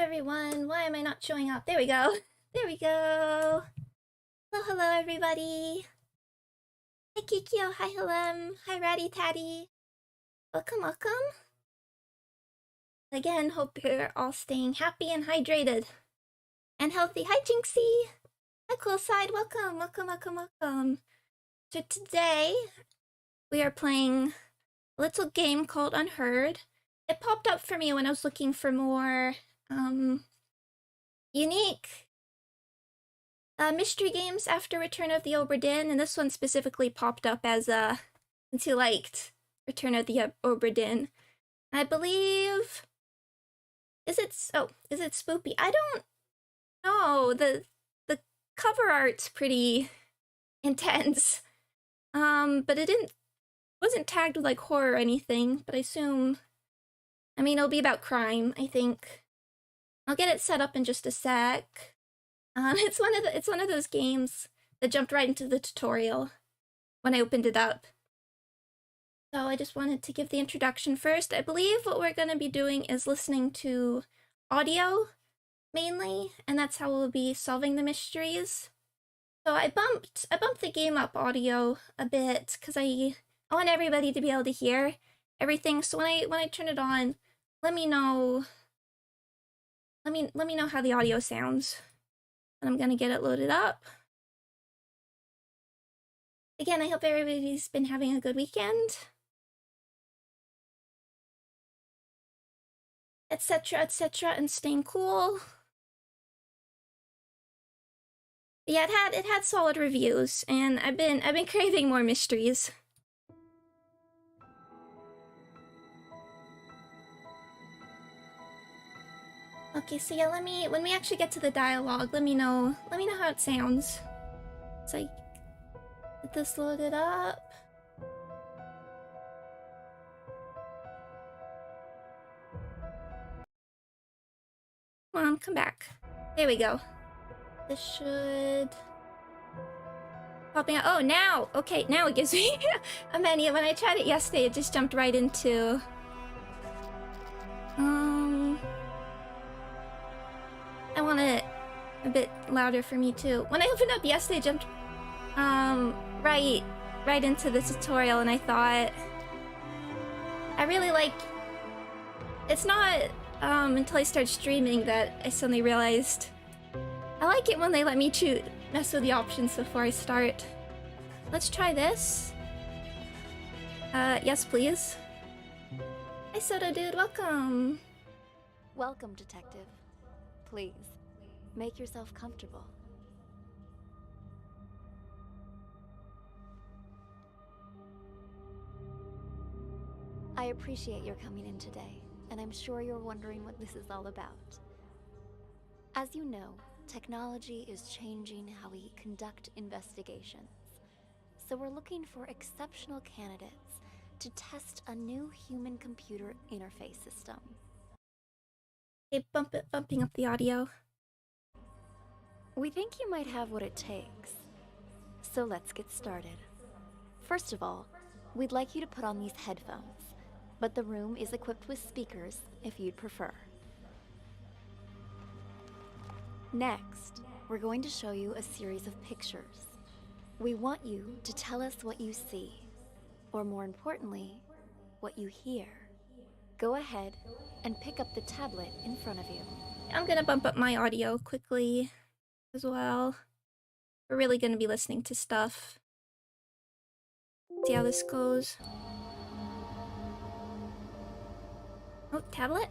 everyone. Why am I not showing up? There we go. There we go. Hello, everybody. Hi, Kikyo. Hi, Helem. Hi, Ratty Tatty. Welcome. Again, hope you're all staying happy and hydrated and healthy. Hi, Jinxie. Hi, Coolside. Welcome. So today, we are playing a little game called Unheard. It popped up for me when I was looking for more unique mystery games after Return of the Obra Dinn, and this one specifically popped up as since you liked Return of the Obra Dinn. I believe is it spoopy? I don't know. The cover art's pretty intense. But it wasn't tagged with like horror or anything, but I mean it'll be about crime, I think. I'll get it set up in just a sec. It's one of those games that jumped right into the tutorial when I opened it up. So I just wanted to give the introduction first. I believe what we're going to be doing is listening to audio mainly, and that's how we'll be solving the mysteries. So I bumped the game up audio a bit because I want everybody to be able to hear everything. So when I turn it on, let me know how the audio sounds. And I'm gonna get it loaded up. Again, I hope everybody's been having a good weekend. Etc, and staying cool. But yeah, it had solid reviews, and I've been craving more mysteries. Okay, so yeah, when we actually get to the dialogue, let me know how it sounds. So I get this loaded up. Come on, come back. There we go. This should popping out. Oh, now! Okay, now it gives me a menu. When I tried it yesterday, it just jumped right into I want it a bit louder for me too. When I opened up yesterday, it jumped right into the tutorial, and I thought I really like. It's not until I start streaming that I suddenly realized I like it when they let me mess with the options before I start. Let's try this. Yes, please. Hi, Soda Dude. Welcome. Welcome, Detective. Please, make yourself comfortable. I appreciate your coming in today, and I'm sure you're wondering what this is all about. As you know, technology is changing how we conduct investigations. So we're looking for exceptional candidates to test a new human-computer interface system. Okay, bumping up the audio. We think you might have what it takes. So let's get started. First of all, we'd like you to put on these headphones, but the room is equipped with speakers if you'd prefer. Next, we're going to show you a series of pictures. We want you to tell us what you see, or more importantly, what you hear. Go ahead and pick up the tablet in front of you. I'm gonna bump up my audio quickly as well. We're really gonna be listening to stuff. See how this goes. Oh, tablet?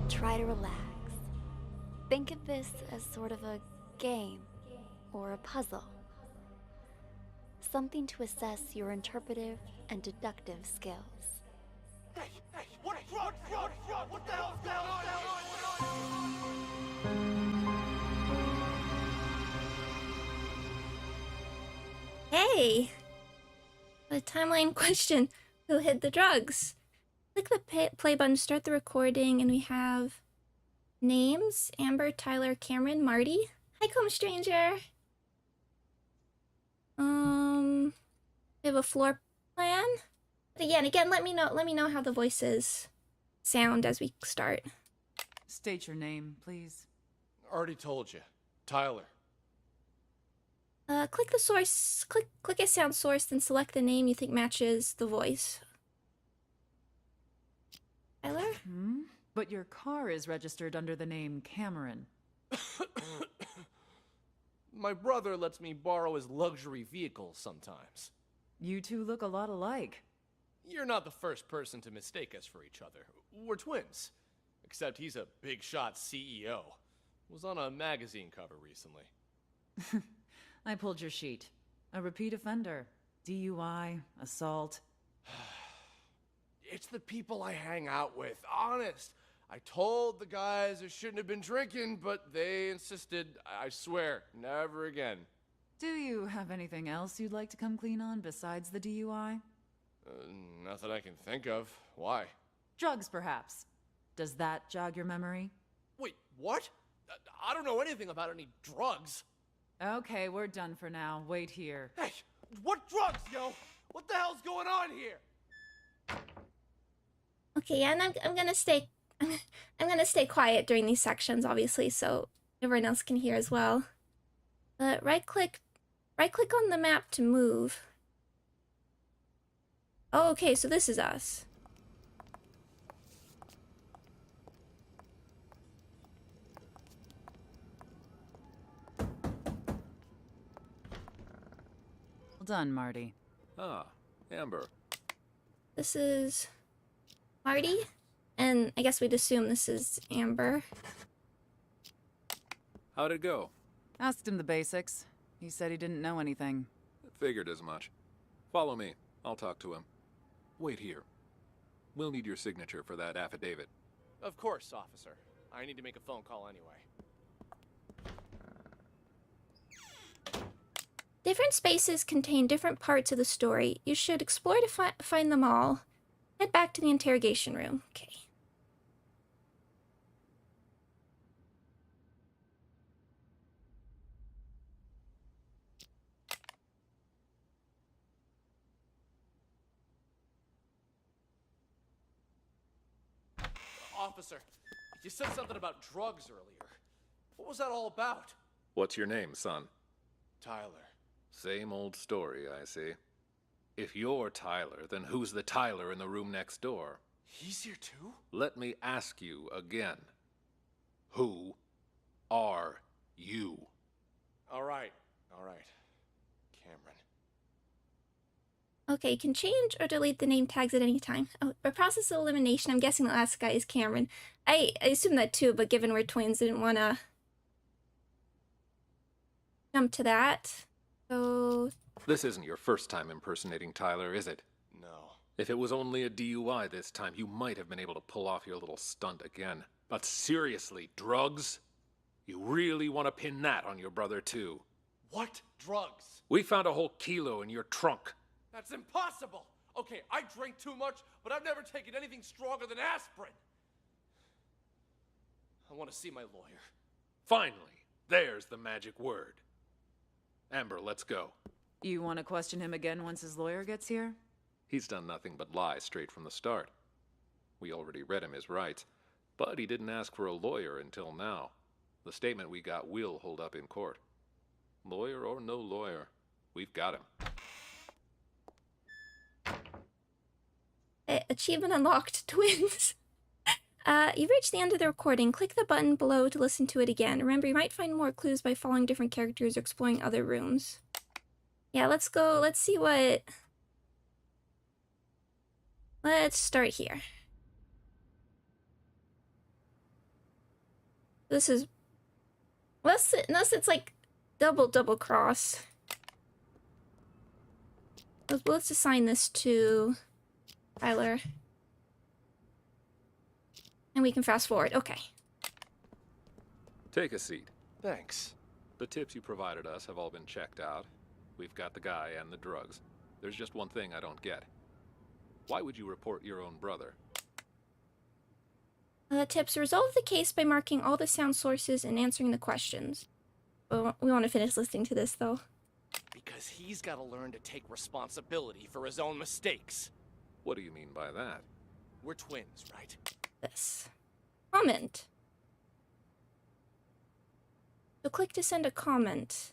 Try to relax. Think of this as sort of a game or a puzzle. Something to assess your interpretive and deductive skills. Hey, what the hell's going on? Hey! A timeline question. Who hid the drugs? Click the play button, start the recording, and we have names: Amber, Tyler, Cameron, Marty. Hi, Comb Stranger. We have a floor plan. But again, let me know how the voice is. sound as we start. State your name, please. Already told you. Tyler. Click the source, click a sound source, then select the name you think matches the voice. Tyler? But your car is registered under the name Cameron. My brother lets me borrow his luxury vehicles sometimes. You two look a lot alike. You're not the first person to mistake us for each other. We're twins. Except he's a big shot CEO. Was on a magazine cover recently. I pulled your sheet. A repeat offender. DUI, assault. It's the people I hang out with, honest. I told the guys I shouldn't have been drinking, but they insisted. I swear, never again. Do you have anything else you'd like to come clean on besides the DUI? Nothing I can think of. Why? Drugs, perhaps. Does that jog your memory? Wait, what? I don't know anything about any drugs. Okay, we're done for now. Wait here. Hey, what drugs, yo? What the hell's going on here? Okay, yeah, and I'm gonna stay I'm gonna stay quiet during these sections, obviously, so everyone else can hear as well. Right click on the map to move. Oh, okay, so this is us. Well done, Marty. Ah, Amber. This is Marty, and I guess we'd assume this is Amber. How'd it go? Asked him the basics. He said he didn't know anything. Figured as much. Follow me. I'll talk to him. Wait here. We'll need your signature for that affidavit. Of course, officer. I need to make a phone call anyway. Different spaces contain different parts of the story. You should explore to find them all. Head back to the interrogation room. Okay. Officer, you said something about drugs earlier. What was that all about? What's your name, son? Tyler. Same old story, I see. If you're Tyler, then who's the Tyler in the room next door? He's here too? Let me ask you again. Who are you? All right. Cameron. Okay, you can change or delete the name tags at any time. Oh, by process of elimination, I'm guessing the last guy is Cameron. I assume that too, but given we're twins, I didn't want to jump to that. So... This isn't your first time impersonating Tyler, is it? No. If it was only a DUI this time, you might have been able to pull off your little stunt again. But seriously, drugs? You really want to pin that on your brother too? What drugs? We found a whole kilo in your trunk. That's impossible! Okay, I drink too much, but I've never taken anything stronger than aspirin. I want to see my lawyer. Finally, there's the magic word. Amber, let's go. You want to question him again once his lawyer gets here? He's done nothing but lie straight from the start. We already read him his rights, but he didn't ask for a lawyer until now. The statement we got will hold up in court. Lawyer or no lawyer, we've got him. Achievement unlocked, twins. You've reached the end of the recording. Click the button below to listen to it again. Remember, you might find more clues by following different characters or exploring other rooms. Yeah, let's go. Let's see what... Let's start here. This is... Unless it's like double cross. Let's assign this to Tyler. And we can fast forward. Okay. Take a seat. Thanks. The tips you provided us have all been checked out. We've got the guy and the drugs. There's just one thing I don't get. Why would you report your own brother? Tips. Resolve the case by marking all the sound sources and answering the questions. We want to finish listening to this, though. Because he's got to learn to take responsibility for his own mistakes. What do you mean by that? We're twins, right? this? Comment. So click to send a comment.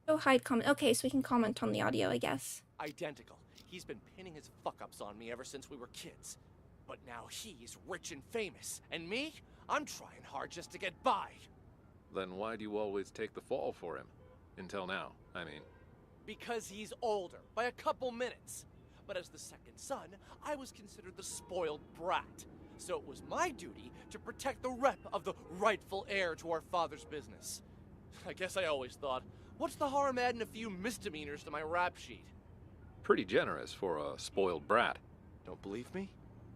Show hide comment. Okay, so we can comment on the audio, I guess. Identical. He's been pinning his fuck-ups on me ever since we were kids. But now he's rich and famous. And me? I'm trying hard just to get by. Then why do you always take the fall for him? Until now, I mean. Because he's older, by a couple minutes. But as the second son, I was considered the spoiled brat. So it was my duty to protect the rep of the rightful heir to our father's business. I guess I always thought, what's the harm adding a few misdemeanors to my rap sheet? Pretty generous for a spoiled brat. Don't believe me?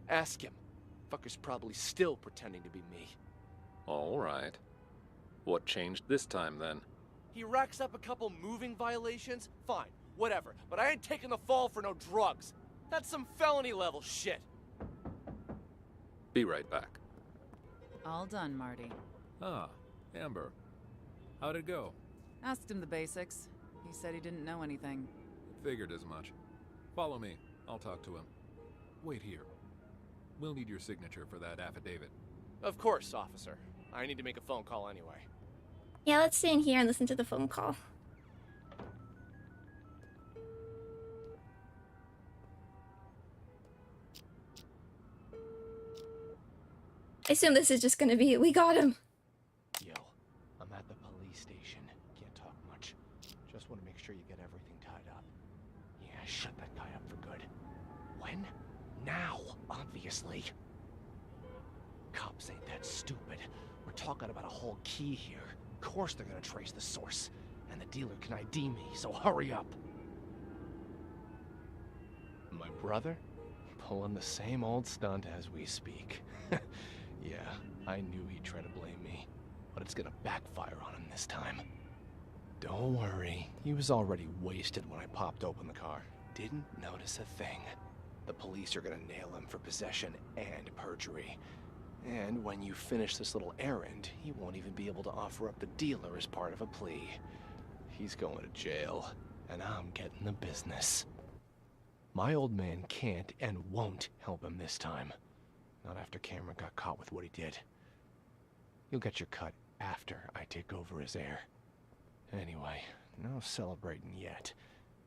Ask him. Fucker's probably still pretending to be me. All right. What changed this time, then? He racks up a couple moving violations? Fine, whatever. But I ain't taking the fall for no drugs. That's some felony level shit. Be right back. All done, Marty. Ah, Amber. How'd it go? Asked him the basics. He said he didn't know anything. Figured as much. Follow me. I'll talk to him. Wait here. We'll need your signature for that affidavit. Of course, officer. I need to make a phone call anyway. Yeah, let's stay in here and listen to the phone call. I assume this is just gonna be, we got him. Yo, I'm at the police station. Can't talk much. Just want to make sure you get everything tied up. Yeah, shut that guy up for good. When? Now, obviously. Cops ain't that stupid. We're talking about a whole key here. Of course they're gonna trace the source. And the dealer can ID me, so hurry up. My brother? Pulling the same old stunt as we speak. Yeah, I knew he'd try to blame me, but it's gonna backfire on him this time. Don't worry, he was already wasted when I popped open the car. Didn't notice a thing. The police are gonna nail him for possession and perjury. And when you finish this little errand, he won't even be able to offer up the dealer as part of a plea. He's going to jail, and I'm getting the business. My old man can't and won't help him this time. Not after Cameron got caught with what he did. You'll get your cut after I take over as heir. Anyway, no celebrating yet.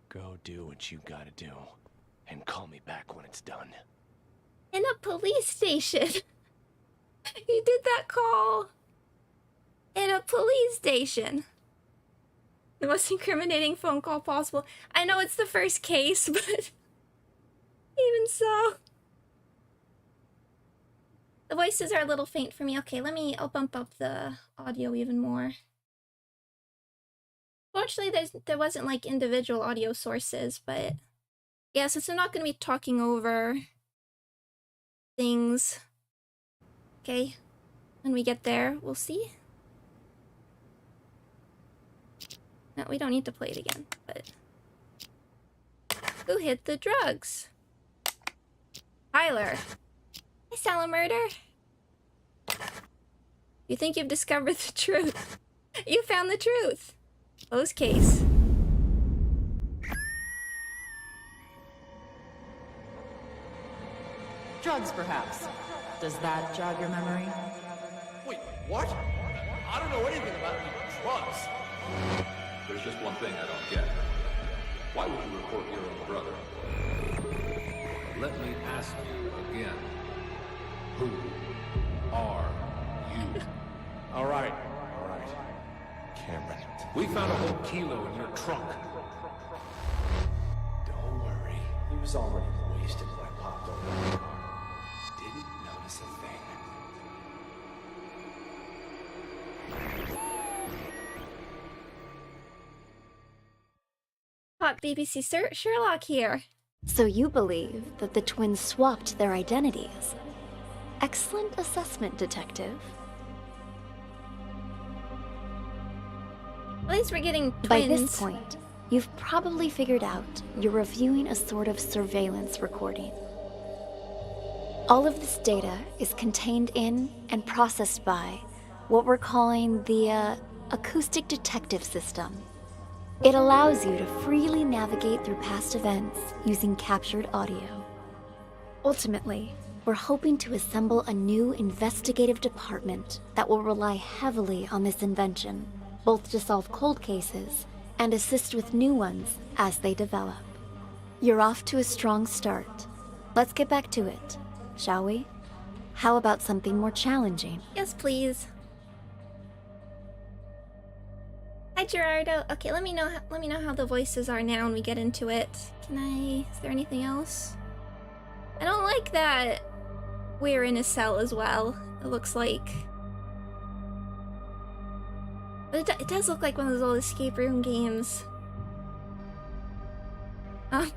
Go do what you gotta do. And call me back when it's done. In a police station. You did that call in a police station. The most incriminating phone call possible. I know it's the first case, but even so. The voices are a little faint for me. Okay, I'll bump up the audio even more. Fortunately, there wasn't like individual audio sources, but yeah, since I'm not going to be talking over things. Okay, when we get there, we'll see. No, we don't need to play it again, but who hid the drugs? Tyler. Hey, Sal Murder. You think you've discovered the truth? You found the truth. Close case. Drugs, perhaps. Does that jog your memory? Wait, what? I don't know anything about any drugs. There's just one thing I don't get. Why would you report your own brother? Let me ask you again. Who are you? All right. Cameron. We found a whole kilo in your trunk. Don't worry. He was already wasted when I popped open the car. Didn't notice a thing. Hot BBC Sherlock here. So you believe that the twins swapped their identities? Excellent assessment, detective. At least we're getting twins. By this point, you've probably figured out you're reviewing a sort of surveillance recording. All of this data is contained in and processed by what we're calling the acoustic detective system. It allows you to freely navigate through past events using captured audio. Ultimately, We're hoping to assemble a new investigative department that will rely heavily on this invention, both to solve cold cases and assist with new ones as they develop. You're off to a strong start. Let's get back to it, shall we? How about something more challenging? Yes, please. Hi, Gerardo. Okay, let me know how the voices are now when we get into it. Is there anything else? I don't like that we're in a cell as well, it looks like. But it does look like one of those old escape room games. Oh.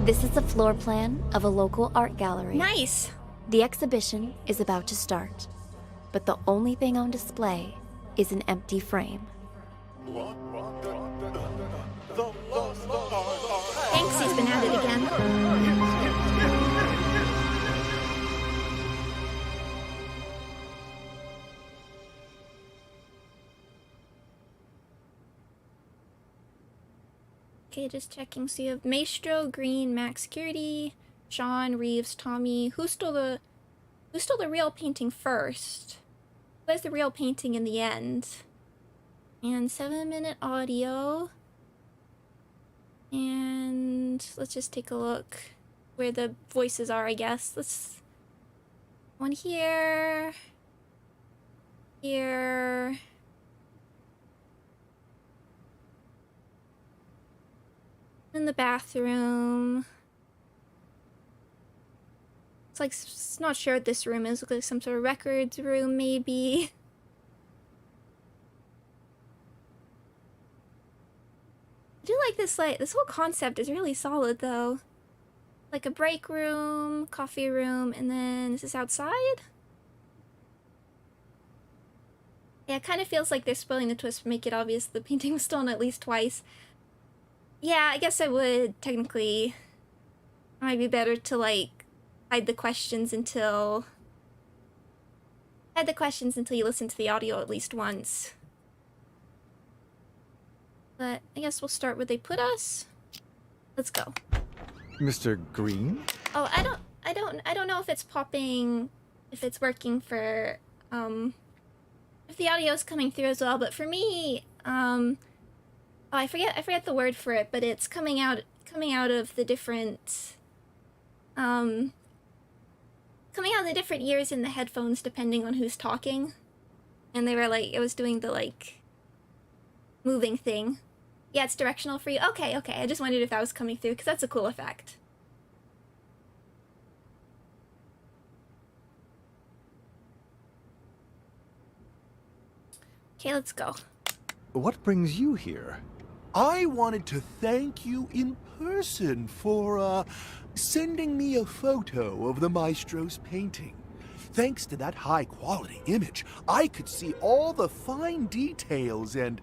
This is the floor plan of a local art gallery. Nice! The exhibition is about to start, but the only thing on display is an empty frame. Banksy's been at it again. Okay, just checking. So you have Maestro, Green, Max Security, Sean, Reeves, Tommy. Who stole the real painting first? Who has the real painting in the end? And 7-minute audio. And let's just take a look where the voices are, I guess. Let's one here. Here. In the bathroom. It's like, it's not sure what this room is. Looks like some sort of records room, maybe. I do like this whole concept is really solid, though. Like a break room, coffee room, and then is this outside? Yeah, it kind of feels like they're spoiling the twist to make it obvious the painting was stolen at least twice. Yeah, I guess I would technically. It might be better to like hide the questions until you listen to the audio at least once. But I guess we'll start where they put us. Let's go. Mr. Green? Oh, I don't know if it's popping, if it's working for if the audio is coming through as well, but for me, oh, I forget the word for it, but it's coming out of the different coming out of the different ears in the headphones depending on who's talking. And they were like, it was doing the like moving thing. Yeah, it's directional for you. Okay. I just wondered if that was coming through because that's a cool effect. Okay, let's go. What brings you here? I wanted to thank you in person for, sending me a photo of the maestro's painting. Thanks to that high-quality image, I could see all the fine details and...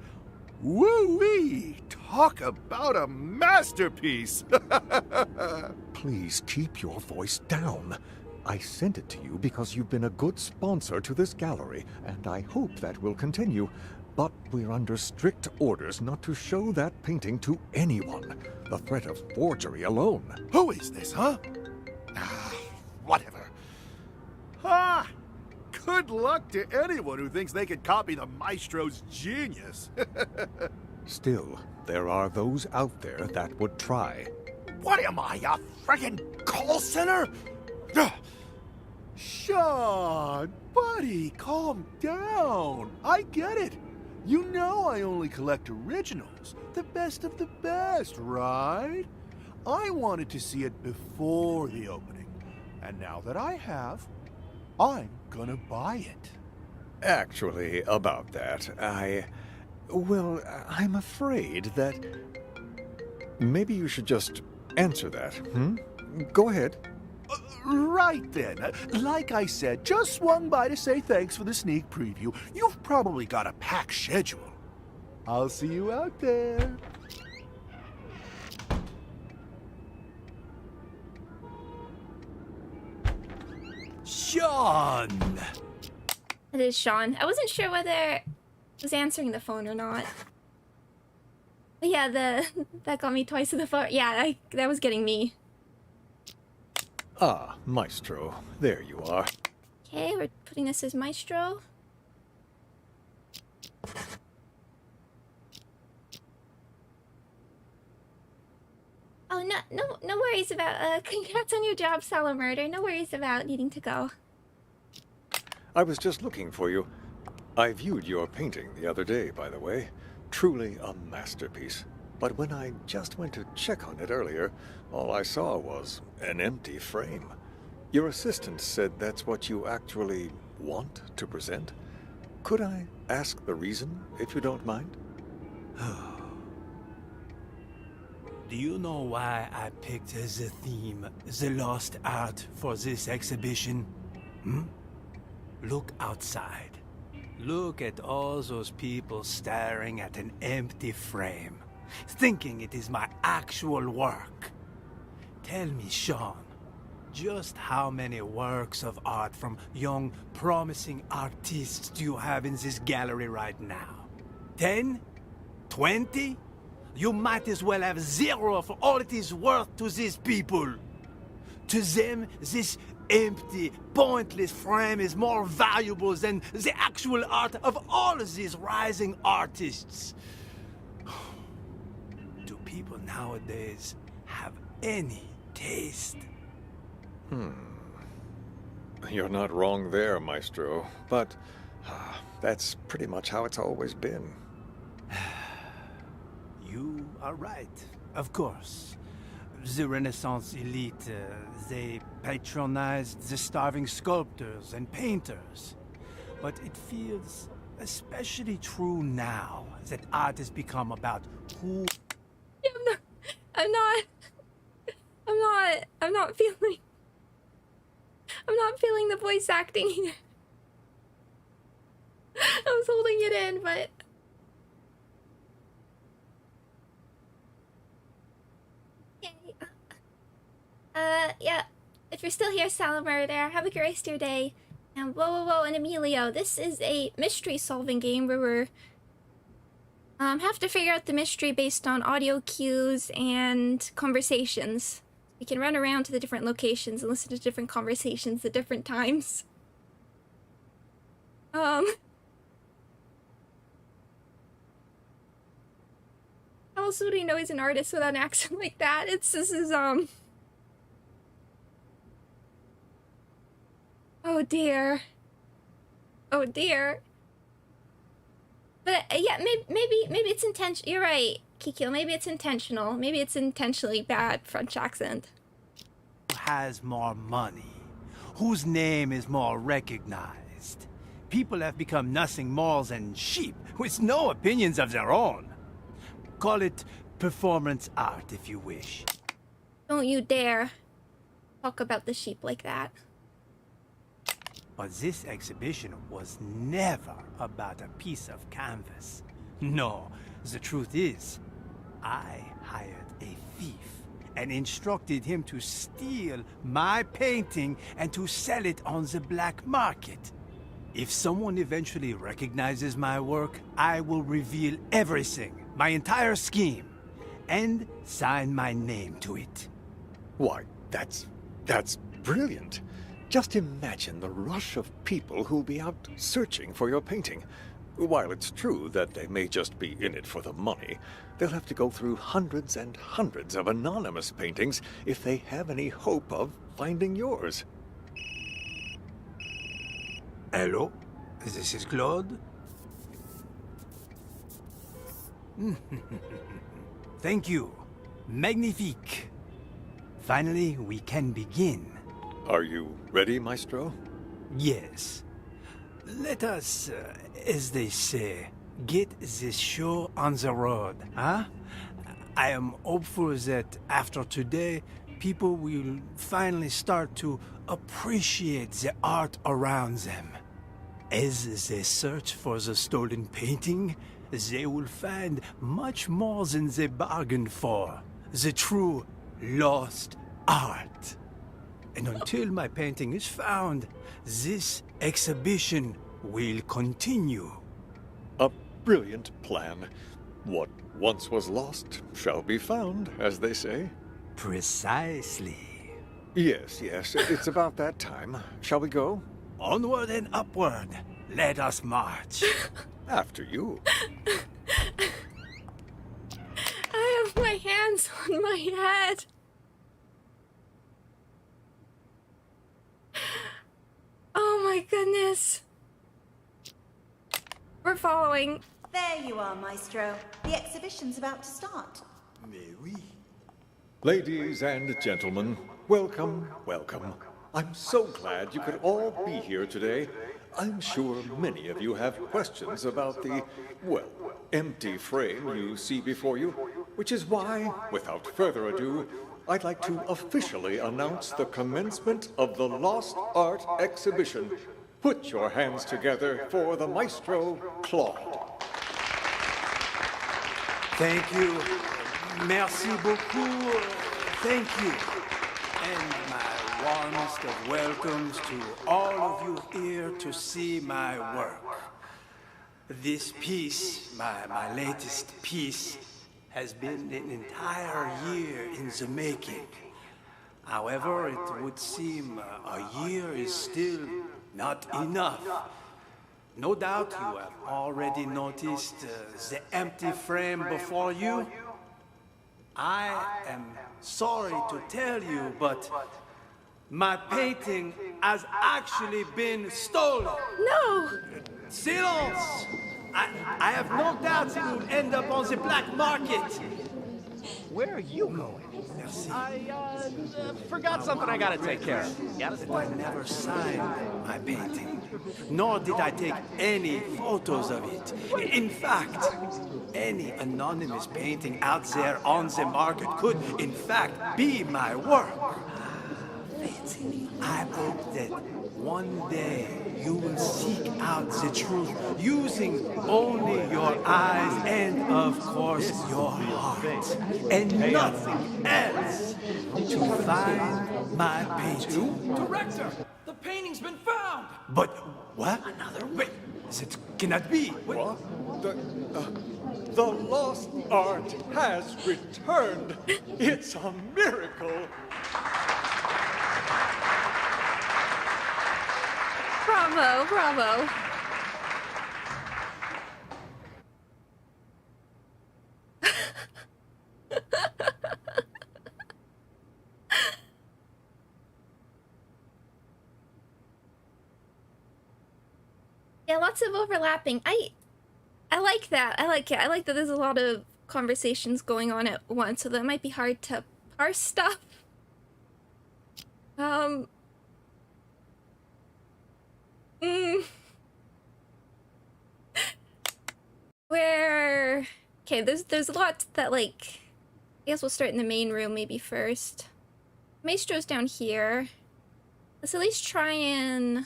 woo-wee! Talk about a masterpiece! Please keep your voice down. I sent it to you because you've been a good sponsor to this gallery, and I hope that will continue. But we're under strict orders not to show that painting to anyone. The threat of forgery alone. Who is this, huh? Whatever. Ah! Good luck to anyone who thinks they could copy the maestro's genius. Still, there are those out there that would try. What am I, a friggin' call center? Ugh. Sean, buddy, calm down. I get it. You know I only collect originals, the best of the best, right? I wanted to see it before the opening, and now that I have, I'm gonna buy it. Actually, about that, I'm afraid that... Maybe you should just answer that, Go ahead. Right then. Like I said, just swung by to say thanks for the sneak preview. You've probably got a packed schedule. I'll see you out there. Sean! It is Sean. I wasn't sure whether it was answering the phone or not. But yeah, that got me twice to the phone. Yeah, that was getting me. Ah, Maestro, there you are. Okay, we're putting this as Maestro. Oh, no worries about, congrats on your job, Salamurder. No worries about needing to go. I was just looking for you. I viewed your painting the other day, by the way. Truly a masterpiece. But when I just went to check on it earlier, all I saw was an empty frame. Your assistant said that's what you actually want to present. Could I ask the reason, if you don't mind? Do you know why I picked as a theme the lost art for this exhibition? Look outside. Look at all those people staring at an empty frame, thinking it is my actual work. Tell me, Sean, just how many works of art from young, promising artists do you have in this gallery right now? 10? 20? You might as well have 0 for all it is worth to these people. To them, this empty, pointless frame is more valuable than the actual art of all of these rising artists. Do people nowadays have any taste? You're not wrong there, Maestro, but that's pretty much how it's always been. You are right, of course. The Renaissance elite, they patronized the starving sculptors and painters. But it feels especially true now that art has become about who... I'm not feeling the voice acting here. I was holding it in, but... Yeah, if you're still here, Salamurder, have a great rest of your day. And whoa, and Emilio, this is a mystery-solving game where we're... have to figure out the mystery based on audio cues and conversations. We can run around to the different locations and listen to different conversations at different times. How else would we know he's an artist without an accent like that? This is, oh dear. Oh dear. But, yeah, maybe it's intentional. You're right, Kikyo. Maybe it's intentional. Maybe it's intentionally bad French accent. Who has more money? Whose name is more recognized? People have become nothing more than sheep with no opinions of their own. Call it performance art if you wish. Don't you dare talk about the sheep like that. But this exhibition was never about a piece of canvas. No, the truth is, I hired a thief and instructed him to steal my painting and to sell it on the black market. If someone eventually recognizes my work, I will reveal everything, my entire scheme, and sign my name to it. Why, that's brilliant. Just imagine the rush of people who'll be out searching for your painting. While it's true that they may just be in it for the money, they'll have to go through hundreds and hundreds of anonymous paintings if they have any hope of finding yours. Hello, this is Claude. Thank you. Magnifique. Finally, we can begin. Are you ready, Maestro? Yes. Let us, as they say, get this show on the road, huh? I am hopeful that after today, people will finally start to appreciate the art around them. As they search for the stolen painting, they will find much more than they bargained for. The true lost art. And until my painting is found, this exhibition will continue. A brilliant plan. What once was lost shall be found, as they say. Precisely. Yes, it's about that time. Shall we go? Onward and upward. Let us march. After you. I have my hands on my head. Oh my goodness. We're following. There you are, Maestro. The exhibition's about to start. Mais oui. Ladies and gentlemen, welcome, welcome. I'm so glad you could all be here today. I'm sure many of you have questions about the, well, empty frame you see before you, which is why, without further ado, I'd like to officially announce the commencement of the Lost Art Exhibition. Put your hands together for the Maestro Claude. Thank you. Merci beaucoup. Thank you. And my warmest of welcomes to all of you here to see my work. This piece, my latest piece, has been an entire year in the making. However, it would seem a year is still not enough. No doubt you have already noticed the empty frame before you. I am sorry to tell you, but my painting has actually been stolen. No! Silence! I have no doubts it will end up on the black market. Where are you going? Merci. I forgot something I gotta take care of. Got it? I never signed my painting, nor did I take any photos of it. In fact, any anonymous painting out there on the market could, in fact, be my work. I hope that one day you will seek out the truth using only your eyes and, of course, your heart, and nothing else to find my painting. Director, the painting's been found! But what? Another? Wait, it cannot be. What? The lost art has returned. It's a miracle. Bravo, bravo. Yeah, lots of overlapping. I like that. I like it. I like that there's a lot of conversations going on at once, so that might be hard to parse stuff. Where... Okay, there's a lot that, like... I guess we'll start in the main room maybe first. Maestro's down here. Let's at least try and...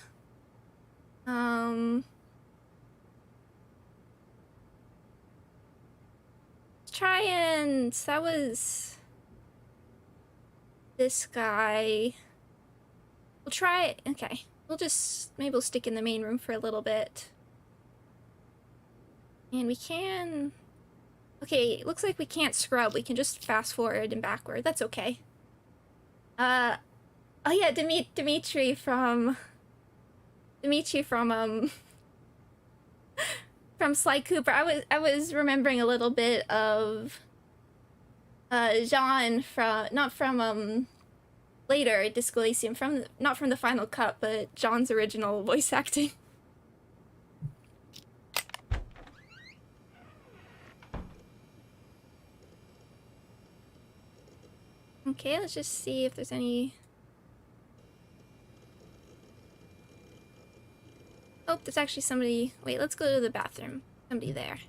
try and... So that was... this guy. We'll try it. Okay. We'll just... maybe we'll stick in the main room for a little bit. And we can... Okay, it looks like we can't scrub. We can just fast forward and backward. That's okay. Oh yeah, Dimitri from from Sly Cooper. I was remembering a little bit of Jean from not from later Disco Elysium, not from the Final Cut, but Jean's original voice acting. Okay, let's just see if there's any... Oh, there's actually somebody... Wait, let's go to the bathroom. Somebody there.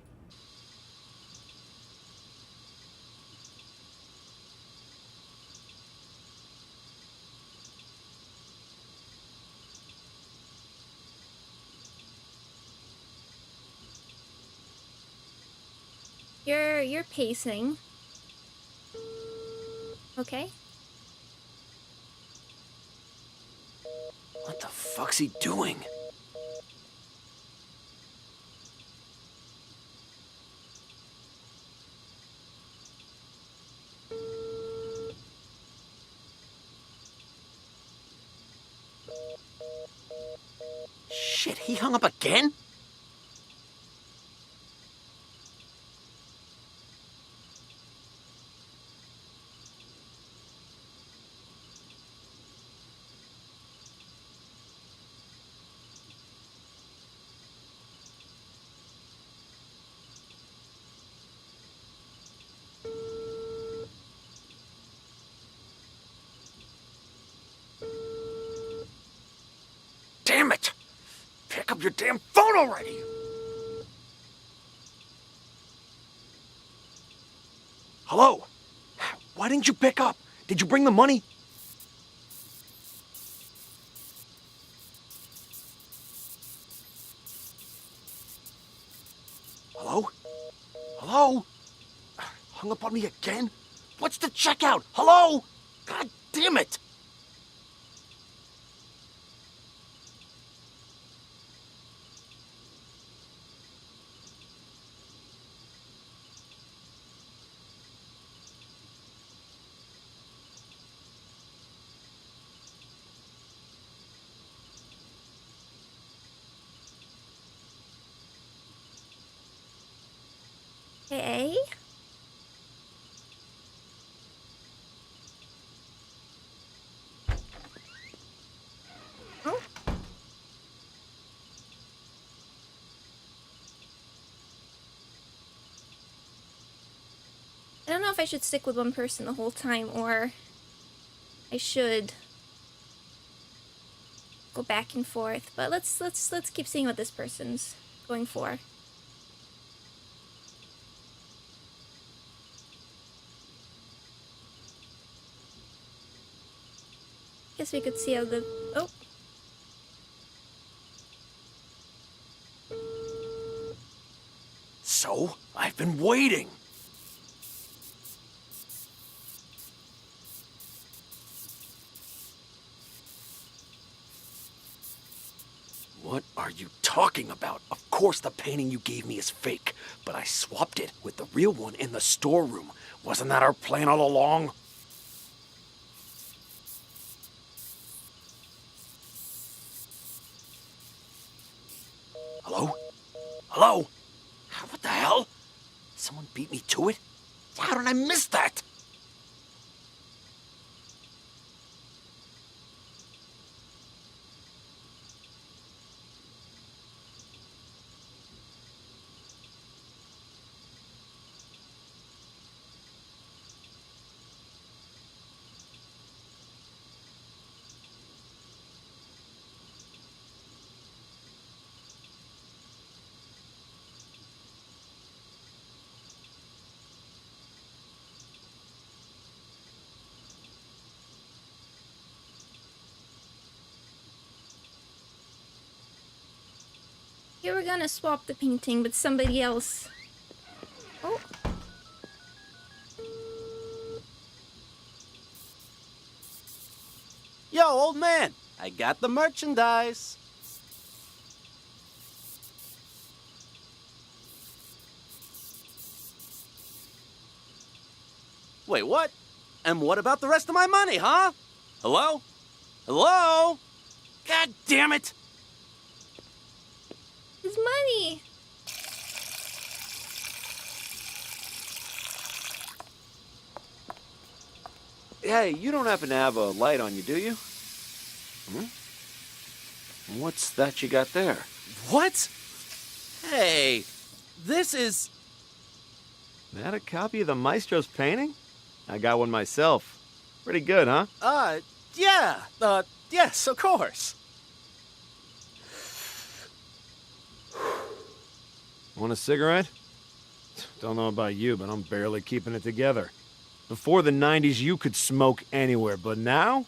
You're pacing. Okay. What the fuck's he doing? Shit, he hung up again? Damn it! Pick up your damn phone already! Hello? Why didn't you pick up? Did you bring the money? Hello? Hello? Hung up on me again? What's the checkout? Hello? God damn it! Okay. Oh. I don't know if I should stick with one person the whole time or I should go back and forth, but let's keep seeing what this person's going for. Guess we could see how the... Oh. So, I've been waiting. What are you talking about? Of course the painting you gave me is fake, but I swapped it with the real one in the storeroom. Wasn't that our plan all along? Hello? Hello? What the hell? Someone beat me to it? How did I miss that? You were gonna swap the painting, but somebody else... Oh. Yo, old man, I got the merchandise. Wait, what? And what about the rest of my money, huh? Hello? Hello? God damn it! His money! Hey, you don't happen to have a light on you, do you? What's that you got there? What? Hey, this is... That a copy of the Maestro's painting? I got one myself. Pretty good, huh? Yeah. Yes, of course. Want a cigarette? Don't know about you, but I'm barely keeping it together. Before the 90s, you could smoke anywhere, but now?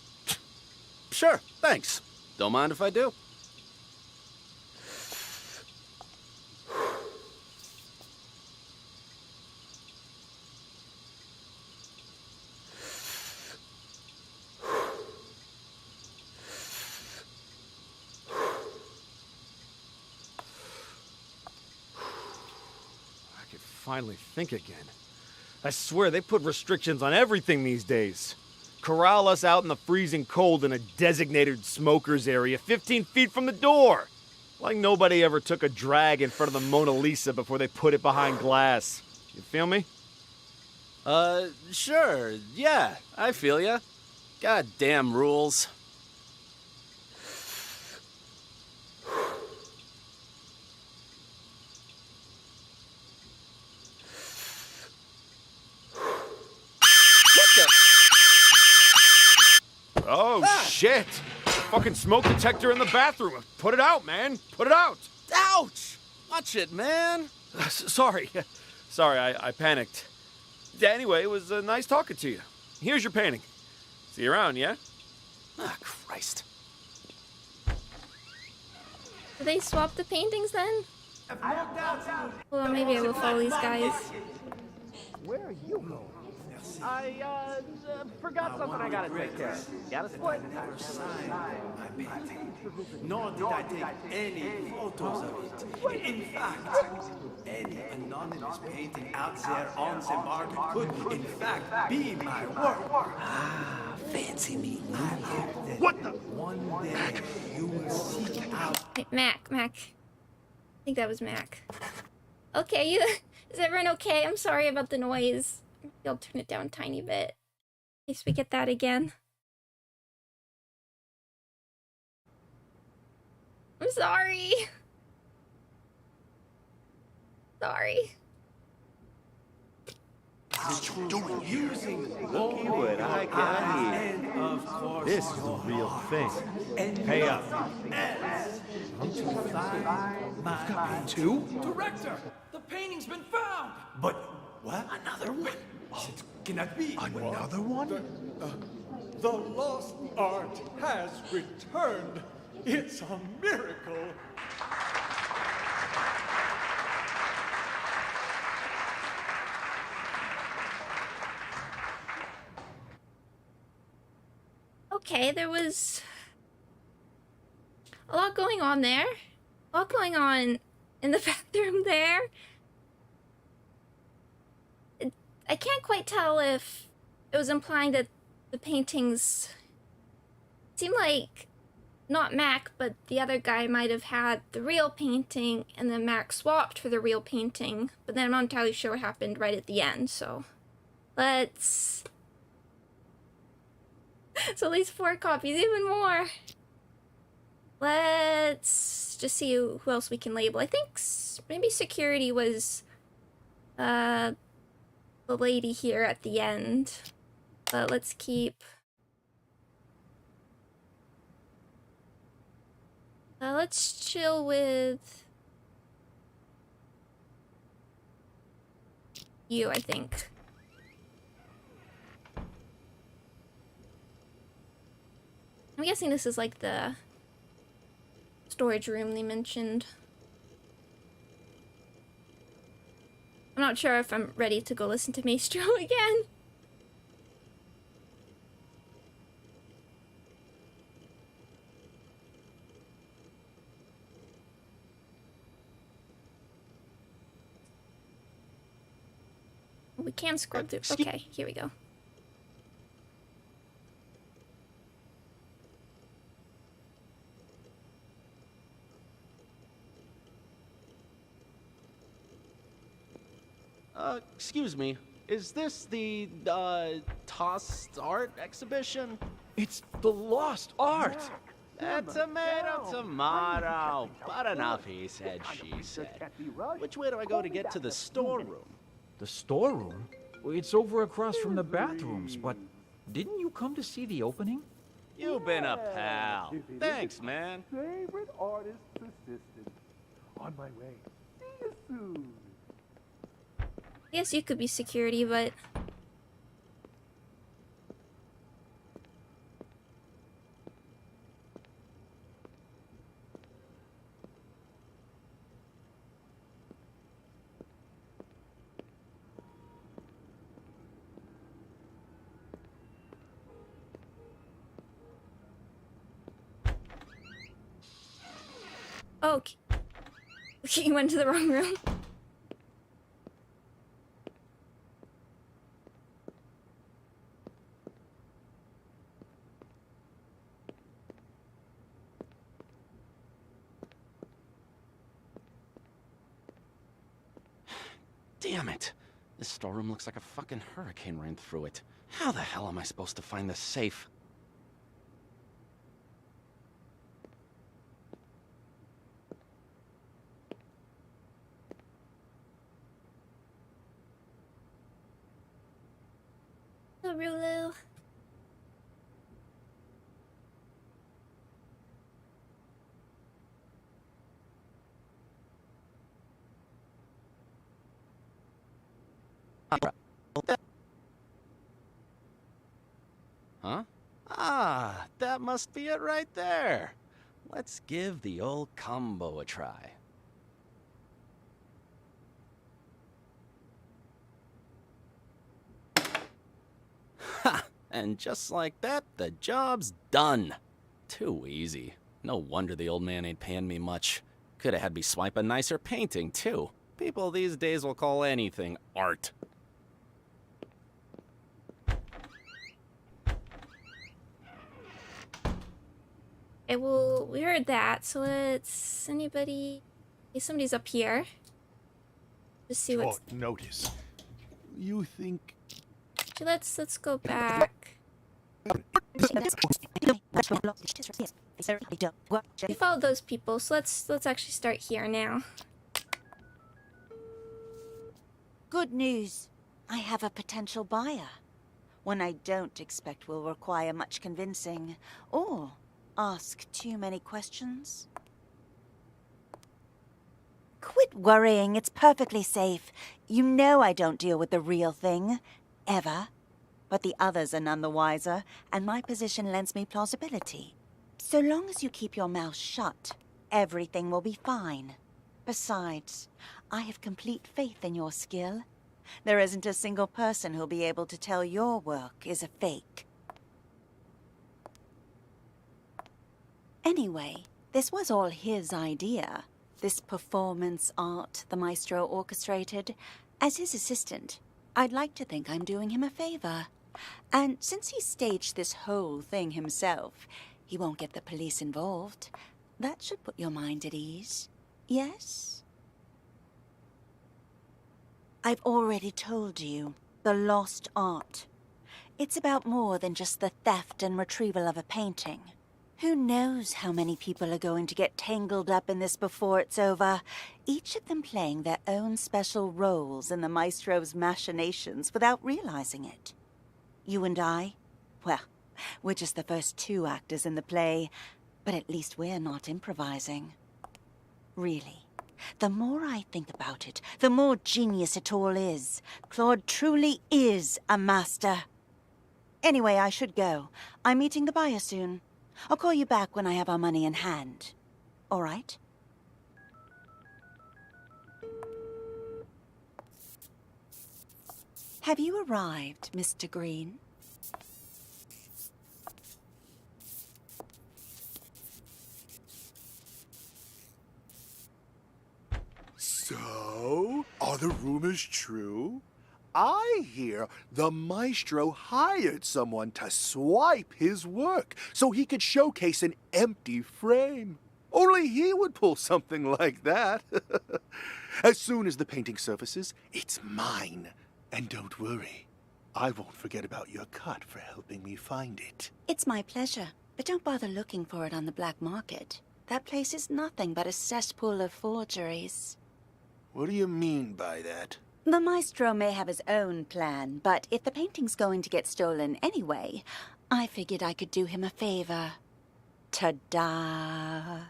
Sure, thanks. Don't mind if I do. Finally think again. I swear they put restrictions on everything these days. Corral us out in the freezing cold in a designated smoker's area 15 feet from the door. Like nobody ever took a drag in front of the Mona Lisa before they put it behind glass. You feel me? Sure. Yeah, I feel ya. Goddamn rules. Oh, shit! Fucking smoke detector in the bathroom. Put it out, man. Put it out. Ouch! Watch it, man. Sorry. Sorry, I panicked. Anyway, it was nice talking to you. Here's your painting. See you around, yeah? Ah, Christ. Did they swap the paintings then? Well, maybe I will follow these guys. Where are you going? I forgot something I gotta take care of. Gotta split. Never signed my painting, nor did I take any photos of it. In fact, any anonymous painting out there on the market could, in fact, be my work. Ah, fancy meeting you. What the? One day you will seek out. Hey, Mac. I think that was Mac. Okay, is everyone okay? I'm sorry about the noise. Maybe I'll turn it down a tiny bit. In case we get that again. I'm sorry. Sorry. Doing using Looky what I got here. and of course This is the real thing. Pay up. Two? Director, the painting's been found. But what? Another one? It cannot be. Another one? The lost art has returned. It's a miracle. Okay, there was a lot going on there. A lot going on in the bathroom there. I can't quite tell if it was implying that the paintings seemed like not Mac, but the other guy might have had the real painting and then Mac swapped for the real painting, but then I'm not entirely sure what happened right at the end, so let's... So at least 4 copies, even more. Let's just see who else we can label. I think maybe security was the lady here at the end. But let's keep... let's chill with you, I think. I'm guessing this is like the storage room they mentioned. I'm not sure if I'm ready to go listen to Maestro again. We can scroll through. Okay, here we go. Excuse me. Is this the, tossed art exhibition? It's the lost art! Tomato. But enough, he said, she said. Which way do I go to get to the storeroom? The storeroom? Well, it's over across from the bathrooms, but didn't you come to see the opening? You've been a pal. Thanks, man. Favorite artist assistant. On my way. See you soon. Yes, you could be security, but... Oh, okay. You went to the wrong room. Damn it. This storeroom looks like a fucking hurricane ran through it. How the hell am I supposed to find this safe? Oh, Rulu. Huh? Ah, that must be it right there. Let's give the old combo a try. Ha! And just like that, the job's done. Too easy. No wonder the old man ain't paying me much. Could have had me swipe a nicer painting, too. People these days will call anything art. Okay, well, we heard that, so let's... Anybody... Okay, somebody's up here. Just see what's... Short notice. You think... Okay, let's go back. We followed those people, so let's actually start here now. Good news. I have a potential buyer. One I don't expect will require much convincing, or ask too many questions. Quit worrying, it's perfectly safe. You know I don't deal with the real thing. Ever. But the others are none the wiser, and my position lends me plausibility. So long as you keep your mouth shut, everything will be fine. Besides, I have complete faith in your skill. There isn't a single person who'll be able to tell your work is a fake. Anyway, this was all his idea. This performance art the maestro orchestrated. As his assistant, I'd like to think I'm doing him a favor. And since he staged this whole thing himself, he won't get the police involved. That should put your mind at ease. Yes? I've already told you, the lost art. It's about more than just the theft and retrieval of a painting. Who knows how many people are going to get tangled up in this before it's over, each of them playing their own special roles in the maestro's machinations without realizing it. You and I? Well, we're just the first two actors in the play, but at least we're not improvising. Really, the more I think about it, the more genius it all is. Claude truly is a master. Anyway, I should go. I'm meeting the buyer soon. I'll call you back when I have our money in hand. All right? Have you arrived, Mr. Green? So, are the rumors true? I hear the maestro hired someone to swipe his work so he could showcase an empty frame. Only he would pull something like that. As soon as the painting surfaces, it's mine. And don't worry, I won't forget about your cut for helping me find it. It's my pleasure, but don't bother looking for it on the black market. That place is nothing but a cesspool of forgeries. What do you mean by that? The maestro may have his own plan, but if the painting's going to get stolen anyway, I figured I could do him a favor. Ta-da!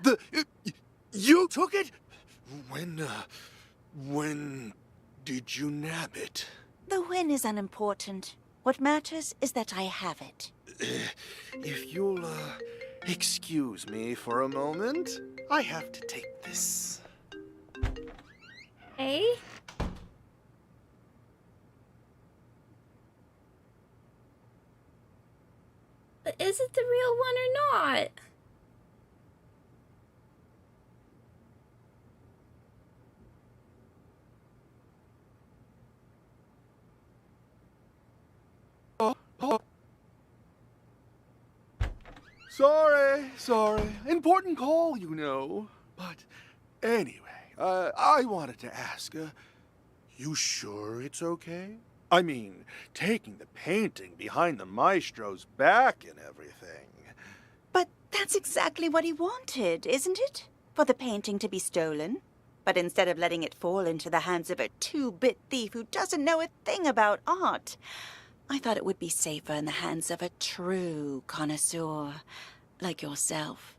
You took it? When did you nab it? The win is unimportant. What matters is that I have it. If you'll, excuse me for a moment, I have to take this. Hey? But is it the real one or not? Sorry. Important call, you know. But anyway, I wanted to ask, You sure it's okay? I mean, taking the painting behind the maestro's back and everything. But that's exactly what he wanted, isn't it? For the painting to be stolen. But instead of letting it fall into the hands of a two-bit thief who doesn't know a thing about art, I thought it would be safer in the hands of a true connoisseur like yourself.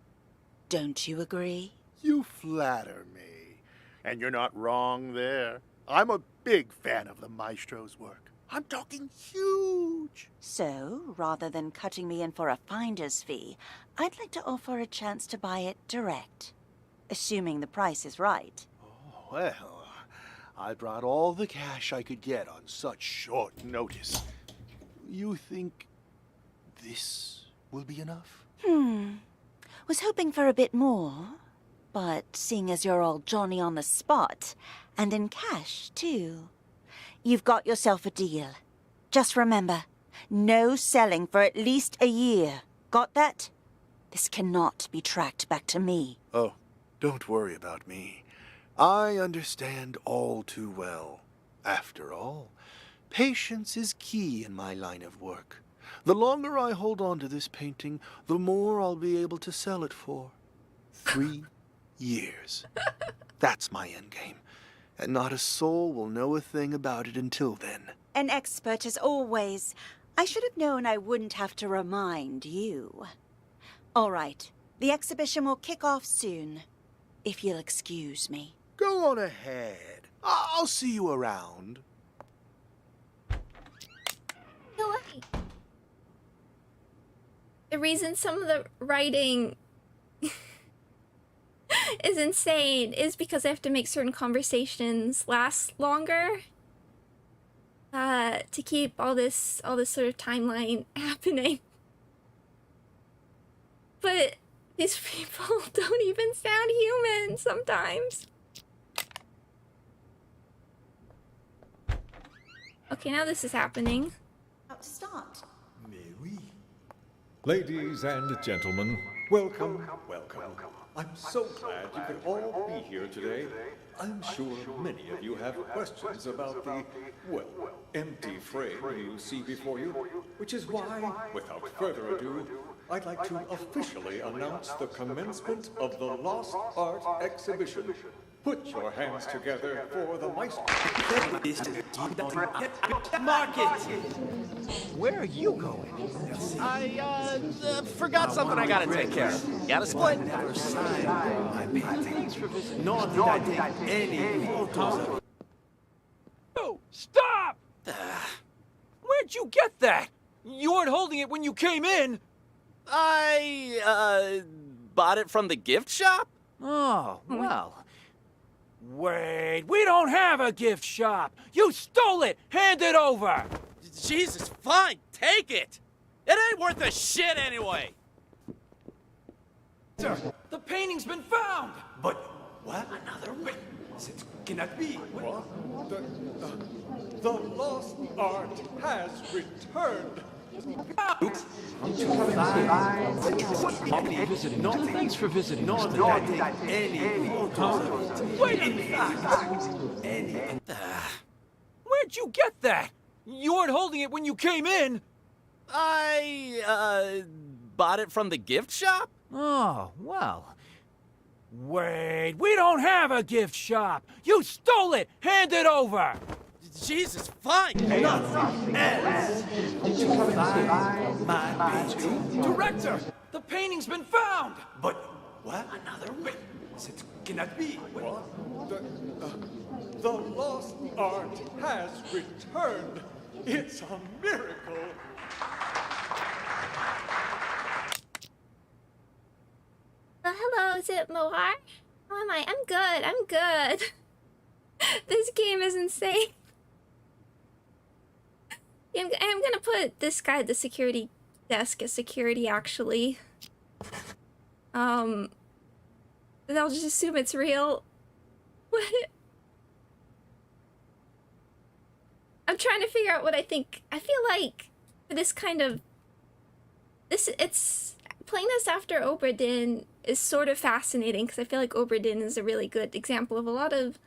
Don't you agree? You flatter me. And you're not wrong there. I'm a big fan of the maestro's work. I'm talking huge. So, rather than cutting me in for a finder's fee, I'd like to offer a chance to buy it direct. Assuming the price is right. Oh, well, I brought all the cash I could get on such short notice. You think this will be enough? Was hoping for a bit more. But seeing as you're all Johnny on the spot, and in cash, too, you've got yourself a deal. Just remember, no selling for at least a year. Got that? This cannot be tracked back to me. Oh, don't worry about me. I understand all too well. After all, patience is key in my line of work. The longer I hold on to this painting, the more I'll be able to sell it for. 3 years. That's my endgame. And not a soul will know a thing about it until then. An expert as always. I should have known I wouldn't have to remind you. All right. The exhibition will kick off soon. If you'll excuse me. Go on ahead. I'll see you around. No way. The reason some of the writing is insane is because I have to make certain conversations last longer to keep all this sort of timeline happening. But these people don't even sound human sometimes. Okay, now this is happening. Start. Ladies and gentlemen, welcome, welcome. I'm so glad you could all be here today. I'm sure many of you have questions about the, well, empty frame you see before you, which is why, without further ado, I'd like to officially announce the commencement of the Lost Art Exhibition. Put your hands together for the maestro. Market! Where are you going? I, forgot something I gotta take care of. Got a split? Never signed my paintings for visiting. Nor did I take any photos. Oh, stop! Where'd you get that? You weren't holding it when you came in. I, bought it from the gift shop? Oh, well. Wait, we don't have a gift shop. You stole it. Hand it over. Jesus, fine, take it. It ain't worth a shit anyway. Sir, the painting's been found. But what? Another way? It cannot be. What? The lost art has returned. Thanks for visiting. Nor did I take any photos. Wait a minute. Where'd you get that? You weren't holding it when you came in. I, bought it from the gift shop? Oh, well. Wait, we don't have a gift shop. You stole it. Hand it over. Jesus, fine. Nothing else. My painting. Director, the painting's been found. But what? Another way? It cannot be. What? The lost art has returned. It's a miracle. Hello, is it Moar? How am I? I'm good. I'm good. This game is insane. I'm gonna put this guy at the security desk as security, actually. They'll just assume it's real. What? I'm trying to figure out what I think. I feel like for this kind of... It's... Playing this after Obra Dinn is sort of fascinating, because I feel like Obra Dinn is a really good example of a lot of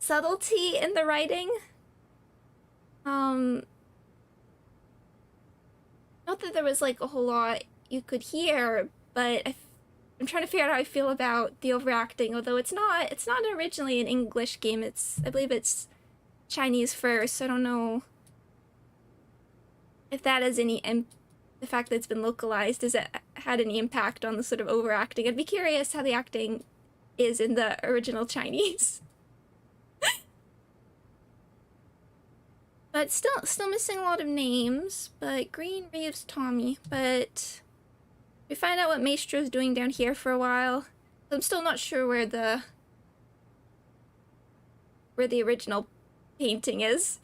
subtlety in the writing. Not that there was like a whole lot you could hear, but I'm trying to figure out how I feel about the overacting. Although it's not originally an English game. I believe it's Chinese first. So I don't know if that has any the fact that it's been localized, has it had any impact on the sort of overacting? I'd be curious how the acting is in the original Chinese. But still missing a lot of names. But Green, Reeves, Tommy. But we find out what Maestro's doing down here for a while. I'm still not sure where the original painting is.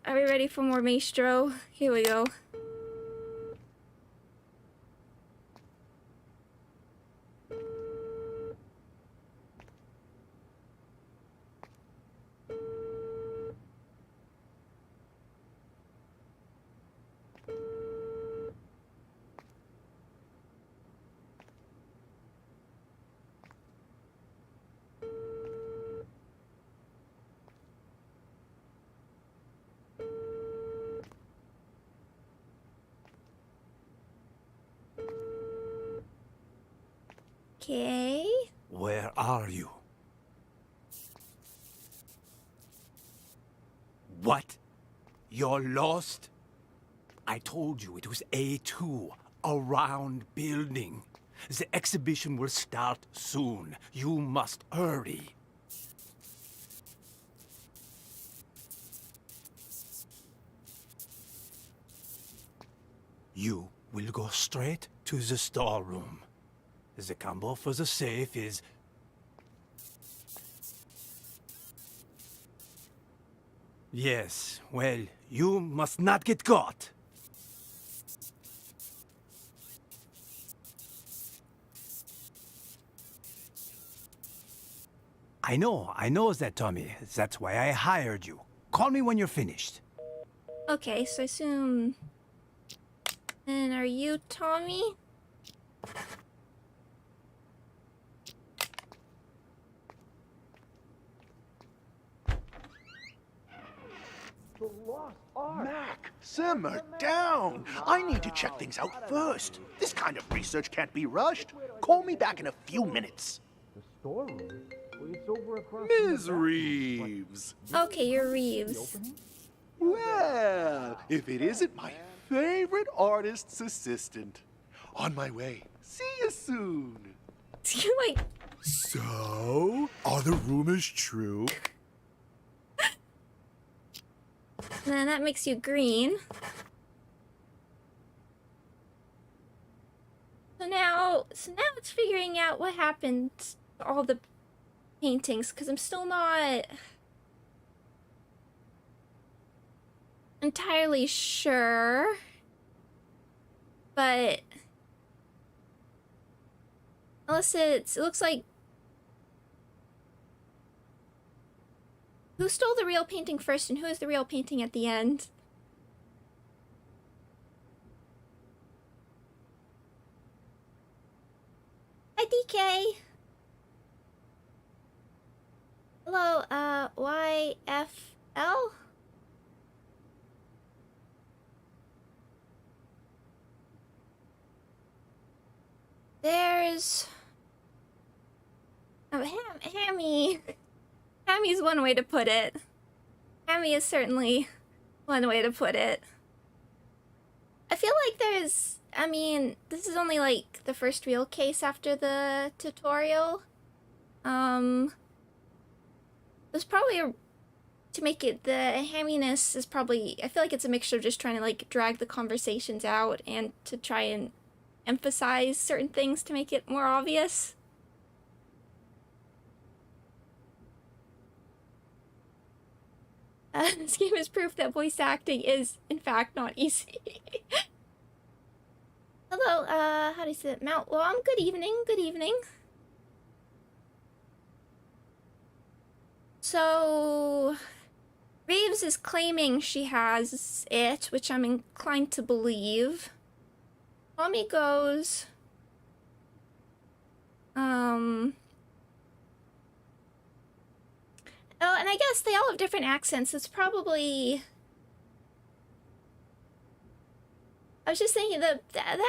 Are we ready for more Maestro? Here we go. Okay. Where are you? What? You're lost? I told you it was A2, a round building. The exhibition will start soon. You must hurry. You will go straight to the storeroom. The combo for the safe is... Yes, well, you must not get caught. I know that, Tommy. That's why I hired you. Call me when you're finished. Okay, so I assume... And are you Tommy? Mac, simmer down. I need to check things out first. This kind of research can't be rushed. Call me back in a few minutes. The storeroom? Well, it's over across Ms. Reeves. Okay, you're Reeves. Well, if it isn't my favorite artist's assistant. On my way. See you soon. You're like... So, are the rumors true? And then that makes you green. So now it's figuring out what happened to all the paintings, because I'm still not entirely sure. But unless it looks like... Who stole the real painting first, and who is the real painting at the end? Hi, DK! Hello, YFL? There's... Oh, Hammy. Hammy's one way to put it. Hammy is certainly one way to put it. I feel like there's... I mean, this is only like the first real case after the tutorial. There's probably to make it... The hamminess is probably... I feel like it's a mixture of just trying to like drag the conversations out and to try and emphasize certain things to make it more obvious. This game is proof that voice acting is, in fact, not easy. Hello, how do you say it? Mount Long, good evening, good evening. So... Reeves is claiming she has it, which I'm inclined to believe. Tommy goes... Oh, and I guess they all have different accents. It's probably... I was just thinking the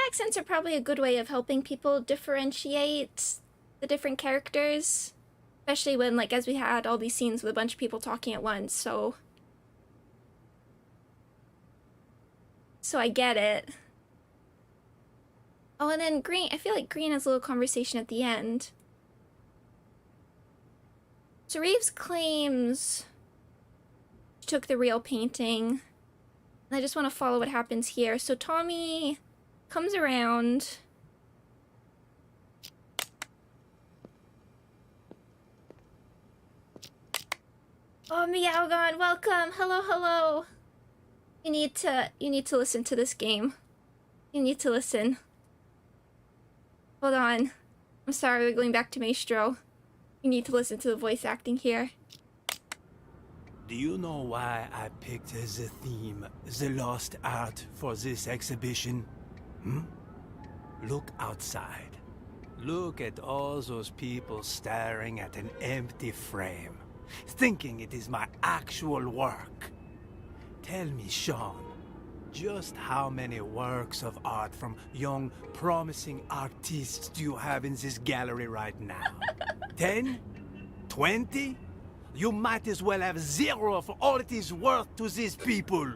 accents are probably a good way of helping people differentiate the different characters. Especially when, like, as we had all these scenes with a bunch of people talking at once, so I get it. Oh, and then Green, I feel like Green has a little conversation at the end. So Reeves claims she took the real painting. And I just want to follow what happens here. So Tommy comes around. Oh, Meowgon, welcome. Hello, hello. You need to listen to this game. You need to listen. Hold on. I'm sorry, we're going back to Maestro. You need to listen to the voice acting here. Do you know why I picked as a theme the lost art for this exhibition? Look outside. Look at all those people staring at an empty frame, thinking it is my actual work. Tell me, Sean, just how many works of art from young, promising artists do you have in this gallery right now? 10? 20? You might as well have 0 for all it is worth to these people.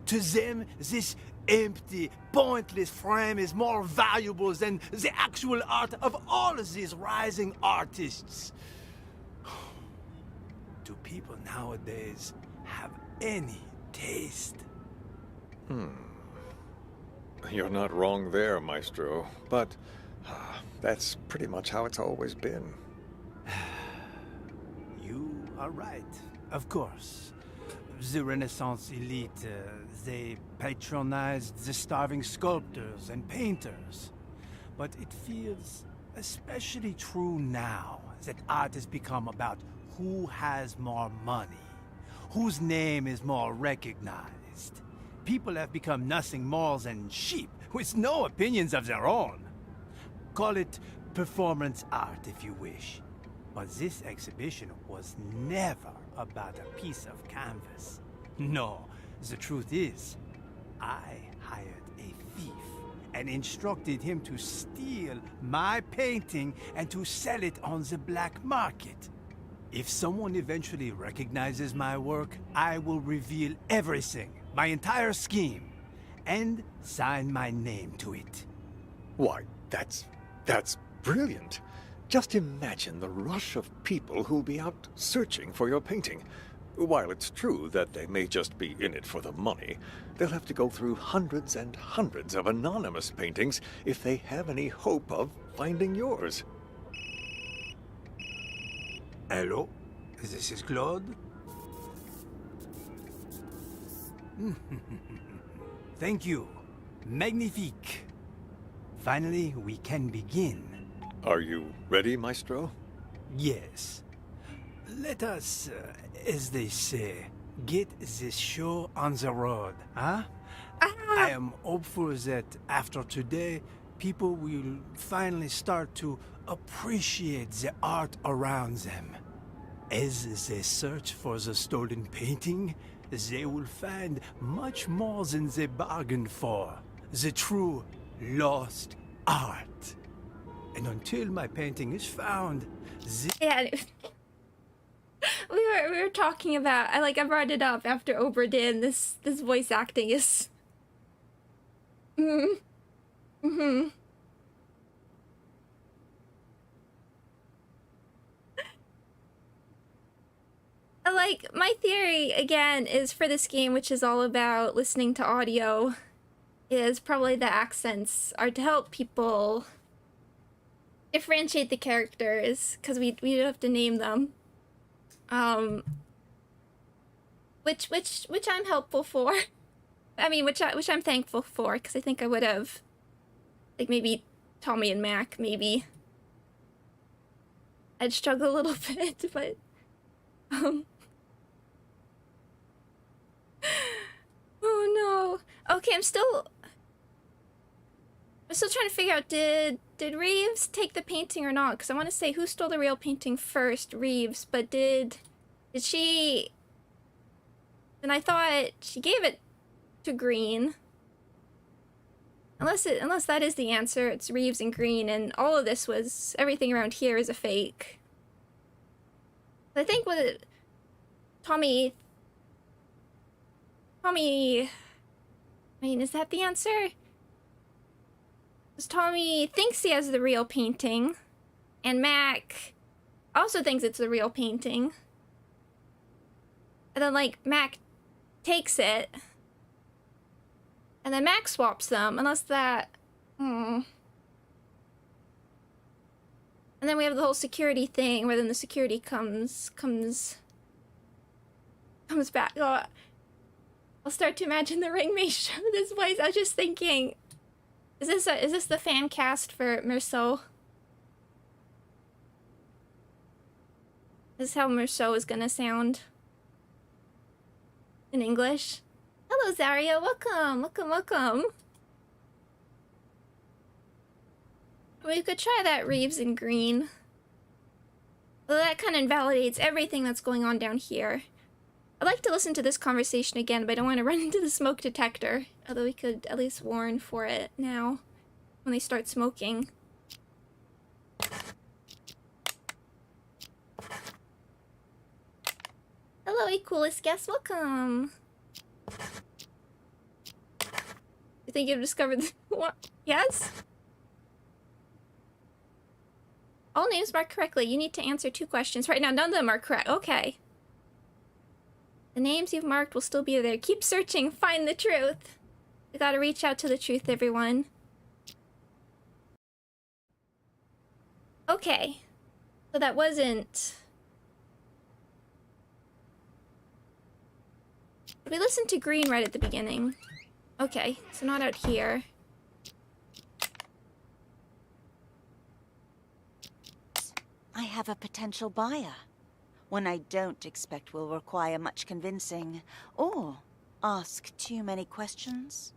To them, this empty, pointless frame is more valuable than the actual art of all of these rising artists. Do people nowadays have any taste? You're not wrong there, Maestro, but that's pretty much how it's always been. You are right, of course. The Renaissance elite, they patronized the starving sculptors and painters. But it feels especially true now that art has become about who has more money, whose name is more recognized. People have become nothing more than sheep with no opinions of their own. Call it performance art if you wish. But this exhibition was never about a piece of canvas. No, the truth is, I hired a thief and instructed him to steal my painting and to sell it on the black market. If someone eventually recognizes my work, I will reveal everything, my entire scheme, and sign my name to it. Why, that's brilliant. Just imagine the rush of people who'll be out searching for your painting. While it's true that they may just be in it for the money, they'll have to go through hundreds and hundreds of anonymous paintings if they have any hope of finding yours. Hello? This is Claude? Thank you. Magnifique. Finally, we can begin. Are you ready, Maestro? Yes. Let us, as they say, get this show on the road, huh? I am hopeful that after today, people will finally start to appreciate the art around them. As they search for the stolen painting, they will find much more than they bargained for. The true lost art. And until my painting is found, Yeah, we were talking about. I brought it up after Obra did. This voice acting is. My theory again is for this game, which is all about listening to audio, is probably the accents are to help people differentiate the characters, because we have to name them. Which I'm helpful for. I mean, which I'm thankful for, because I think I would have, maybe Tommy and Mac, maybe I'd struggle a little bit, but no. Okay, I'm still trying to figure out, did Reeves take the painting or not? Because I want to say who stole the real painting first, Reeves, but did she... And I thought she gave it to Green. Unless that is the answer, it's Reeves and Green, and all of this was... Everything around here is a fake. I think with Tommy... I mean, is that the answer? Because Tommy thinks he has the real painting, and Mac also thinks it's the real painting. And then, like, Mac takes it, and then Mac swaps them, unless that... And then we have the whole security thing, where then the security comes back. Oh, I'll start to imagine the ring mace with his voice. I was just thinking, is this the fan cast for Merceau? This is how Merceau is gonna sound in English. Hello, Zaria. Welcome, welcome, welcome. We could try that Reeves and Green. Well, that kind of invalidates everything that's going on down here. I'd like to listen to this conversation again, but I don't want to run into the smoke detector. Although we could at least warn for it now, when they start smoking. Hello, coolest guest, welcome! You think you've discovered what? Yes? All names marked correctly. You need to answer 2 questions. Right now, none of them are correct. Okay. The names you've marked will still be there. Keep searching. Find the truth. We gotta reach out to the truth, everyone. Okay. So that wasn't... We listened to Green right at the beginning. Okay, so not out here. I have a potential buyer. One I don't expect will require much convincing, or ask too many questions.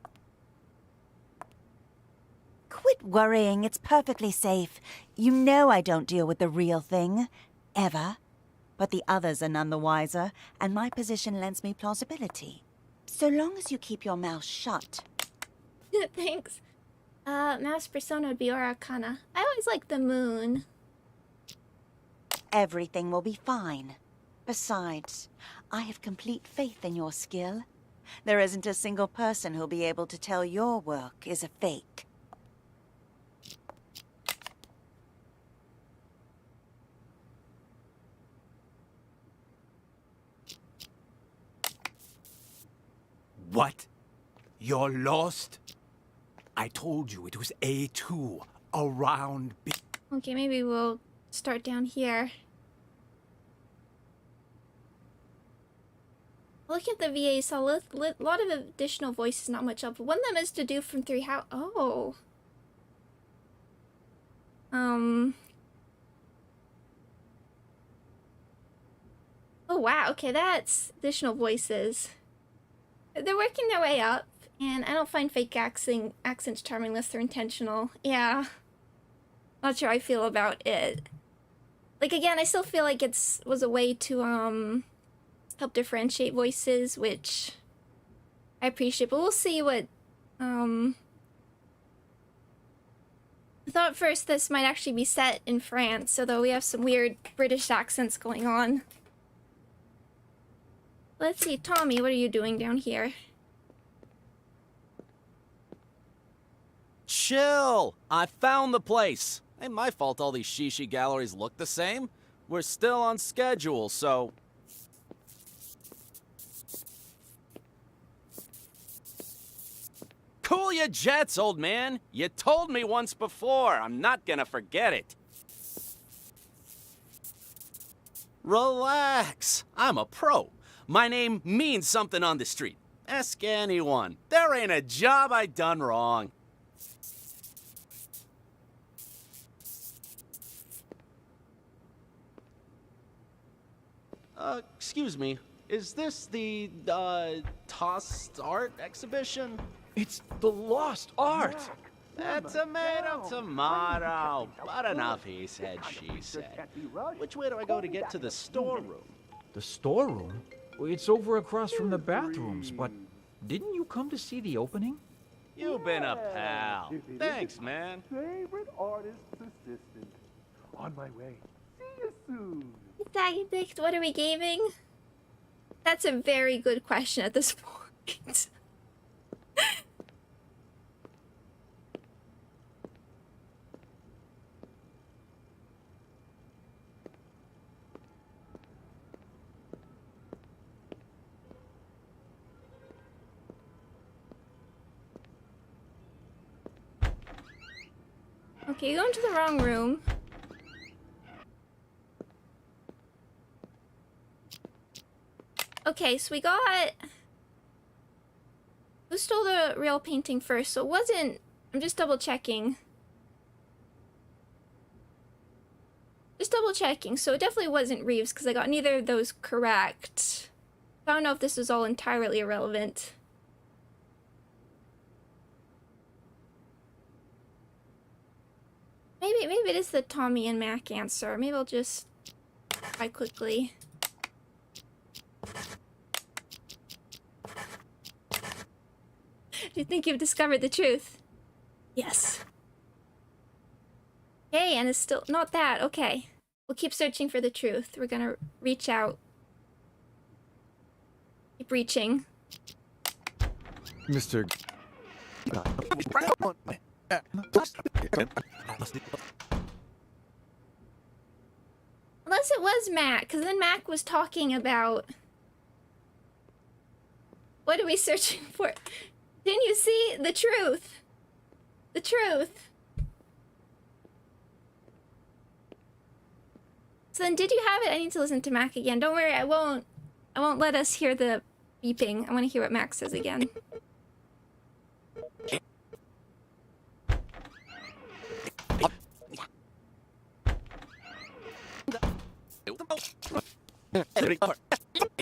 Quit worrying, it's perfectly safe. You know I don't deal with the real thing, ever. But the others are none the wiser, and my position lends me plausibility. So long as you keep your mouth shut. Thanks. Mouse persona would be Arcana. I always like the moon. Everything will be fine. Besides, I have complete faith in your skill. There isn't a single person who'll be able to tell your work is a fake. What? You're lost? I told you it was A2, around B. Okay, maybe we'll start down here. Looking at the VA, saw a lot of additional voices, not much help. One of them is to do from 3 how. Oh. Oh wow, okay, that's additional voices. They're working their way up, and I don't find fake accents charming unless they're intentional. Yeah. Not sure how I feel about it. Like, again, I still feel like was a way to, help differentiate voices, which I appreciate, but we'll see what, I thought first this might actually be set in France, although we have some weird British accents going on. Let's see, Tommy, what are you doing down here? Chill! I found the place! Ain't my fault all these shishi galleries look the same. We're still on schedule, so... Cool your jets, old man! You told me once before. I'm not gonna forget it. Relax. I'm a pro. My name means something on the street. Ask anyone. There ain't a job I done wrong. Excuse me. Is this the, tossed art exhibition? It's the lost art! Tomato. But enough, he said, she said. Which way do I go to get to the storeroom? The storeroom? It's over across from the bathrooms, but didn't you come to see the opening? You've been a pal. Thanks, man. Favorite artist assistant. On my way. See you soon. Benedict, what are we gaming? That's a very good question at this point. Okay, going to the wrong room. Okay, so we got... Who stole the real painting first? So it wasn't... I'm just double checking. Just double checking. So it definitely wasn't Reeves, because I got neither of those correct. I don't know if this is all entirely irrelevant. Maybe it is the Tommy and Mac answer. Maybe I'll just try quickly. Do you think you've discovered the truth? Yes. Okay, and it's still not that. Okay. We'll keep searching for the truth. We're gonna reach out. Keep reaching. Mr. Unless it was Mac, because then Mac was talking about... What are we searching for? Didn't you see? The truth. The truth. So then did you have it? I need to listen to Mac again. Don't worry, I won't let us hear the beeping. I want to hear what Mac says again.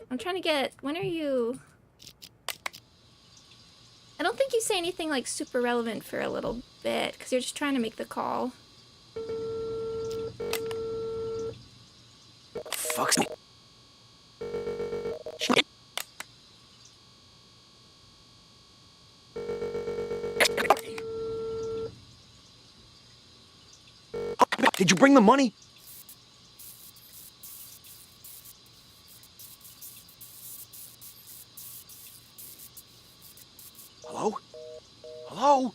I'm trying to get... When are you... I don't think you say anything like super relevant for a little bit, because you're just trying to make the call. Fuck's me. Did you bring the money? Hello? Hello?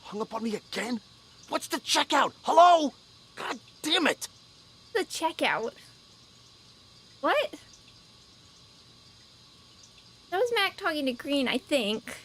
Hung up on me again? What's the checkout? Hello? God damn it! The checkout? What? That was Mac talking to Green, I think.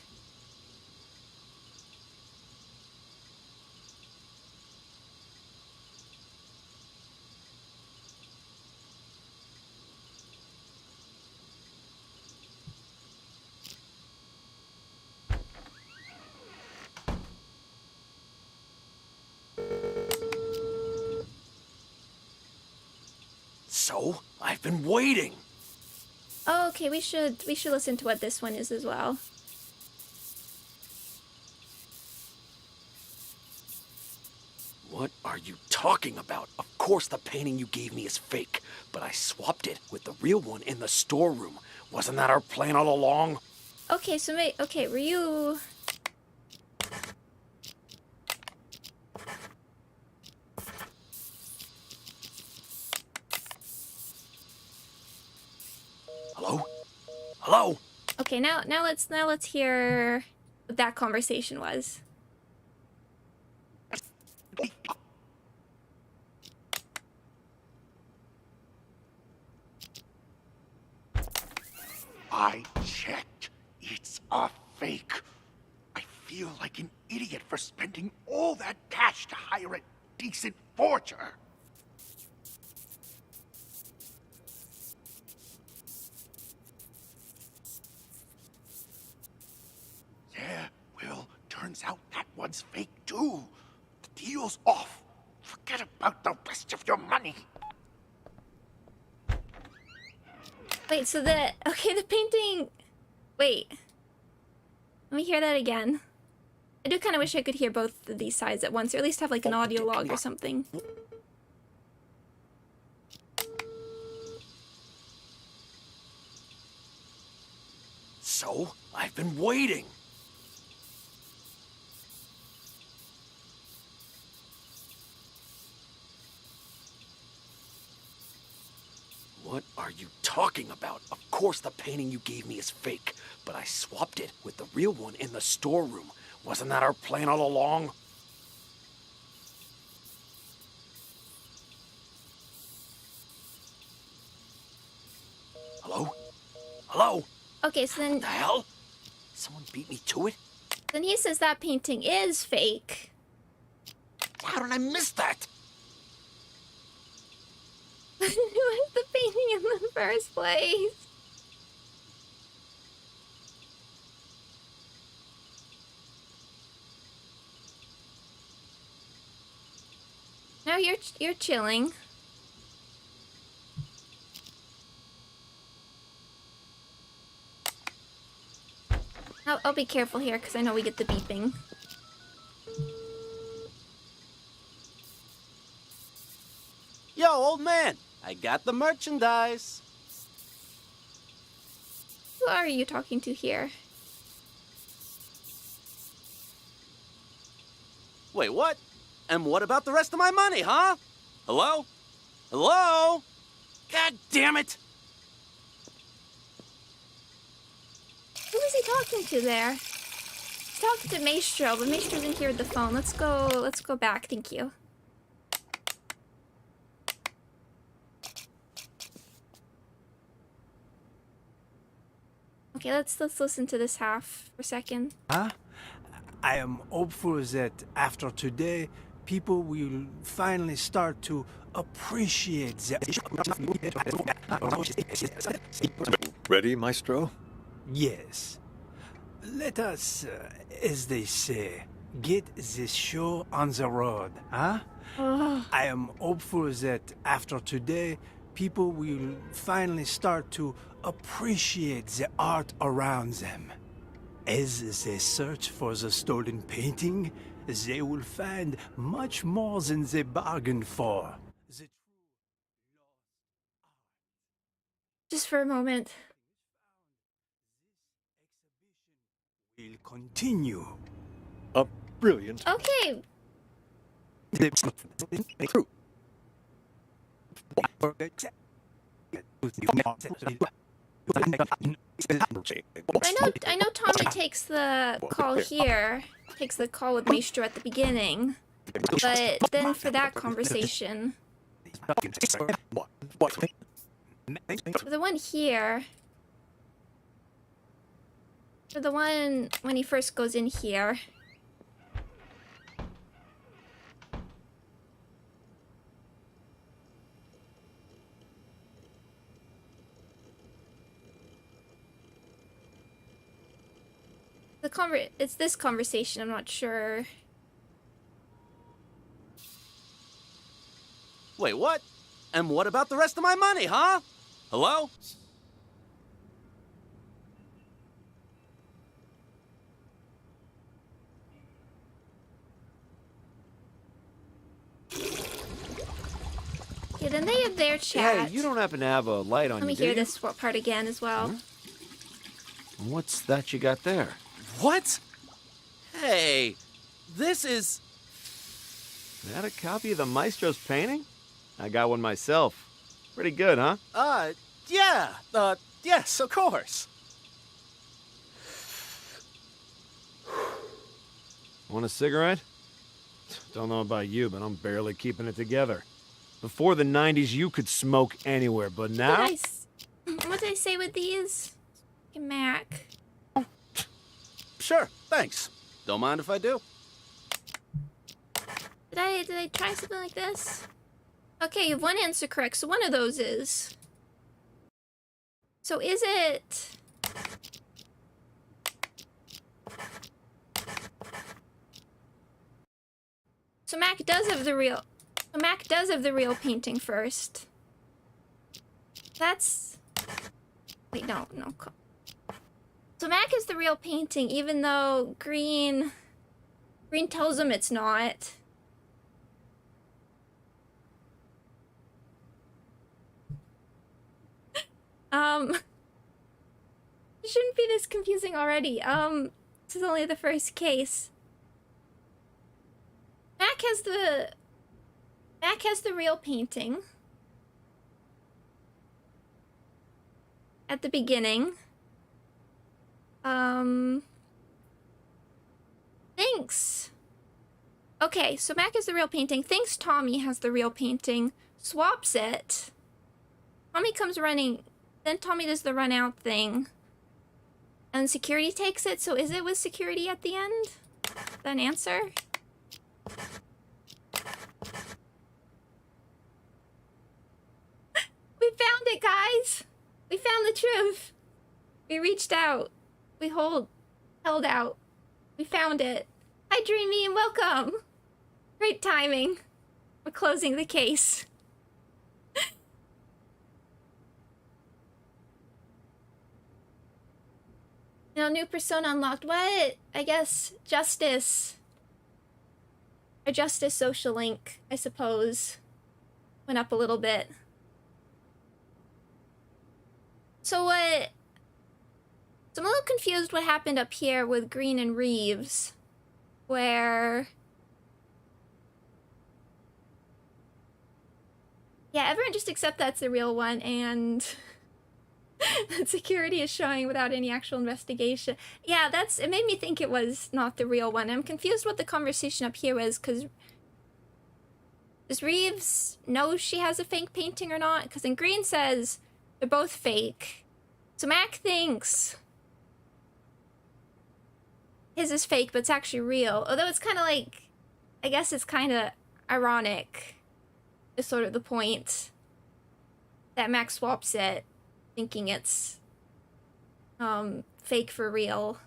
So, I've been waiting. Oh, okay, we should listen to what this one is as well. What are you talking about? Of course the painting you gave me is fake, but I swapped it with the real one in the storeroom. Wasn't that our plan all along? Okay, so okay, were you... Hello? Hello? Okay, now let's hear what that conversation was. I checked. It's a fake. I feel like an idiot for spending all that cash to hire a decent forger. Yeah, well, turns out that one's fake too. The deal's off. Forget about the rest of your money. Wait, so the painting... Wait. Let me hear that again. I do kind of wish I could hear both of these sides at once, or at least have like an audio log or something. So, I've been waiting. What are you talking about? Of course the painting you gave me is fake, but I swapped it with the real one in the storeroom. Wasn't that our plan all along? Hello? Hello? Okay, so then... What the hell? Someone beat me to it? Then he says that painting is fake. How did I miss that? Who was the painting in the first place? No, you're chilling. I'll be careful here because I know we get the beeping. Yo, old man, I got the merchandise. Who are you talking to here? Wait, what? And what about the rest of my money, huh? Hello? Hello? God damn it! Who is he talking to there? He's talking to Maestro, but Maestro didn't hear the phone. Let's go back, thank you. Okay, let's listen to this half for a second. Huh? I am hopeful that after today, people will finally start to appreciate the... Ready, Maestro? Yes. Let us, as they say, get this show on the road, huh? I am hopeful that after today, people will finally start to appreciate the art around them. As they search for the stolen painting, they will find much more than they bargained for. Just for a moment. Will continue. Brilliant. Okay. I know Tommy takes the call here, takes the call with Maestro at the beginning, but then for that conversation, for the one here, for the one when he first goes in here, it's this conversation, I'm not sure. Wait, what? And what about the rest of my money, huh? Hello? Yeah, then they have their chat. Hey, you don't happen to have a light on you, Let me do hear you? this part again as well. What's that you got there? What? Hey, this is... Is that a copy of the Maestro's painting? I got one myself. Pretty good, huh? Yeah. Yes, of course. Want a cigarette? Don't know about you, but I'm barely keeping it together. Before the 90s, you could smoke anywhere, but now... What did I say with these? Mac. Sure, thanks. Don't mind if I do. Did I try something like this? Okay, you have one answer correct, so one of those is. So is it... So Mac does have the real... So Mac does have the real painting first. That's... Wait, no. So Mac is the real painting, even though Green tells him it's not. It shouldn't be this confusing already. This is only the first case. Mac has the real painting at the beginning. Thanks. Okay, so Mac has the real painting. Thinks Tommy has the real painting. Swaps it. Tommy comes running. Then Tommy does the run out thing. And security takes it. So is it with security at the end? Is that an answer? We found it, guys. We found the truth. We reached out. We held out. We found it. Hi, Dreamy, and welcome. Great timing. We're closing the case. Now, new persona unlocked. What? I guess Justice. A Justice social link, I suppose. Went up a little bit. So what... So I'm a little confused what happened up here with Green and Reeves. Where... Yeah, everyone just accept that's the real one, and... that security is showing without any actual investigation. Yeah, it made me think it was not the real one. I'm confused what the conversation up here was, because... Does Reeves know she has a fake painting or not? Because then Green says they're both fake. So Mac thinks his is fake, but it's actually real. Although it's kind of like... I guess it's kind of ironic. Is sort of the point. That Mac swaps it. Thinking it's fake for real,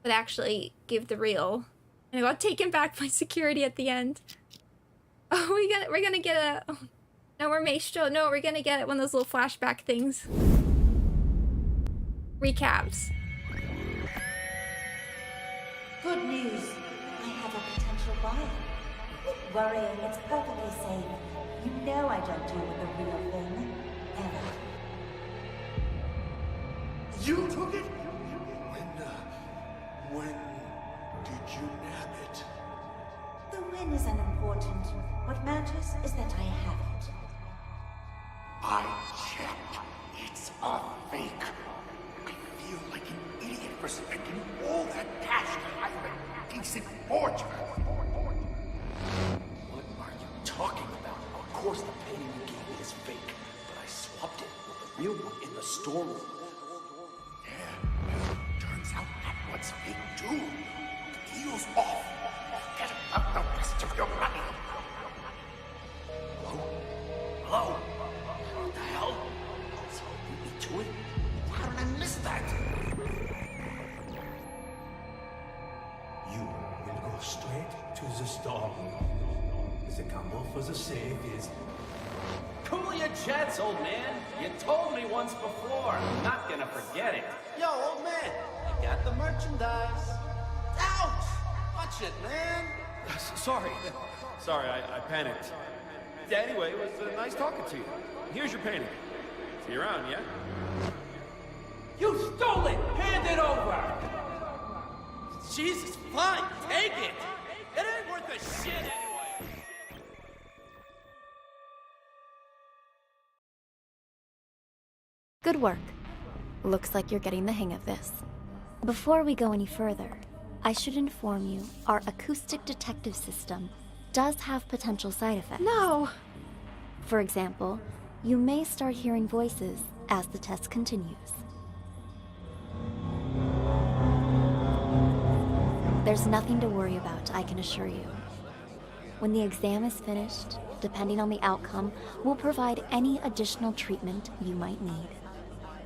but actually give the real, and I got taken back by security at the end. Oh, we're gonna get a no more Maestro. No, we're gonna get one of those little flashback things. Recaps. Good news. I have a potential buyer. Quit worrying. It's perfectly safe. You know I don't deal with the real thing. Ever. You took it? When did you nab it? The win is unimportant. What matters is that I have it. I checked. It's a fake. I feel like an idiot for spending all that cash to hire a decent forger. What are you talking about? Of course the painting you gave me is fake, but I swapped it with the real one in the storeroom. Turns out that one's fake too. The deal's off. Get about the rest of your money. Hello? Hello? What the hell? So beat me to it? How did I miss that? You will go straight to the storeroom. The combo for the safe is... Cool your jets, old man. You told me once before. I'm not gonna forget it. Yo, old man, I got the merchandise. Ouch! Watch it, man. Sorry, I panicked. Anyway, it was nice talking to you. Here's your painting. See you around, yeah? You stole it! Hand it over! Jesus, fine, take it! It ain't worth a shit anyway! Good work. Looks like you're getting the hang of this. Before we go any further, I should inform you our acoustic detective system does have potential side effects. No! For example, you may start hearing voices as the test continues. There's nothing to worry about, I can assure you. When the exam is finished, depending on the outcome, we'll provide any additional treatment you might need.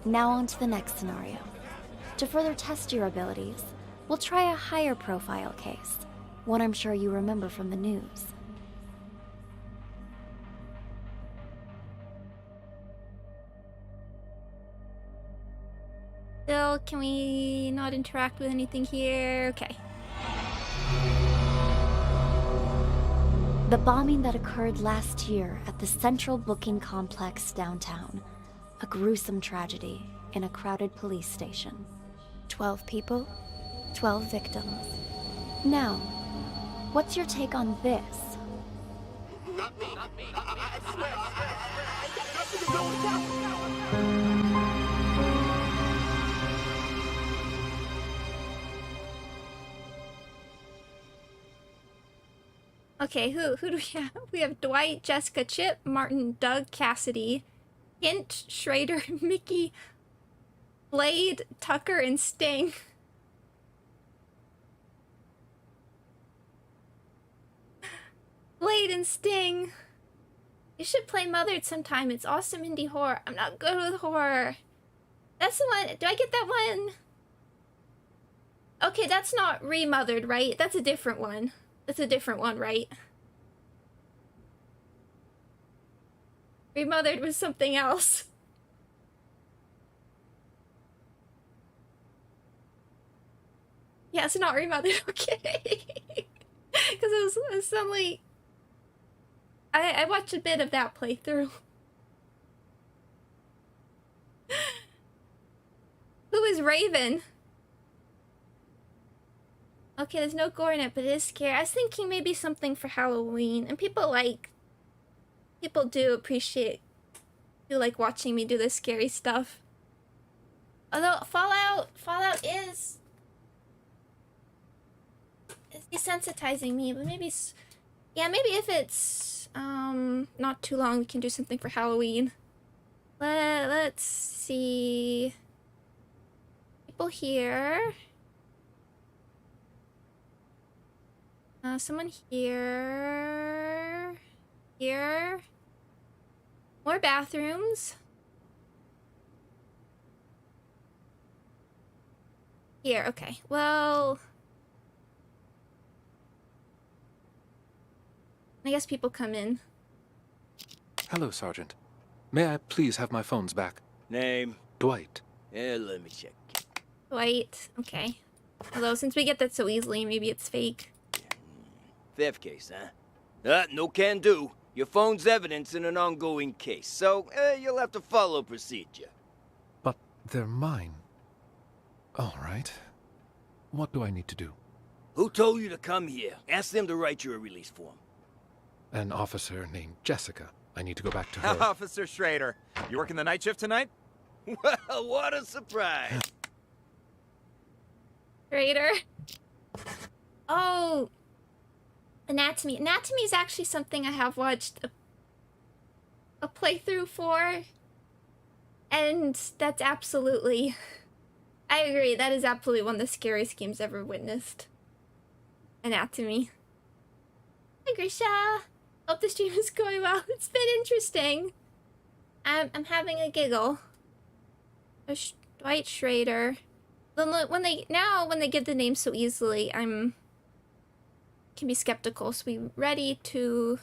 Now on to the next scenario. To further test your abilities, we'll try a higher profile case, one I'm sure you remember from the news. Still, can we not interact with anything here? Okay. The bombing that occurred last year at the Central Booking Complex downtown. A gruesome tragedy in a crowded police station. 12 people, 12 victims. Now, what's your take on this? Not me. I swear. I got nothing to do with that. Okay, who do we have? We have Dwight, Jessica, Chip, Martin, Doug, Cassidy, Hint, Schrader, Mickey, Blade, Tucker, and Sting. Blade and Sting. You should play Mothered sometime. It's awesome indie horror. I'm not good with horror. That's the one. Do I get that one? Okay, that's not Remothered, right? That's a different one. That's a different one, right? Remothered was something else. Yeah, it's not Remothered, okay. Because it was suddenly... I watched a bit of that playthrough. Who is Raven? Okay, there's no gore in it, but it is scary. I was thinking maybe something for Halloween. And people do appreciate, do like watching me do this scary stuff. Although Fallout is desensitizing me, but maybe, yeah, maybe if it's not too long, we can do something for Halloween. Let's see. People here. Someone here. Here. More bathrooms. Here, okay. Well, I guess people come in. Hello, Sergeant. May I please have my phones back? Name? Dwight. Let me check. Dwight, okay. Although, since we get that so easily, maybe it's fake. Theft case, huh? No can do. Your phone's evidence in an ongoing case, so you'll have to follow procedure. But they're mine. All right. What do I need to do? Who told you to come here? Ask them to write you a release form. An officer named Jessica. I need to go back to her. Officer Schrader, you working the night shift tonight? Well, what a surprise. Schrader. Oh, Anatomy. Anatomy is actually something I have watched a playthrough for. And that's absolutely... I agree, that is absolutely one of the scariest games ever witnessed. Anatomy. Hi, Grisha. Hope the stream is going well. It's been interesting. I'm having a giggle. Dwight Schrader. When they give the name so easily, can be skeptical. So be ready to.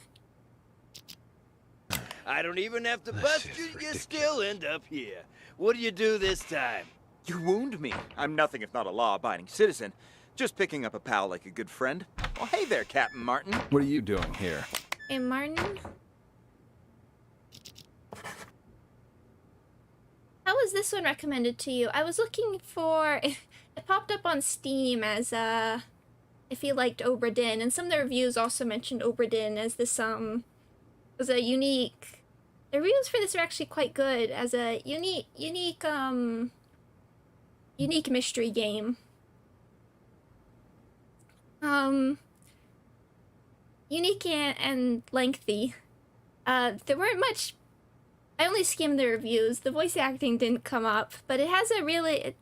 I don't even have to bust you. You still end up here. What do you do this time? You wound me. I'm nothing if not a law-abiding citizen. Just picking up a pal like a good friend. Oh, hey there, Captain Martin. What are you doing here? Hey, Martin. How was this one recommended to you? I was looking for... It popped up on Steam as, if you liked Obra Dinn, and some of the reviews also mentioned Obra Dinn as this, was a unique... The reviews for this are actually quite good, as a unique mystery game. Unique and lengthy. There weren't much... I only skimmed the reviews. The voice acting didn't come up, but it has a really...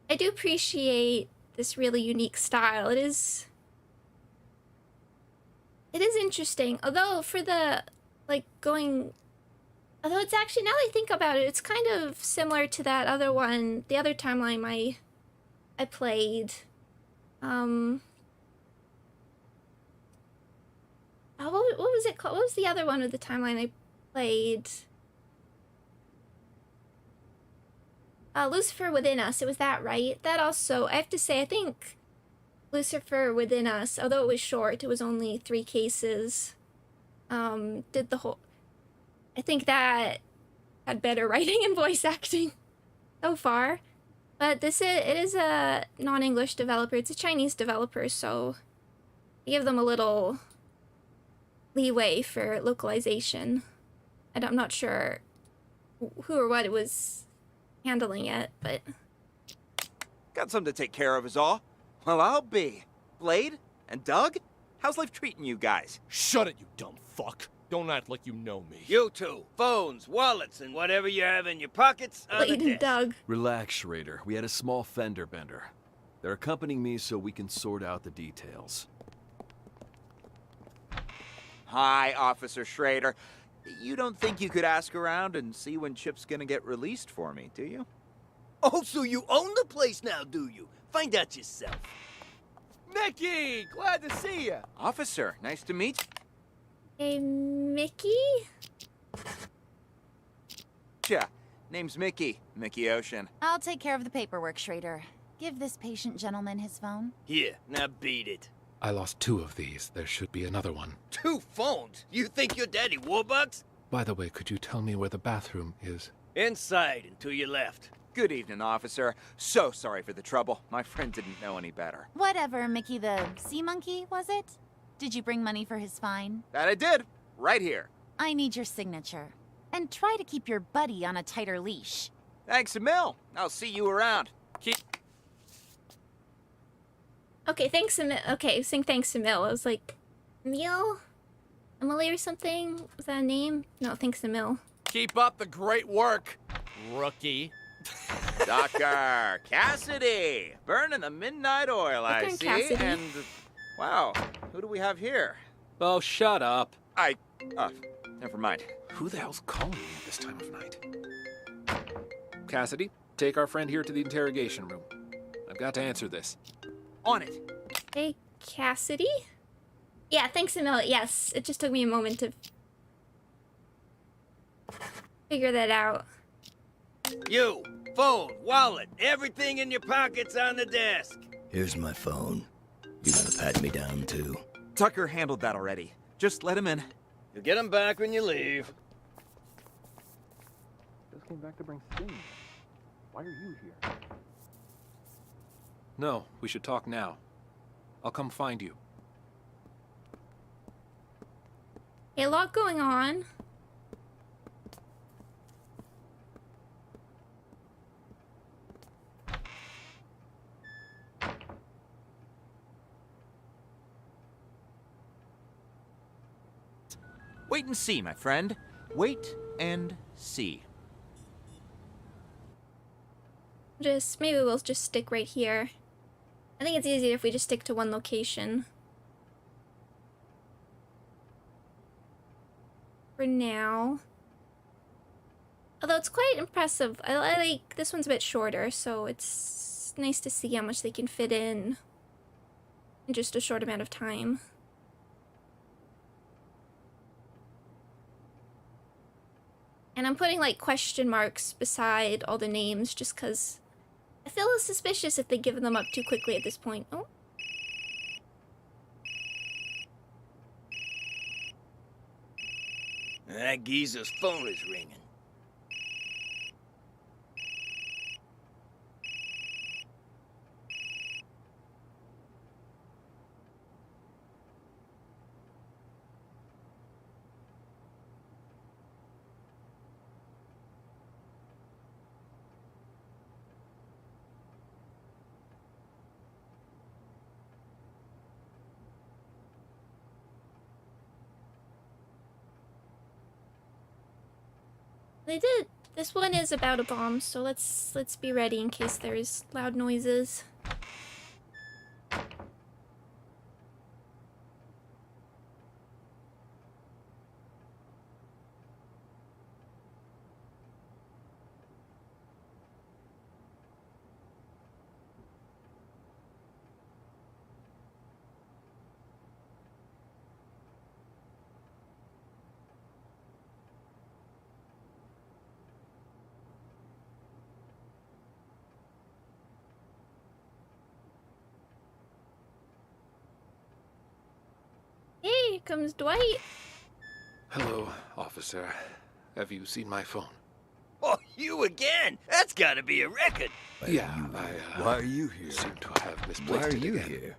I do appreciate this really unique style. It is interesting. Although for the, although it's actually, now that I think about it, it's kind of similar to that other one, the other timeline I played. What was it called? What was the other one of the timeline I played? Lucifer Within Us, it was that, right? That also, I have to say, I think Lucifer Within Us, although it was short, it was only 3 cases, did the whole... I think that had better writing and voice acting so far. But it is a non-English developer. It's a Chinese developer, so I give them a little leeway for localization. I'm not sure who or what it was handling it, but... Got something to take care of is all. Well, I'll be. Blade? And Doug? How's life treating you guys? Shut it, you dumb fuck. Don't act like you know me. You two, phones, wallets, and whatever you have in your pockets on the Blade and desk. Doug. Relax, Schrader. We had a small fender bender. They're accompanying me so we can sort out the details. Hi, Officer Schrader. You don't think you could ask around and see when Chip's gonna get released for me, do you? Oh, so you own the place now, do you? Find out yourself. Mickey! Glad to see you. Officer, nice to meet you. Hey, Mickey? Yeah, name's Mickey. Mickey Ocean. I'll take care of the paperwork, Schrader. Give this patient gentleman his phone. Here, now beat it. I lost 2 of these. There should be another one. 2 phones? You think you're Daddy Warbucks? By the way, could you tell me where the bathroom is? Inside and to your left. Good evening, officer. So sorry for the trouble. My friend didn't know any better. Whatever, Mickey the sea monkey, was it? Did you bring money for his fine? That I did. Right here. I need your signature. And try to keep your buddy on a tighter leash. Thanks a mil. I'll see you around. Okay, thanks Emil. Okay, saying thanks Emil. I was like, Emil? Emily or something? Was that a name? No, thanks Emil. Keep up the great work, rookie. Dr. Cassidy, burning the midnight oil, I see. Cassidy. And, wow, who do we have here? Oh, shut up. Never mind. Who the hell's calling me at this time of night? Cassidy, take our friend here to the interrogation room. I've got to answer this. On it. Hey, Cassidy? Yeah, thanks Emil. Yes, it just took me a moment to figure that out. You, phone, wallet, everything in your pockets on the desk. Here's my phone. You gonna pat me down, too? Tucker handled that already. Just let him in. You'll get him back when you leave. Just came back to bring Sting. Why are you here? No, we should talk now. I'll come find you. A lot going on. Wait and see, my friend. Wait and see. Maybe we'll just stick right here. I think it's easier if we just stick to one location. For now. Although it's quite impressive. I like this one's a bit shorter, so it's nice to see how much they can fit in just a short amount of time. And I'm putting like question marks beside all the names just because I feel suspicious if they've given them up too quickly at this point. Oh. That geezer's phone is ringing. They did. This one is about a bomb, so let's be ready in case there's loud noises. comes Dwight. Hello, officer. Have you seen my phone? Oh, you again? That's gotta be a record. Yeah, Why are you here? Seem to have misplaced Why are it you again. here?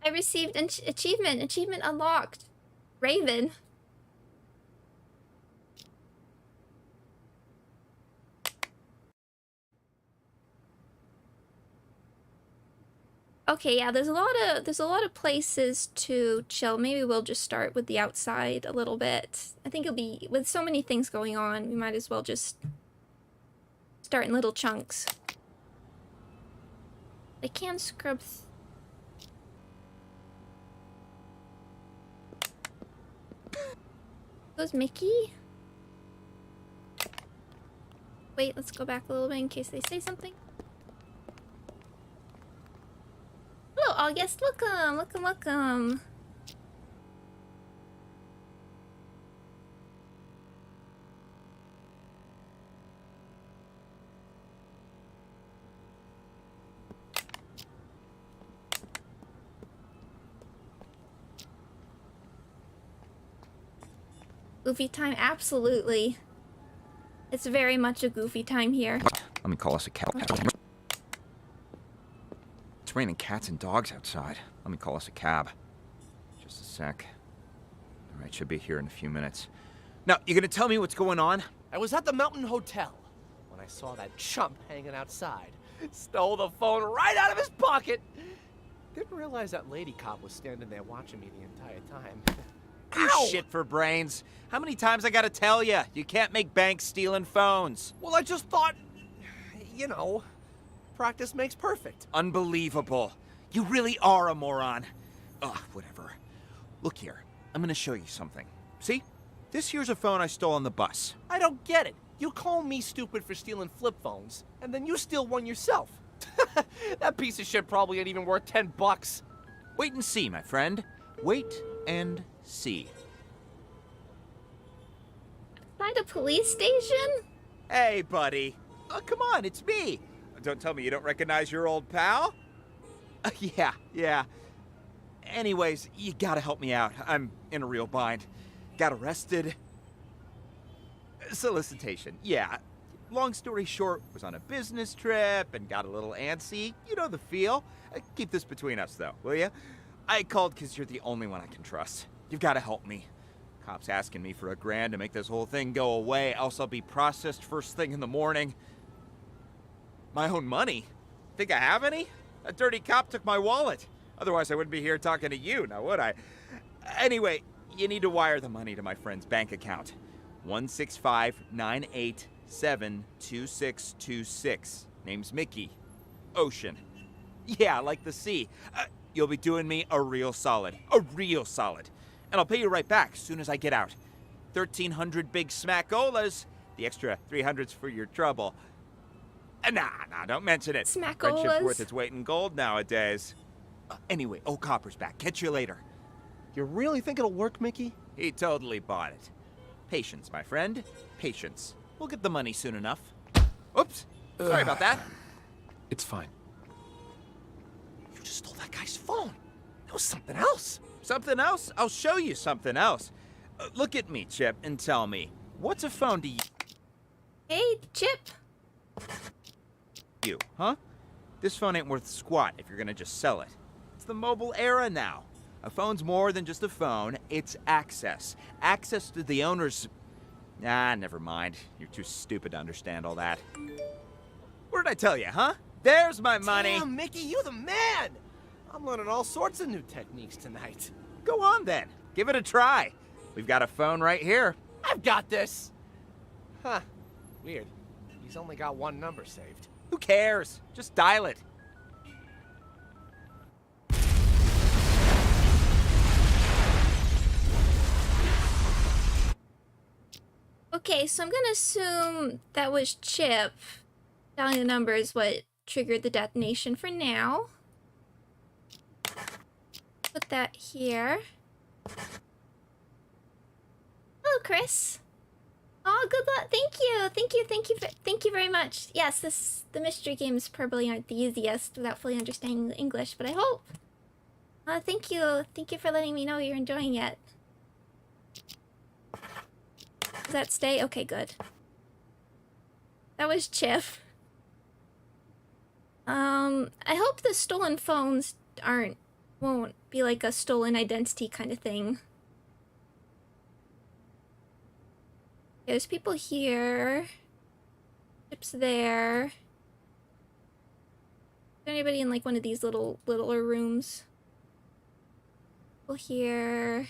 I received an achievement. Achievement unlocked. Raven. Okay, yeah, there's a lot of places to chill. Maybe we'll just start with the outside a little bit. I think it'll be, with so many things going on, we might as well just start in little chunks. I can scrub goes Mickey. Wait, let's go back a little bit in case they say something. Hello, August. Welcome, welcome, welcome. Goofy time, absolutely. It's very much a goofy time here. Let me call us a cat. It's raining cats and dogs outside. Let me call us a cab. Just a sec. Alright, should be here in a few minutes. Now, you gonna tell me what's going on? I was at the Mountain Hotel when I saw that chump hanging outside. Stole the phone right out of his pocket. Didn't realize that lady cop was standing there watching me the entire time. You shit for brains. How many times I gotta tell you? You can't make bank stealing phones. Well, I just thought, you know, practice makes perfect. Unbelievable. You really are a moron. Ugh, whatever. Look here. I'm gonna show you something. See? This here's a phone I stole on the bus. I don't get it. You call me stupid for stealing flip phones, and then you steal one yourself. That piece of shit probably ain't even worth $10. Wait and see, my friend. Wait and see. Find a police station? Hey, buddy. Oh, come on, it's me. Don't tell me you don't recognize your old pal? Yeah. Anyways, you gotta help me out. I'm in a real bind. Got arrested. Solicitation, yeah. Long story short, was on a business trip and got a little antsy. You know the feel. Keep this between us, though, will ya? I called because you're the only one I can trust. You've got to help me. Cops asking me for $1,000 to make this whole thing go away, else I'll be processed first thing in the morning. My own money? Think I have any? A dirty cop took my wallet. Otherwise I wouldn't be here talking to you, now would I? Anyway, you need to wire the money to my friend's bank account. 165-987-2626. Name's Mickey. Ocean. Yeah, like the sea. You'll be doing me a real solid. A real solid. And I'll pay you right back as soon as I get out. 1,300 big smackolas. The extra 300's for your trouble. Nah, don't mention it. Smackolas. Friendship's worth its weight in gold nowadays. Anyway, old Copper's back. Catch you later. You really think it'll work, Mickey? He totally bought it. Patience, my friend. Patience. We'll get the money soon enough. Oops. Sorry about that. It's fine. You just stole that guy's phone. It was something else. Something else? I'll show you something else. Look at me, Chip, and tell me, what's a phone to Hey, Chip. you, huh? This phone ain't worth squat if you're gonna just sell it. It's the mobile era now. A phone's more than just a phone, it's access. Access to the owner's... Ah, never mind. You're too stupid to understand all that. What did I tell you, huh? There's my money! Damn, Mickey, you the man! I'm learning all sorts of new techniques tonight. Go on, then. Give it a try. We've got a phone right here. I've got this! Huh. Weird. He's only got one number saved. Who cares? Just dial it. Okay, so I'm gonna assume that was Chip. Dialing the number is what triggered the detonation for now. Put that here. Hello, Chris. Aw, Oh, good luck. Thank you very much. Yes, the mystery games probably aren't the easiest without fully understanding the English, but I hope. Thank you for letting me know you're enjoying it. Does that stay? Okay, good. That was Chiff. I hope the stolen phones won't be like a stolen identity kind of thing. There's people here. Chips there. Is there anybody in like one of these littler rooms? People here.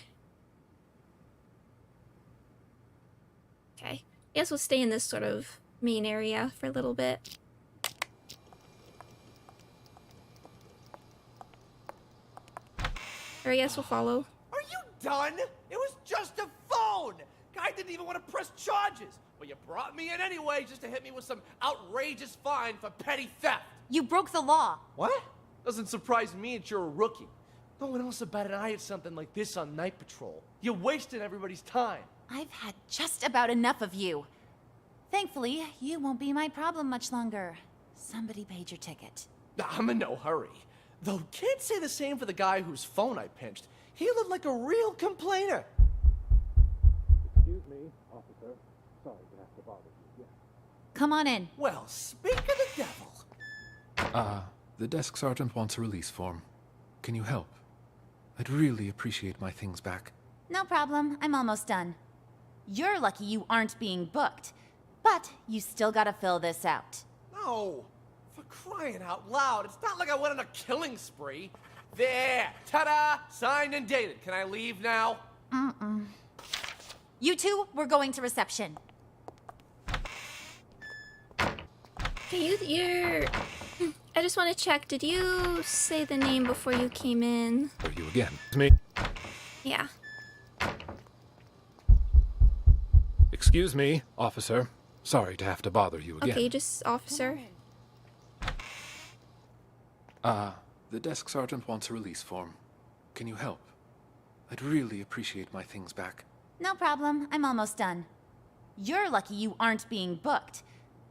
Okay. I guess we'll stay in this sort of main area for a little bit. Or I guess we'll follow. Are you done? It was just a phone! Guy didn't even want to press charges. But you brought me in anyway just to hit me with some outrageous fine for petty theft. You broke the law. What? Doesn't surprise me that you're a rookie. No one else would bat an eye at something like this on night patrol. You're wasting everybody's time. I've had just about enough of you. Thankfully, you won't be my problem much longer. Somebody paid your ticket. I'm in no hurry. Though can't say the same for the guy whose phone I pinched. He looked like a real complainer. Excuse me, officer. Sorry to have to bother you. Come on in. Well, speak of the devil. The desk sergeant wants a release form. Can you help? I'd really appreciate my things back. No problem. I'm almost done. You're lucky you aren't being booked. But you still gotta fill this out. No. For crying out loud. It's not like I went on a killing spree. There. Ta-da! Signed and dated. Can I leave now? You two, we're going to reception. Okay, you're... I just want to check, did you say the name before you came in? Are you again? It's me. Yeah. Excuse me, officer. Sorry to have to bother you again. Okay, just officer. The desk sergeant wants a release form. Can you help? I'd really appreciate my things back. No problem. I'm almost done. You're lucky you aren't being booked.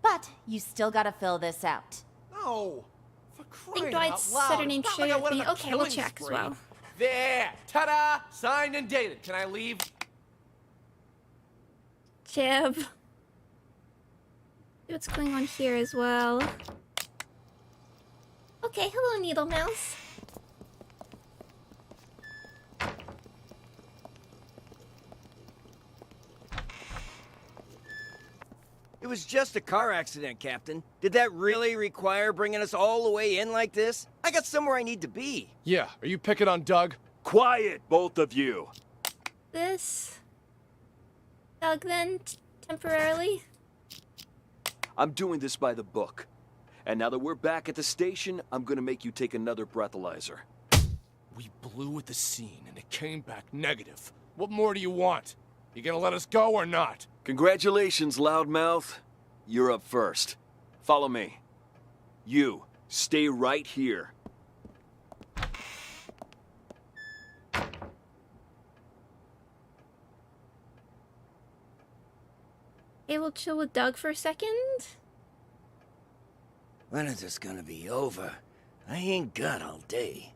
But you still gotta fill this out. No. For I think crying Dwight's out said loud. her name It's not like I shared went me. on a Okay, we'll killing check as spree. well. There. Ta-da! Signed and dated. Can I leave? Jib. See what's going on here as well. Okay, hello, Needle Mouse. It was just a car accident, Captain. Did that really require bringing us all the way in like this? I got somewhere I need to be. Yeah, are you picking on Doug? Quiet, both of you. This... Doug, then, temporarily? I'm doing this by the book. And now that we're back at the station, I'm gonna make you take another breathalyzer. We blew at the scene and it came back negative. What more do you want? You gonna let us go or not? Congratulations, loudmouth. You're up first. Follow me. You, stay right here. Okay, we'll chill with Doug for a second. When is this gonna be over? I ain't got all day.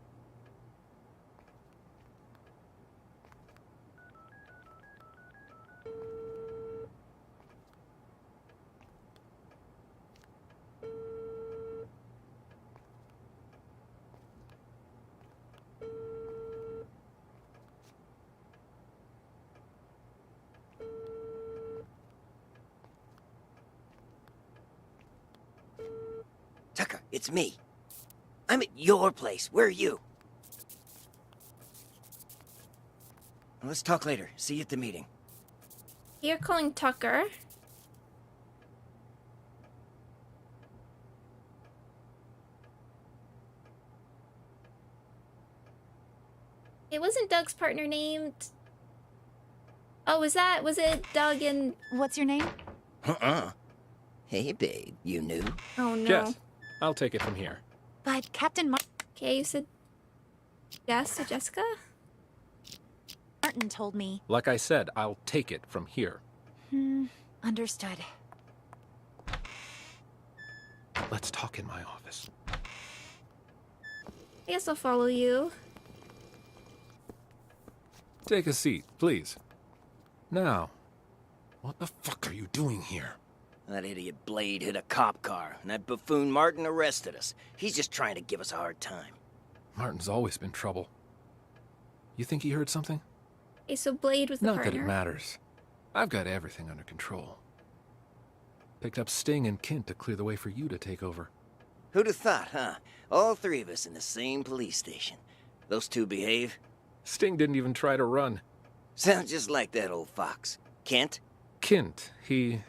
Tucker, it's me. I'm at your place. Where are you? Let's talk later. See you at the meeting. You're calling Tucker. It wasn't Doug's partner named... Oh, was it Doug and... What's your name? Hey, babe. You knew? Oh, no. Jess, I'll take it from here. But Captain Okay, you said Jess or Jessica? Martin told me. Like I said, I'll take it from here. Understood. Let's talk in my office. I guess I'll follow you. Take a seat, please. Now, what the fuck are you doing here? That idiot Blade hit a cop car, and that buffoon Martin arrested us. He's just trying to give us a hard time. Martin's always been trouble. You think he heard something? Okay, so Blade was the Not partner. that it matters. I've got everything under control. Picked up Sting and Kint to clear the way for you to take over. Who'd have thought, huh? All three of us in the same police station. Those two behave? Sting didn't even try to run. Sounds just like that old fox. Kent? Kint, he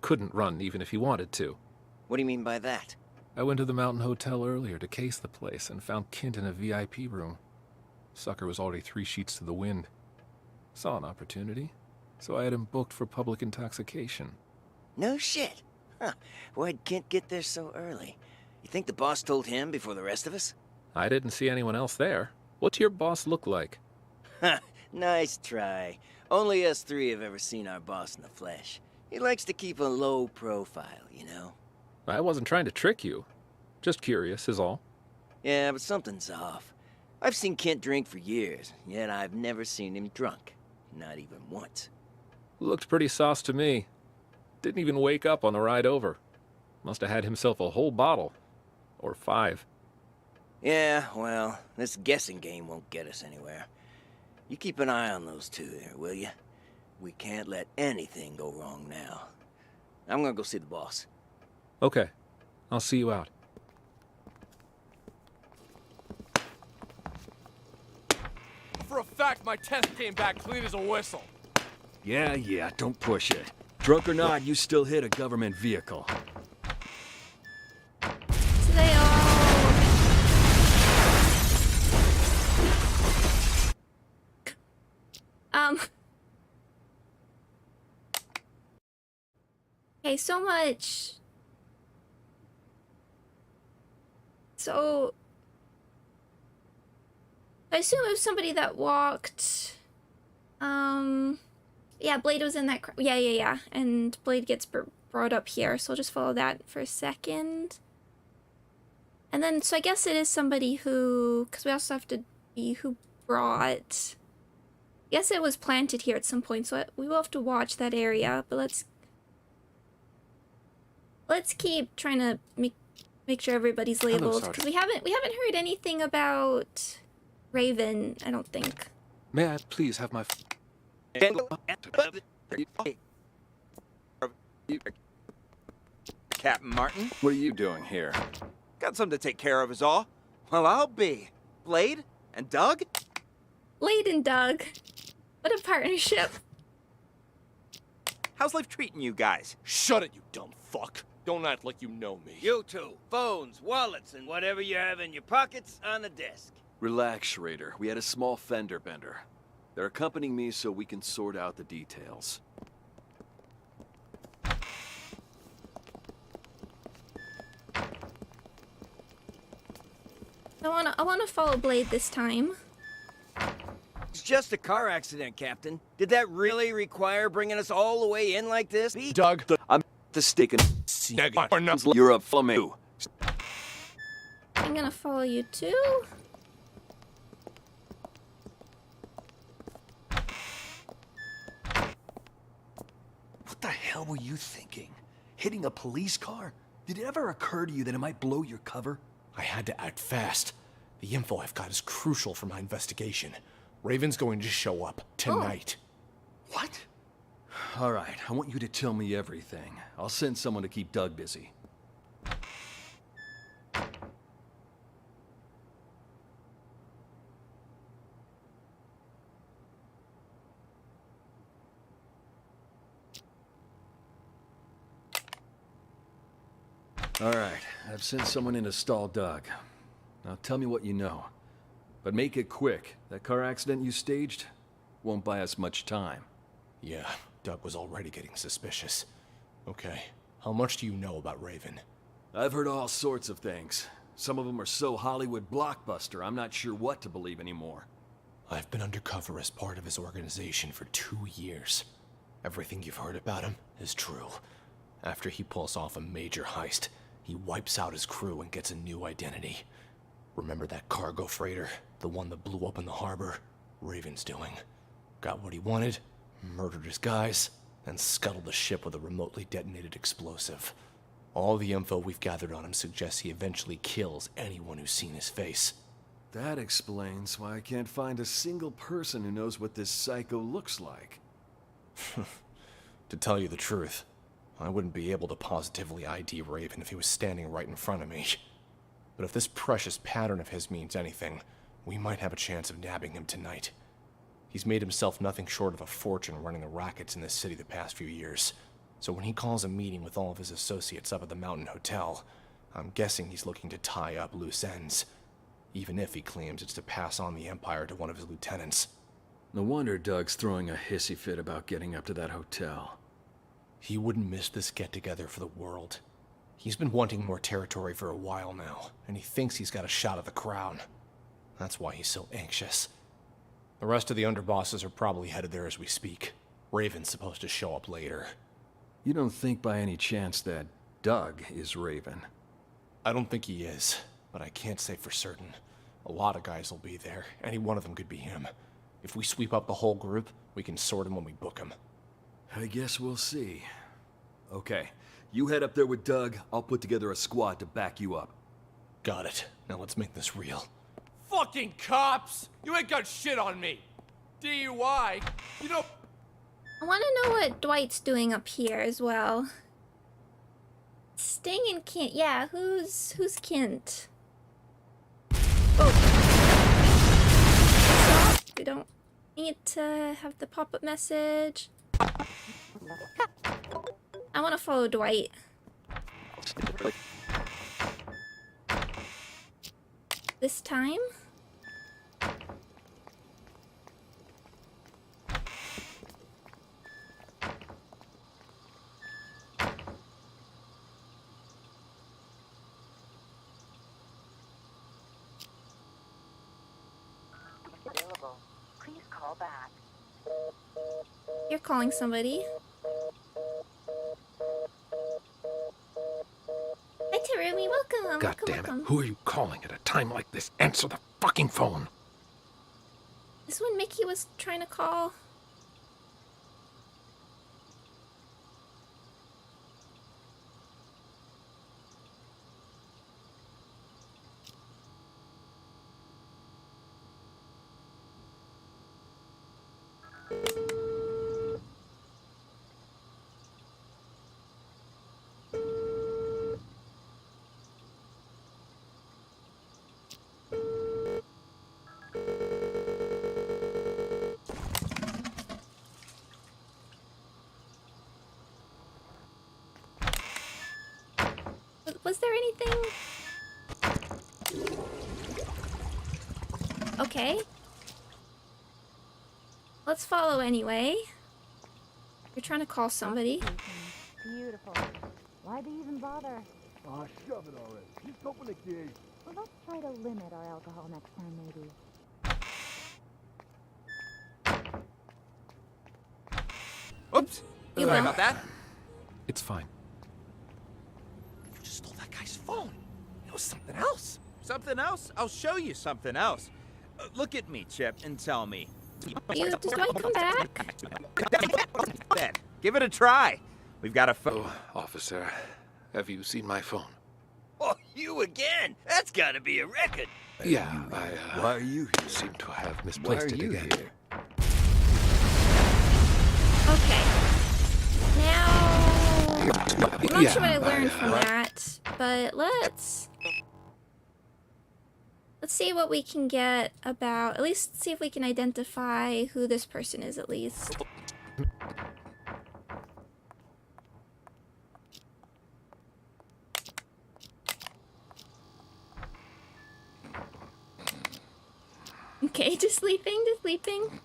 couldn't run even if he wanted to. What do you mean by that? I went to the Mountain Hotel earlier to case the place and found Kint in a VIP room. Sucker was already 3 sheets to the wind. Saw an opportunity, so I had him booked for public intoxication. No shit. Huh. Why'd Kent get there so early? You think the boss told him before the rest of us? I didn't see anyone else there. What's your boss look like? Ha! Nice try. Only us three have ever seen our boss in the flesh. He likes to keep a low profile, you know? I wasn't trying to trick you. Just curious, is all. Yeah, but something's off. I've seen Kent drink for years, yet I've never seen him drunk. Not even once. Looked pretty sauce to me. Didn't even wake up on the ride over. Must have had himself a whole bottle. Or 5. Yeah, well, this guessing game won't get us anywhere. You keep an eye on those two there, will you? We can't let anything go wrong now. I'm gonna go see the boss. Okay. I'll see you out. For a fact, my test came back clean as a whistle. Yeah, don't push it. Drunk or not, you still hit a government vehicle. So they all... Okay, so much. So... I assume it was somebody that walked... Yeah, Blade was in that... Yeah. And Blade gets brought up here, so I'll just follow that for a second. And then, so I guess it is somebody who... Because we also have to be who brought... I guess it was planted here at some point, so we will have to watch that area, but let's keep trying to make sure everybody's labeled, because we haven't heard anything about Raven, I don't think. May I please have my... Captain Martin? What are you doing here? Got something to take care of is all. Well, I'll be. Blade and Doug? Blade and Doug. What a partnership. How's life treating you guys? Shut it, you dumb fuck. Don't act like you know me. You two, phones, wallets, and whatever you have in your pockets on the desk. Relax, Schrader. We had a small fender bender. They're accompanying me so we can sort out the details. I wanna follow Blade this time. It's just a car accident, Captain. Did that really require bringing us all the way in like this? Doug, I'm mistaken. You're up for me. I'm gonna follow you too. What the hell were you thinking? Hitting a police car? Did it ever occur to you that it might blow your cover? I had to act fast. The info I've got is crucial for my investigation. Raven's going to show up tonight. What? All right, I want you to tell me everything. I'll send someone to keep Doug busy. All right, I've sent someone in to stall Doug. Now tell me what you know. But make it quick. That car accident you staged won't buy us much time. Yeah, Doug was already getting suspicious. Okay, how much do you know about Raven? I've heard all sorts of things. Some of them are so Hollywood blockbuster, I'm not sure what to believe anymore. I've been undercover as part of his organization for 2 years. Everything you've heard about him is true. After he pulls off a major heist, he wipes out his crew and gets a new identity. Remember that cargo freighter? The one that blew up in the harbor? Raven's doing. Got what he wanted, murdered his guys, and scuttled the ship with a remotely detonated explosive. All the info we've gathered on him suggests he eventually kills anyone who's seen his face. That explains why I can't find a single person who knows what this psycho looks like. To tell you the truth, I wouldn't be able to positively ID Raven if he was standing right in front of me. But if this precious pattern of his means anything, we might have a chance of nabbing him tonight. He's made himself nothing short of a fortune running the rackets in this city the past few years. So when he calls a meeting with all of his associates up at the Mountain Hotel, I'm guessing he's looking to tie up loose ends. Even if he claims it's to pass on the Empire to one of his lieutenants. No wonder Doug's throwing a hissy fit about getting up to that hotel. He wouldn't miss this get-together for the world. He's been wanting more territory for a while now, and he thinks he's got a shot at the crown. That's why he's so anxious. The rest of the underbosses are probably headed there as we speak. Raven's supposed to show up later. You don't think by any chance that Doug is Raven? I don't think he is, but I can't say for certain. A lot of guys will be there. Any one of them could be him. If we sweep up the whole group, we can sort him when we book him. I guess we'll see. Okay, you head up there with Doug. I'll put together a squad to back you up. Got it. Now let's make this real. Fucking cops! You ain't got shit on me! DUI? You know... I want to know what Dwight's doing up here as well. Staying in Kent. Yeah, who's Kent? Oh. We don't need to have the pop-up message. I want to follow Dwight. This time? Please call back. You're calling somebody. Hi, Terumi. Welcome. God damn it. Who are you calling at a time like this? Answer the fucking phone. This one Mickey was trying to call. Was there anything? Okay. Let's follow anyway. You're trying to call somebody. Beautiful. Why'd they even bother? Aw, shove it already. Just open the gate. Well, let's try to limit our alcohol next time, maybe. Oops. Sorry about that. It's fine. You just stole that guy's phone. It was something else. Something else? I'll show you something else. Look at me, Chip, and tell me. Does Dwight come back? Then, give it a try. We've got a phone. Oh, officer, have you seen my phone? Oh, you again? That's gotta be a record. Yeah, Why are you here? Seem to have misplaced it again. Okay. Now, I'm not sure what I learned from that, but let's see what we can get about, at least see if we can identify who this person is at least. Okay, just sleeping, just sleeping.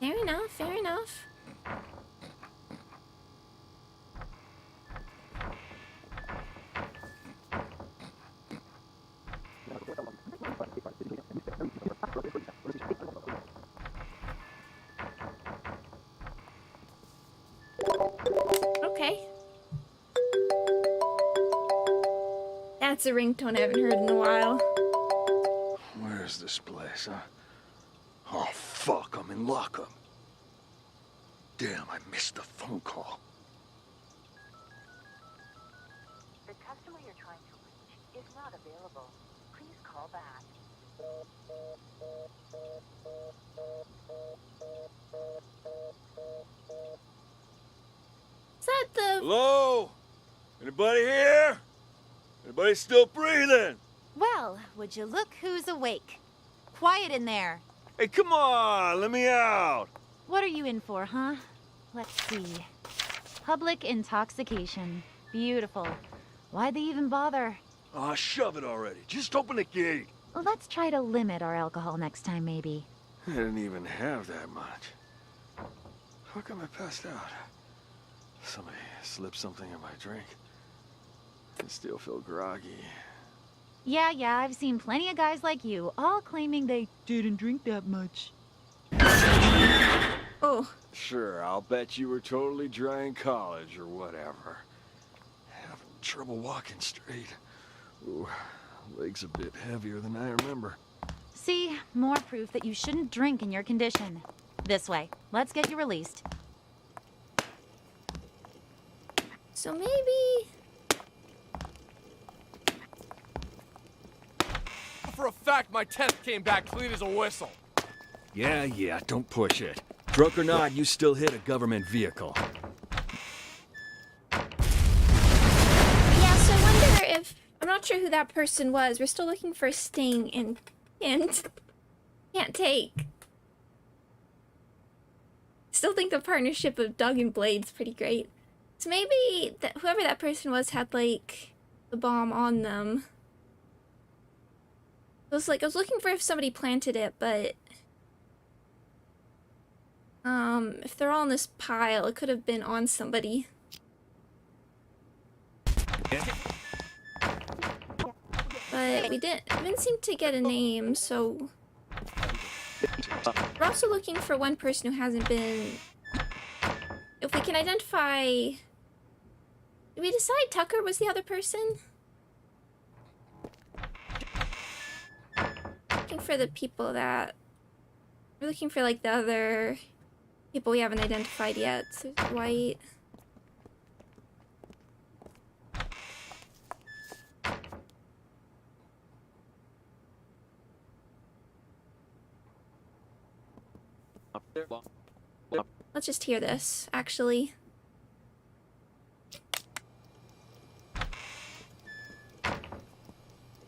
Fair enough, fair enough. That's a ringtone I haven't heard in a while. Where's this place, huh? Oh, fuck, I'm in lockup. Damn, I missed the phone call. The customer you're trying to reach is not available. Please call back. Is that the... Hello? Anybody here? Anybody still breathing? Well, would you look who's awake? Quiet in there. Hey, come on, let me out. What are you in for, huh? Let's see. Public intoxication. Beautiful. Why'd they even bother? Aw, shove it already. Just open the gate. Let's try to limit our alcohol next time, maybe. I didn't even have that much. How come I passed out? Somebody slipped something in my drink. I still feel groggy. Yeah, I've seen plenty of guys like you, all claiming they didn't drink that much. Oh. Sure, I'll bet you were totally dry in college or whatever. Having trouble walking straight. Ooh, legs a bit heavier than I remember. See, more proof that you shouldn't drink in your condition. This way, let's get you released. So maybe... For a fact, my test came back clean as a whistle. Yeah, don't push it. Drunk or not, you still hit a government vehicle. Yeah, so I wonder if... I'm not sure who that person was. We're still looking for Sting and can't take. Still think the partnership of Doug and Blade's pretty great. So maybe whoever that person was had, like, the bomb on them. I was looking for if somebody planted it, but... if they're all in this pile, it could have been on somebody. But we didn't seem to get a name, so... We're also looking for one person who hasn't been... If we can identify... Did we decide Tucker was the other person? Looking for the people that... We're looking for, like, the other people we haven't identified yet. So Dwight... Let's just hear this, actually.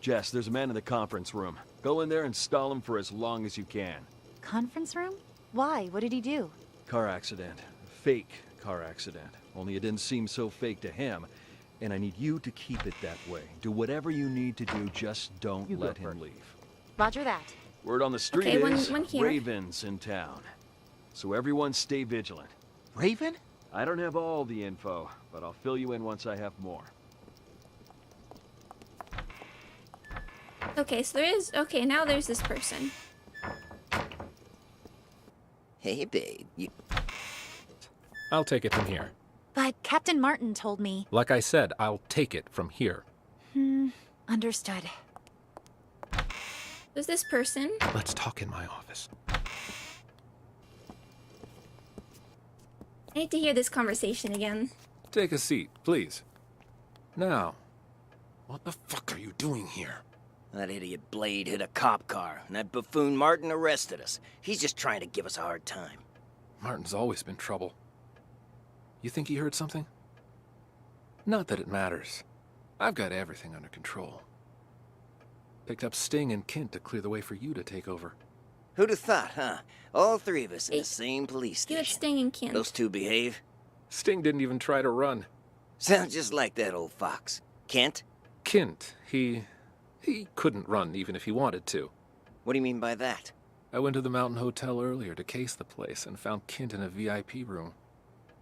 Jess, there's a man in the conference room. Go in there and stall him for as long as you can. Conference room? Why? What did he do? Car accident. Fake car accident. Only it didn't seem so fake to him. And I need you to keep it that way. Do whatever you need to do, just don't let him leave. Roger that. Word on the street Okay, is one here. Raven's in town. So everyone stay vigilant. Raven? I don't have all the info, but I'll fill you in once I have more. Okay, so there is... Okay, now there's this person. Hey, babe, you... I'll take it from here. But Captain Martin told me... Like I said, I'll take it from here. Understood. There's this person. Let's talk in my office. I need to hear this conversation again. Take a seat, please. Now, what the fuck are you doing here? That idiot Blade hit a cop car, and that buffoon Martin arrested us. He's just trying to give us a hard time. Martin's always been trouble. You think he heard something? Not that it matters. I've got everything under control. Picked up Sting and Kent to clear the way for you to take over. Who'd have thought, huh? All three of us in the same police You had station. Sting and Kent. Those two behave? Sting didn't even try to run. Sounds just like that old fox. Kent? Kent, he couldn't run even if he wanted to. What do you mean by that? I went to the Mountain Hotel earlier to case the place and found Kent in a VIP room.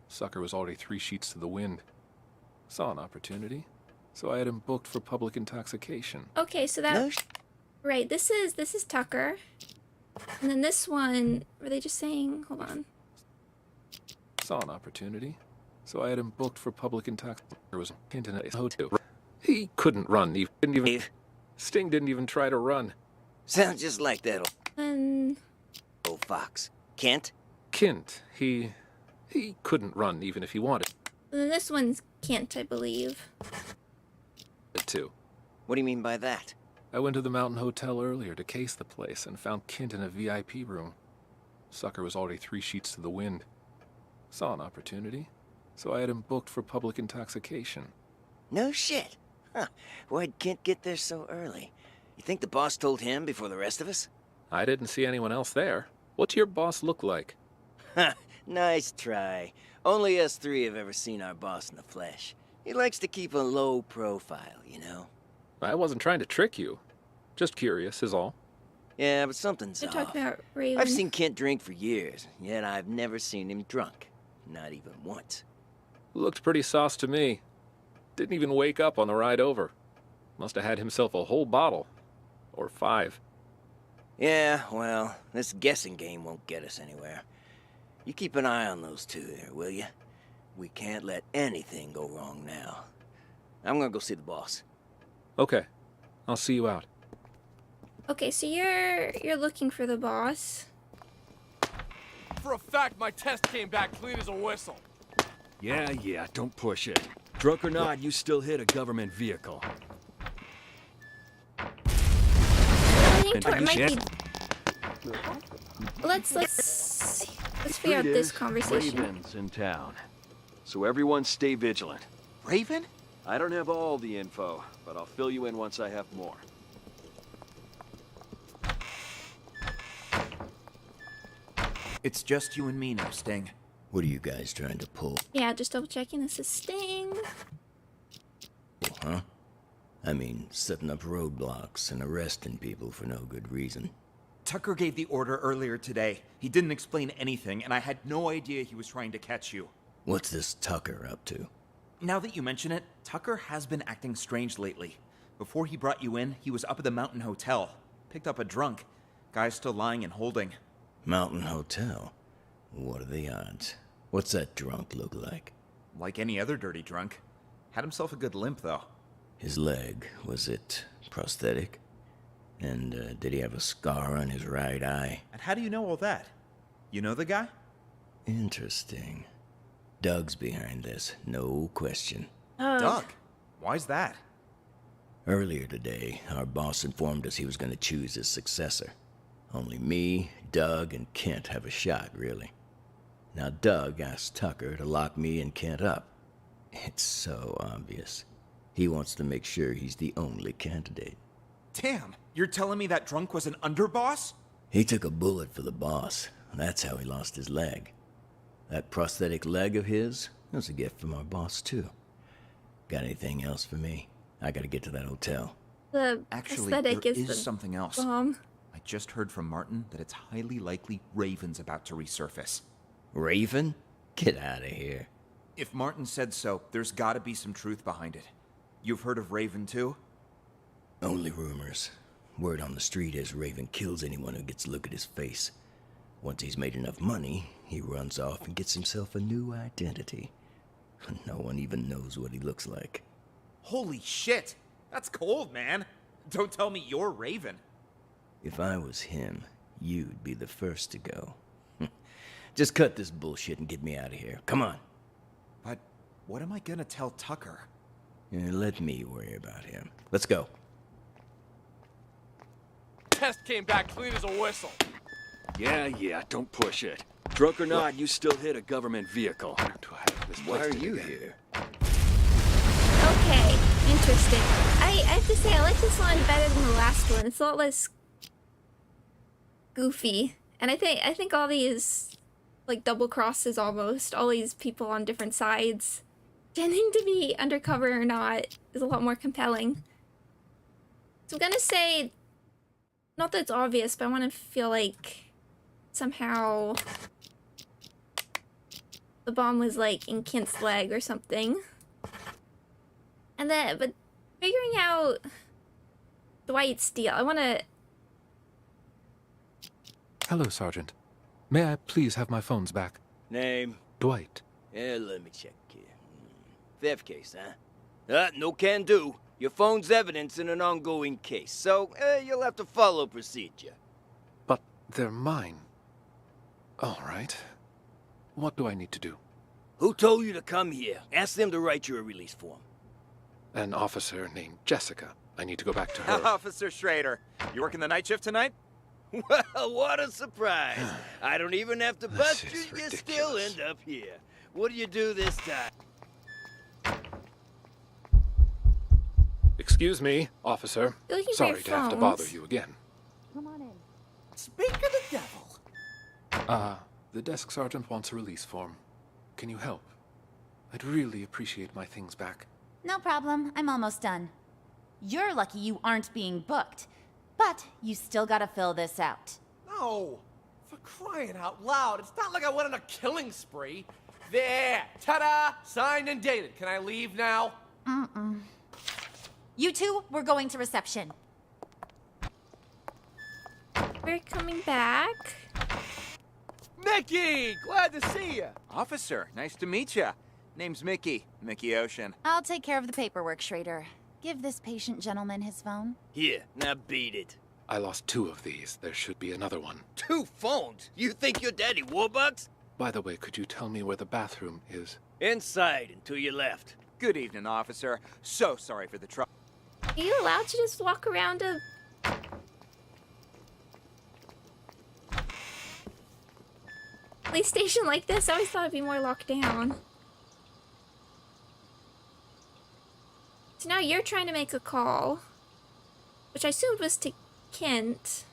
Sucker was already 3 sheets to the wind. Saw an opportunity, so I had him booked for public intoxication. Okay, so that... Right, this is Tucker. And then this one... Were they just saying... Hold on. Saw an opportunity, so I had him booked for public intoxication. There was Kent in a hotel. He couldn't run. He didn't even... Sting didn't even try to run. Sounds just like that Um, old fox. Kent? Kent, he couldn't run even if he wanted this one's Kent, I believe. to. What do you mean by that? I went to the Mountain Hotel earlier to case the place and found Kent in a VIP room. Sucker was already 3 sheets to the wind. Saw an opportunity, so I had him booked for public intoxication. No shit. Huh. Why'd Kent get there so early? You think the boss told him before the rest of us? I didn't see anyone else there. What's your boss look like? Ha! Nice try. Only us 3 have ever seen our boss in the flesh. He likes to keep a low profile, you know? I wasn't trying to trick you. Just curious is all. Yeah, but something's They're off. talking about Raven. I've seen Kent drink for years, yet I've never seen him drunk. Not even once. Looked pretty sauce to me. Didn't even wake up on the ride over. Must have had himself a whole bottle. Or 5. Yeah, well, this guessing game won't get us anywhere. You keep an eye on those 2 there, will you? We can't let anything go wrong now. I'm gonna go see the boss. Okay. I'll see you out. Okay, so you're looking for the boss. For a fact, my test came back clean as a whistle. Yeah, don't push it. Drunk or not, you still hit a government vehicle. I think it might be. Let's figure out this conversation. Raven's in town, so everyone stay vigilant. Raven? I don't have all the info, but I'll fill you in once I have more. It's just you and me now, Sting. What are you guys trying to pull? Yeah, just double checking. This is Sting. Huh? I mean, setting up roadblocks and arresting people for no good reason. Tucker gave the order earlier today. He didn't explain anything, and I had no idea he was trying to catch you. What's this Tucker up to? Now that you mention it, Tucker has been acting strange lately. Before he brought you in, he was up at the Mountain Hotel. Picked up a drunk. Guy's still lying and holding. Mountain Hotel? What are the odds? What's that drunk look like? Like any other dirty drunk. Had himself a good limp, though. His leg, was it prosthetic? And did he have a scar on his right eye? And how do you know all that? You know the guy? Interesting. Doug's behind this, no question. Doug? Why's that? Earlier today, our boss informed us he was going to choose his successor. Only me, Doug, and Kent have a shot, really. Now Doug asked Tucker to lock me and Kent up. It's so obvious. He wants to make sure he's the only candidate. Damn, you're telling me that drunk was an underboss? He took a bullet for the boss. That's how he lost his leg. That prosthetic leg of his was a gift from our boss, too. Got anything else for me? I gotta get to that hotel. The Actually, aesthetic there is the something else. bomb. I just heard from Martin that it's highly likely Raven's about to resurface. Raven? Get out of here. If Martin said so, there's gotta be some truth behind it. You've heard of Raven, too? Only rumors. Word on the street is Raven kills anyone who gets a look at his face. Once he's made enough money, he runs off and gets himself a new identity. No one even knows what he looks like. Holy shit! That's cold, man! Don't tell me you're Raven. If I was him, you'd be the first to go. Just cut this bullshit and get me out of here. Come on. But what am I gonna tell Tucker? Let me worry about him. Let's go. Test came back clean as a whistle. Yeah, don't push it. Drunk or not, you still hit a government vehicle. Why are you here? Okay, interesting. I have to say, I like this one better than the last one. It's a lot less goofy, and I think all these like double crosses almost, all these people on different sides, pretending to be undercover or not, is a lot more compelling. So I'm gonna say, not that it's obvious, but I want to feel like somehow the bomb was like in Kent's leg or something. And then, but figuring out Dwight's deal, I want to... Hello, Sergeant. May I please have my phones back? Name? Dwight. Yeah, let me check here. Theft case, huh? No can do. Your phone's evidence in an ongoing case, so you'll have to follow procedure. But they're mine. All right. What do I need to do? Who told you to come here? Ask them to write you a release form. An officer named Jessica. I need to go back to her. Officer Schrader, you working the night shift tonight? Well, what a surprise. I don't even have to bust you, you still end up here. What do you do this time? Excuse me, officer. You're looking for Sorry your to have to phones. bother you again. Come on in. Speak of the devil. The desk sergeant wants a release form. Can you help? I'd really appreciate my things back. No problem. I'm almost done. You're lucky you aren't being booked. But you still gotta fill this out. No! For crying out loud, it's not like I went on a killing spree. There! Ta-da! Signed and dated. Can I leave now? Mm-mm. You two, we're going to reception. We're coming back. Mickey! Glad to see you! Officer, nice to meet you. Name's Mickey. Mickey Ocean. I'll take care of the paperwork, Schrader. Give this patient gentleman his phone. Here, now beat it. I lost 2 of these. There should be another one. 2 phones? You think you're Daddy Warbucks? By the way, could you tell me where the bathroom is? Inside and to your left. Good evening, officer. So sorry for the trouble. Are you allowed to just walk around a... police station like this? I always thought it'd be more locked down. So now you're trying to make a call, which I assumed was to Kent.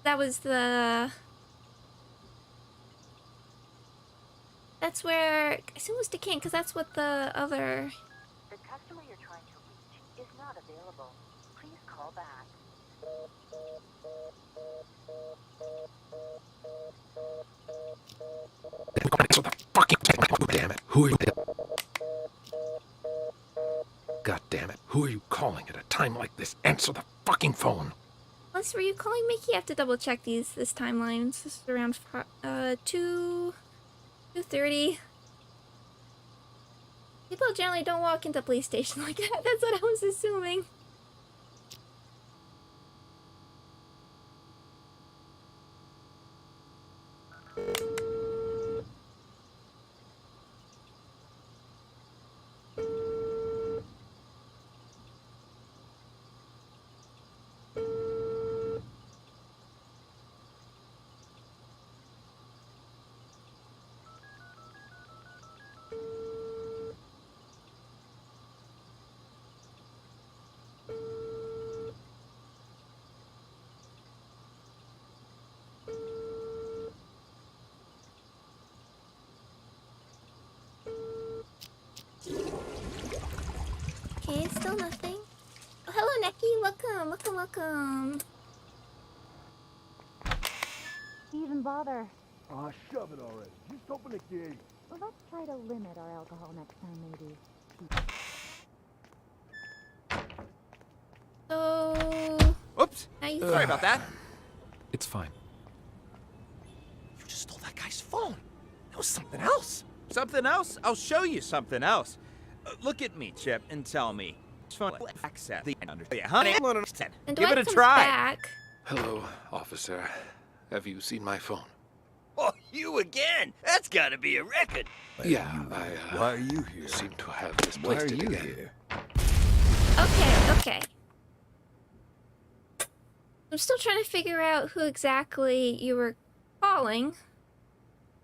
That was the... That's where... I assume it was to Kent, because that's what the other... The customer you're trying to reach is not available. Please call back. Answer the fucking damn it. Who are you? God damn it. Who are you calling at a time like this? Answer the fucking phone. Unless were you calling Mickey? I have to double check this timeline. This is around 2:30. People generally don't walk into police station like that. That's what I was assuming. Okay, still nothing. Oh, hello, Neki. Welcome, welcome, welcome. Even bother. Ah, shove it already. Just open the gate. Well, let's try to limit our alcohol next time, maybe. So... Oops! Now you Sorry about that. It's fine. You just stole that guy's phone. That was something else. Something else? I'll show you something else. Look at me, Chip, and tell me. Phone access. Yeah, honey. And Give Dwight it a comes try. back. Hello, officer. Have you seen my phone? Oh, you again? That's gotta be a record. Yeah, Why are you here? seem to have Why misplaced are it you again. here? Okay. I'm still trying to figure out who exactly you were calling.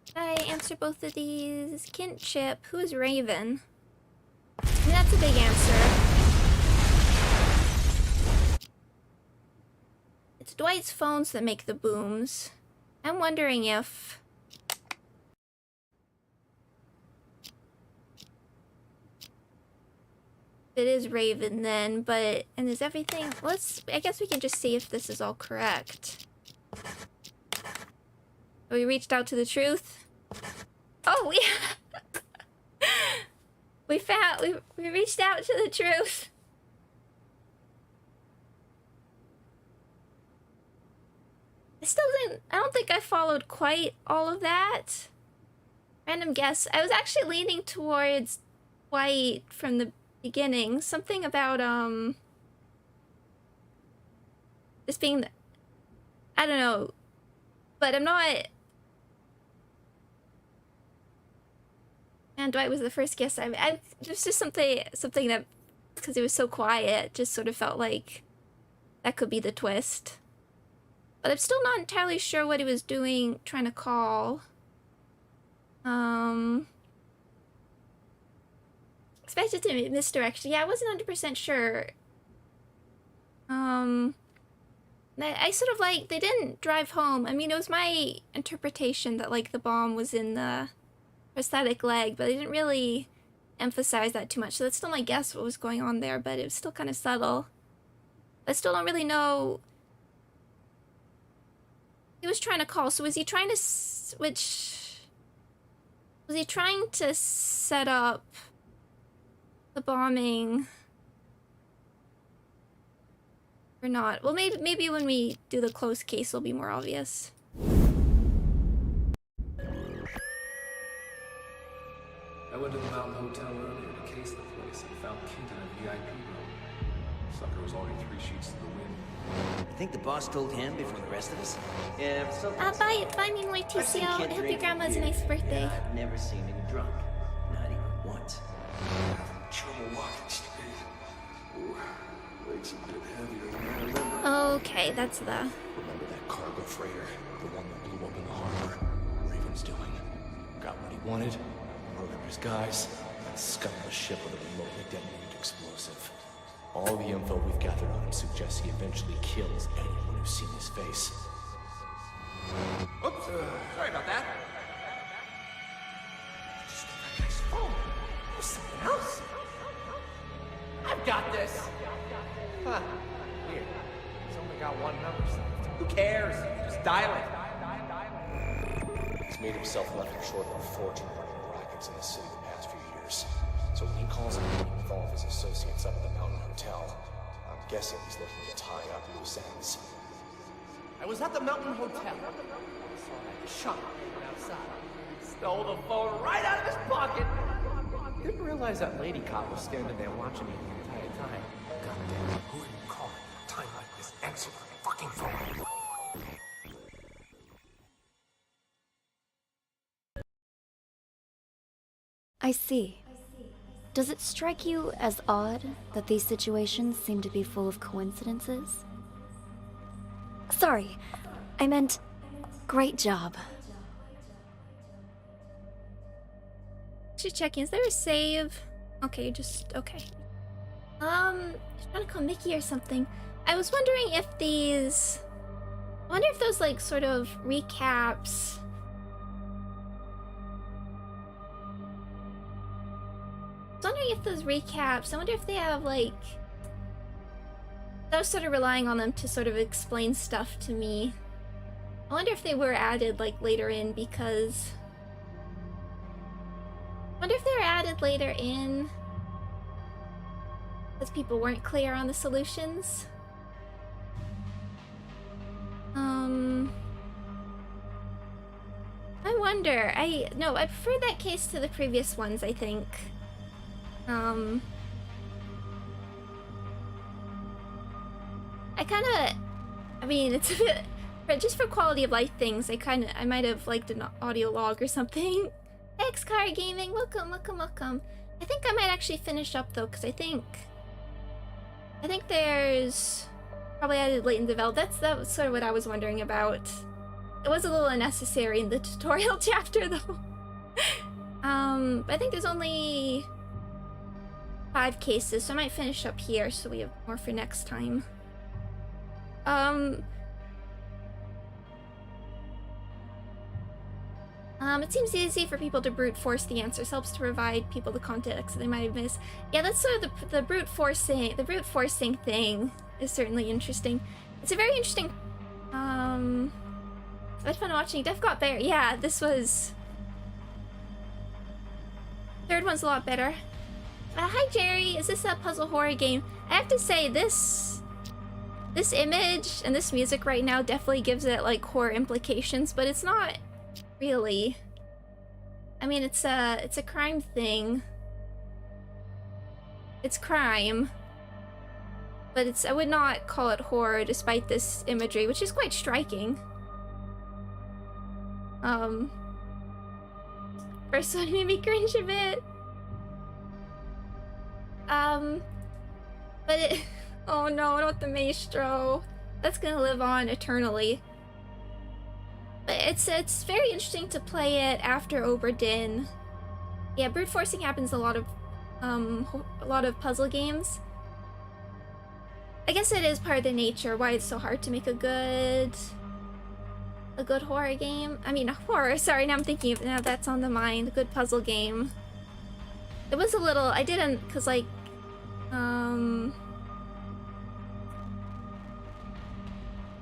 Did I answer both of these? Kent, Chip. Who is Raven? I mean, that's a big answer. It's Dwight's phones that make the booms. I'm wondering if... it is Raven then, but... and is everything... I guess we can just see if this is all correct. We reached out to the truth. Oh, we reached out to the truth. I don't think I followed quite all of that. Random guess. I was actually leaning towards White from the beginning. Something about, this being, I don't know, but I'm not, and Dwight was the first guest. There's just something that, because it was so quiet, just sort of felt like that could be the twist. But I'm still not entirely sure what he was doing, trying to call. Expected to misdirection. Yeah, I wasn't 100% sure. I sort of like, they didn't drive home. I mean, it was my interpretation that like the bomb was in the prosthetic leg, but they didn't really emphasize that too much. So that's still my guess what was going on there, but it was still kind of subtle. I still don't really know. He was trying to call, so was he trying to switch? Was he trying to set up the bombing or not? Well, maybe when we do the close case, it'll be more obvious. I went to the Mountain Hotel earlier to case the place and found Kent in a VIP room. Sucker was already 3 sheets to the wind. You think the boss told him before the rest of us? Yeah, so Bye me, Morticio. I hope your grandma has a nice birthday. Yeah, I've never seen him drunk. Not even once. Trouble walking straight. Ooh, legs a bit heavier than I remember. Okay, that's the... Remember that cargo freighter? The one that blew up in the harbor? Raven's doing. Got what he wanted, murdered his guys, and scuttled the ship with a remotely detonated explosive. All the info we've gathered on him suggests he eventually kills anyone who's seen his face. Oops, sorry about that. Just get that guy's phone. There's something else. I've got this. Huh. Weird. He's only got one number saved. Who cares? Just dial it. He's made himself nothing short of a fortune running rackets in the city the past few years. So when he calls on me with all of his associates up at the Mountain Hotel, I'm guessing he's looking to tie up loose ends. I was at the Mountain Hotel. I saw that chump outside. Stole the phone right out of his pocket. Didn't realize that lady cop was standing there watching me the entire time. God damn it, who are you calling at a time like this? Answer the fucking phone. I see. Does it strike you as odd that these situations seem to be full of coincidences? Sorry, I meant great job. Just checking, is there a save? Okay, okay. Trying to call Mickey or something. I was wondering if these... I wonder if those like sort of recaps... I was wondering if those recaps, I wonder if they have like... I was sort of relying on them to sort of explain stuff to me. I wonder if they were added like later in because... I wonder if they were added later in because people weren't clear on the solutions. I wonder. I prefer that case to the previous ones, I think. I mean, it's a bit, but just for quality of life things, I might have liked an audio log or something. X-Car Gaming, welcome. I think I might actually finish up though, because I think there's probably added late in development. That was sort of what I was wondering about. It was a little unnecessary in the tutorial chapter though. But I think there's only 5 cases, so I might finish up here so we have more for next time. It seems easy for people to brute force the answers. Helps to provide people the context they might have missed. Yeah, that's sort of the brute forcing. The brute forcing thing is certainly interesting. It's a very interesting. I had fun watching. Def got better. Yeah, this was. Third one's a lot better. Hi Jerry, is this a puzzle horror game? I have to say this image and this music right now definitely gives it like horror implications, but it's not really. I mean, it's a crime thing. It's crime. But I would not call it horror despite this imagery, which is quite striking. First one made me cringe a bit. But it, oh no, not the maestro. That's gonna live on eternally. But it's very interesting to play it after Obra Dinn. Yeah, brute forcing happens a lot of puzzle games. I guess it is part of the nature why it's so hard to make a good horror game. I mean, horror, sorry, now I'm thinking of, now that's on the mind, a good puzzle game. It was a little, I didn't, cause like,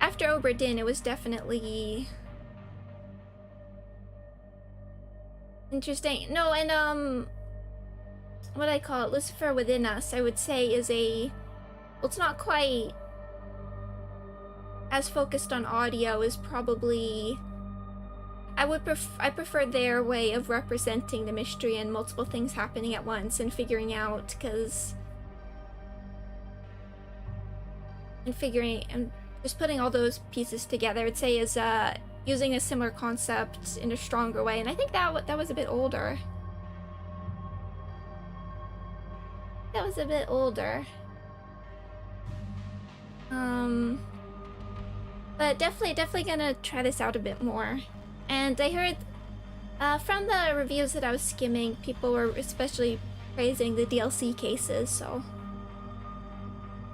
after Obra Dinn, it was definitely interesting. No, and what I call it, Lucifer Within Us, I would say is a, well, it's not quite as focused on audio as probably I prefer their way of representing the mystery and multiple things happening at once and figuring out, and just putting all those pieces together, I'd say is using a similar concept in a stronger way, and I think that was a bit older. That was a bit older. But definitely gonna try this out a bit more. And I heard from the reviews that I was skimming, people were especially praising the DLC cases, so.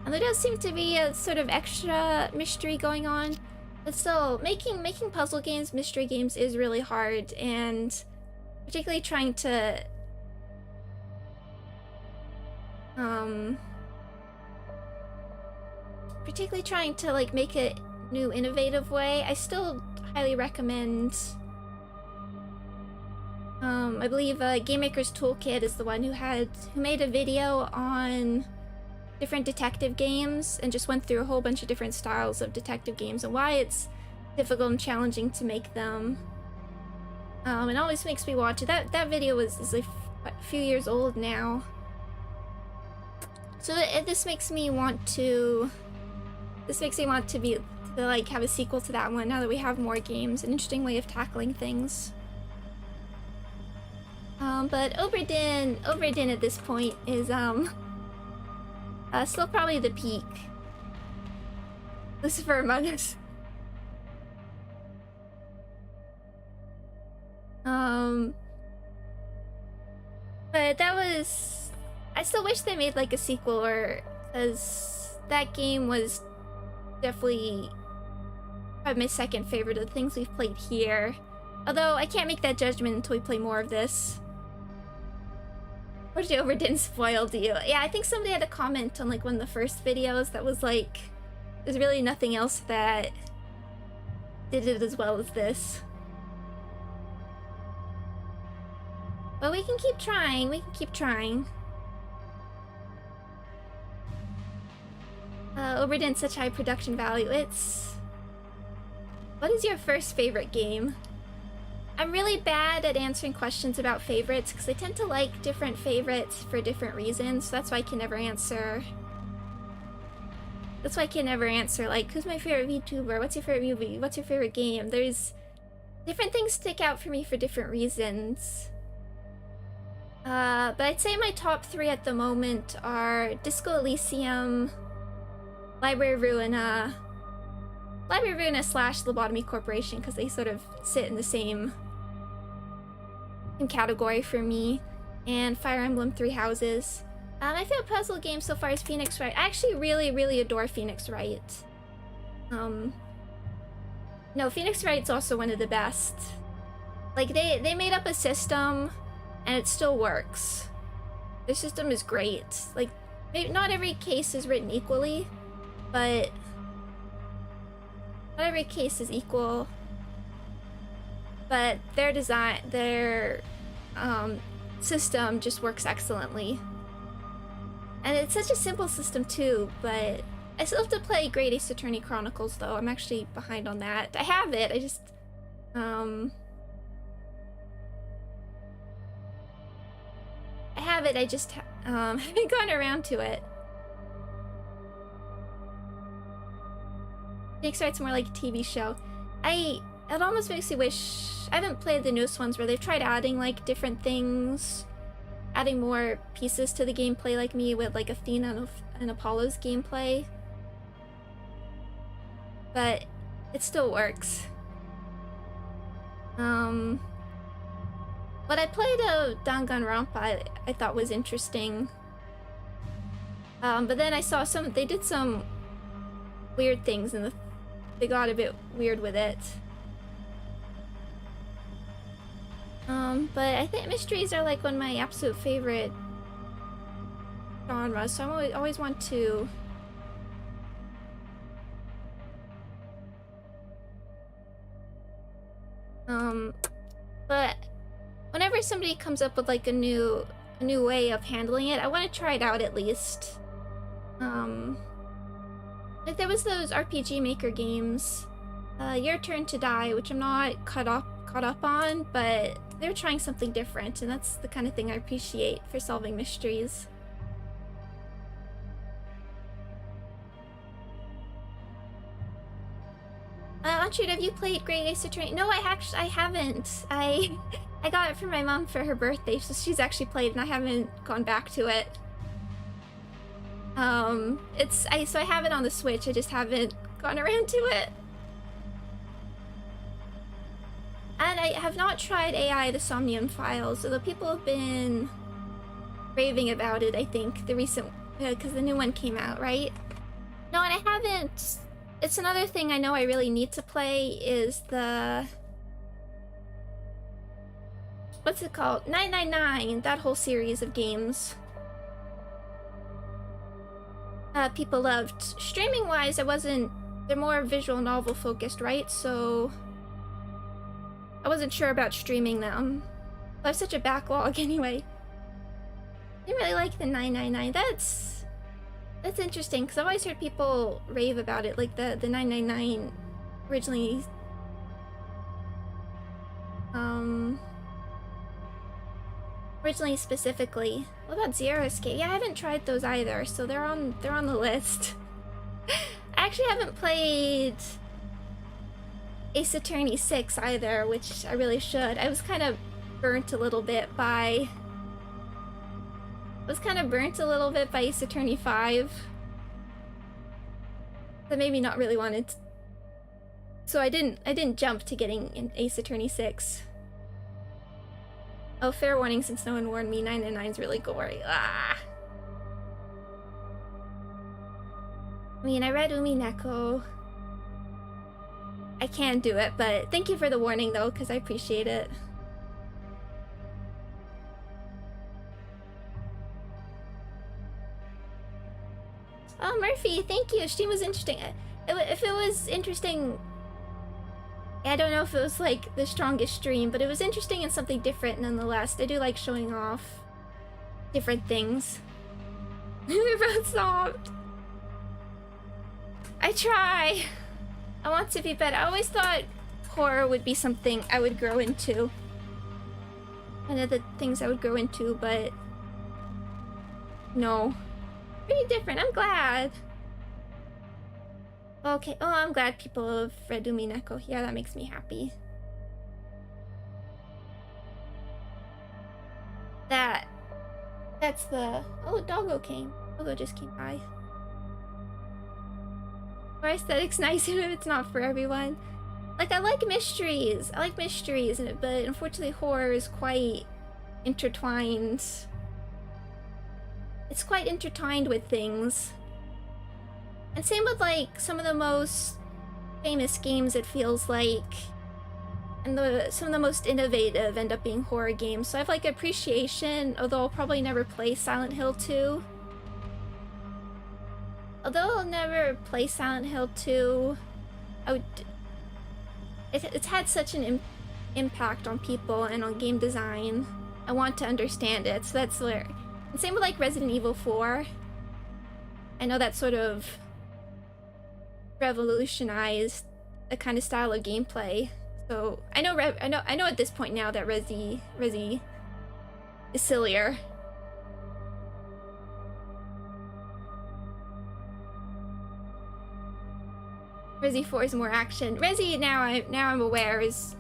And there does seem to be a sort of extra mystery going on. But still, making puzzle games, mystery games is really hard, and particularly trying to like make a new innovative way. I still highly recommend I believe Game Maker's Toolkit is the one who made a video on different detective games and just went through a whole bunch of different styles of detective games and why it's difficult and challenging to make them. It always makes me watch it. That video is like a few years old now. So this makes me want to like have a sequel to that one now that we have more games. An interesting way of tackling things. But Obra Dinn at this point is still probably the peak. Lucifer Among Us. But that was, I still wish they made like a sequel, or because that game was definitely probably my second favorite of the things we've played here. Although I can't make that judgment until we play more of this. What did Obra Dinn spoil to you? Yeah, I think somebody had a comment on like one of the first videos that was like, there's really nothing else that did it as well as this. But we can keep trying, Obra Dinn, such high production value. What is your first favorite game? I'm really bad at answering questions about favorites because I tend to like different favorites for different reasons. So that's why I can never answer. That's why I can never answer like, who's my favorite VTuber? What's your favorite movie? What's your favorite game? There's different things stick out for me for different reasons. But I'd say my top 3 at the moment are Disco Elysium, Library Ruina / Lobotomy Corporation, because they sort of sit in the same category for me, and Fire Emblem 3 Houses. My favorite puzzle game so far is Phoenix Wright. I actually really adore Phoenix Wright. No, Phoenix Wright's also one of the best. Like, they made up a system, and it still works. The system is great. Like, maybe not every case is written equally, but not every case is equal. But their design, their system just works excellently. And it's such a simple system too, but I still have to play Great Ace Attorney Chronicles though. I'm actually behind on that. I have it, I just I haven't gotten around to it. Kickstart's more like a TV show. It almost makes me wish... I haven't played the newest ones where they've tried adding, like, different things. Adding more pieces to the gameplay like me with, like, Athena and Apollo's gameplay. But it still works. But I played a Danganronpa I thought was interesting. But then I saw they did some weird things and they got a bit weird with it. But I think mysteries are like one of my absolute favorite genres, so I always want to but whenever somebody comes up with like a new way of handling it, I want to try it out at least. Like there was those RPG Maker games, Your Turn to Die, which I'm not caught up on, but they're trying something different, and that's the kind of thing I appreciate for solving mysteries. Unheard, have you played Great Ace Attorney? No, I haven't. I got it for my mom for her birthday, so she's actually played, and I haven't gone back to it. So I have it on the Switch, I just haven't gone around to it. And I have not tried AI the Somnium Files, although people have been raving about it, I think, the recent, because the new one came out, right? No, and I haven't. It's another thing I know I really need to play is the... What's it called? 999, that whole series of games. People loved. Streaming-wise, they're more visual novel focused, right? So I wasn't sure about streaming them. I have such a backlog anyway. I didn't really like the 999. That's interesting, because I've always heard people rave about it, like the 999 originally. Originally specifically. What about Zero Escape? Yeah, I haven't tried those either, so they're on the list. I actually haven't played Ace Attorney 6 either, which I really should. I was kind of burnt a little bit by Ace Attorney 5. That made me not really wanted to... So I didn't jump to getting in Ace Attorney 6. Oh, fair warning, since no one warned me, 999's really gory. Ah! I mean, I read Umineko. I can do it, but thank you for the warning though, because I appreciate it. Oh, Murphy, thank you. Stream was interesting. If it was interesting, I don't know if it was like the strongest stream, but it was interesting and something different nonetheless. I do like showing off different things. We're both soft. I try. I want to be better. I always thought horror would be something I would grow into. One of the things I would grow into, but no. Pretty different. I'm glad. Okay. Oh, I'm glad people have read Umineko. Yeah, that makes me happy. That's the... Oh, Doggo came. Doggo just came by. Our aesthetic's nice, even if it's not for everyone. Like, I like mysteries. but unfortunately horror is quite intertwined. It's quite intertwined with things. And same with, like, some of the most famous games, it feels like. And some of the most innovative end up being horror games. So I have, like, appreciation, although I'll probably never play Silent Hill 2. Although I'll never play Silent Hill 2, it's had such an impact on people and on game design. I want to understand it, so that's where... And same with, like, Resident Evil 4. I know that sort of revolutionized a kind of style of gameplay. So I know at this point now that Resi is sillier. Resi 4 is more action. Resi, now I'm aware, is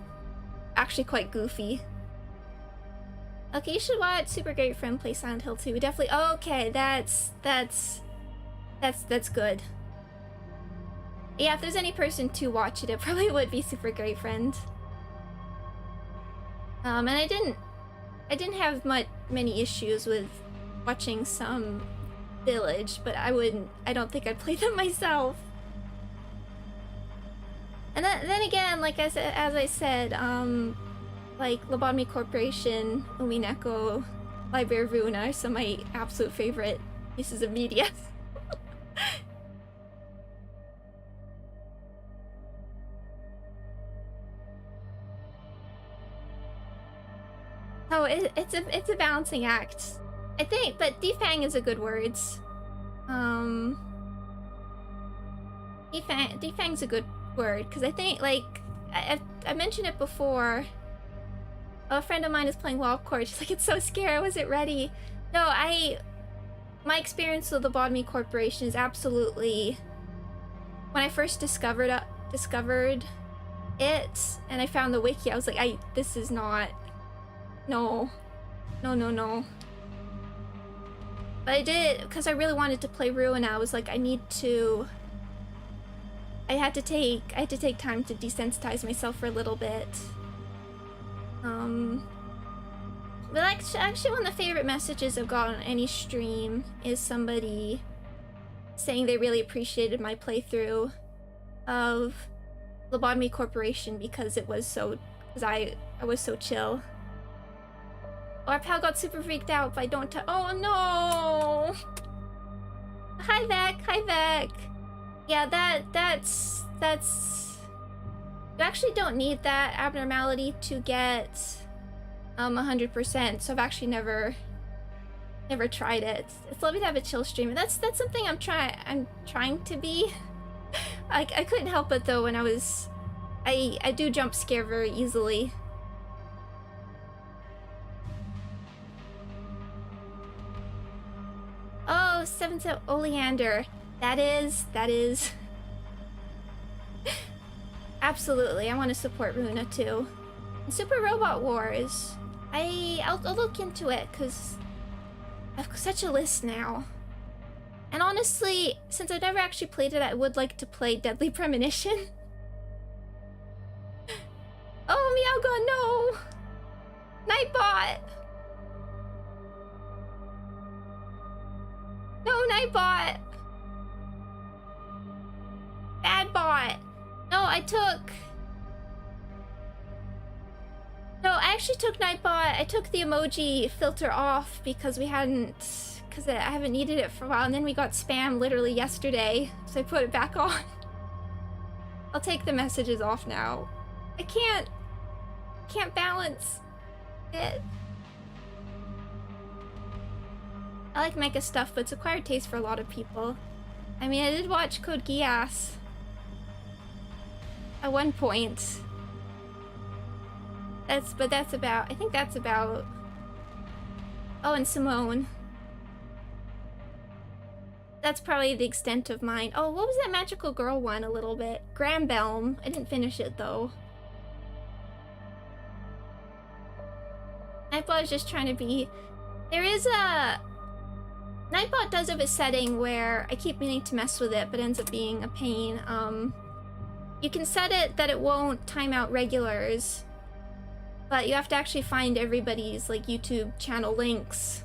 actually quite goofy. Okay, you should watch Super Great Friend play Silent Hill 2. Definitely. Okay, that's good. Yeah, if there's any person to watch it, it probably would be Super Great Friend. And I didn't have many issues with watching some Village, but I don't think I'd play them myself. And then again, like as I said, like Lobotomy Corporation, Umineko, Library of Ruin are some of my absolute favorite pieces of media. Oh, it's a balancing act, I think. But defang is a good word. Defang's a good word because I think, like, I mentioned it before. A friend of mine is playing Wild Court. She's like, it's so scary. I wasn't ready. No, my experience with the Lobotomy Corporation is absolutely, when I first discovered it and I found the wiki, I was like, this is not, no. But I did, because I really wanted to play Ruin. I was like, I had to take time to desensitize myself for a little bit. But actually one of the favorite messages I've got on any stream is somebody saying they really appreciated my playthrough of Lobotomy Corporation because I was so chill. Our pal got super freaked out by oh no! Hi Vec! Yeah, that's you actually don't need that abnormality to get 100%, so I've actually never tried it. It's lovely to have a chill stream, and that's something I'm trying to be. I couldn't help it though when I do jump scare very easily. Oh, 7th Oleander. That is absolutely. I want to support Runa too. And Super Robot Wars. I'll look into it because I've such a list now. And honestly, since I've never actually played it, I would like to play Deadly Premonition. Oh, Meowgo, no! Nightbot! No, Nightbot! Bad bot! No, I actually took Nightbot. I took the emoji filter off because I haven't needed it for a while, and then we got spam literally yesterday, so I put it back on. I'll take the messages off now. I can't balance it. I like mecha stuff, but it's acquired taste for a lot of people. I mean, I did watch Code Geass at one point. I think that's about... Oh, and Simone. That's probably the extent of mine. Oh, what was that Magical Girl one a little bit? Grambelm. I didn't finish it, though. Nightbot is just trying to be... There is a... Nightbot does have a setting where I keep meaning to mess with it, but ends up being a pain. You can set it that it won't time out regulars, but you have to actually find everybody's like YouTube channel links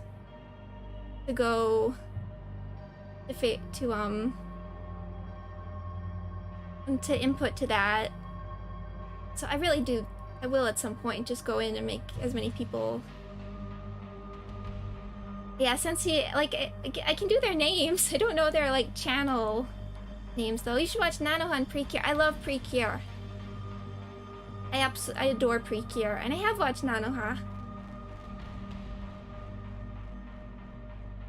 to go to input to that. So I will at some point just go in and make as many people. Yeah, since I can do their names. I don't know their like channel names though. You should watch Nanoha and Precure. I love Precure. I adore Precure, and I have watched Nanoha.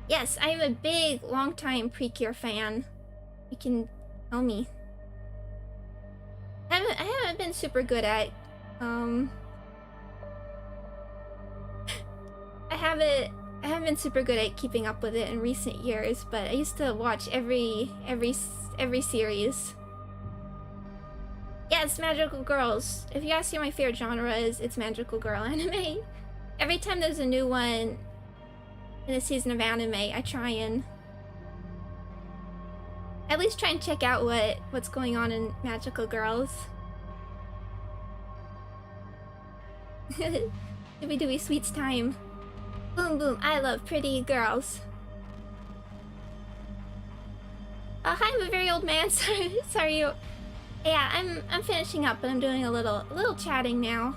Yes, I am a big, long-time Precure fan. You can tell me. I haven't been super good at I haven't been super good at keeping up with it in recent years, but I used to watch every series. Yeah, it's magical girls. If you ask me my favorite genre is, it's magical girl anime. Every time there's a new one in a season of anime, I try and at least try and check out what's going on in magical girls. Dooby Dooby Sweets time. Boom boom, I love pretty girls. Hi, I'm a very old man. Sorry you. Yeah, I'm finishing up, but I'm doing a little chatting now.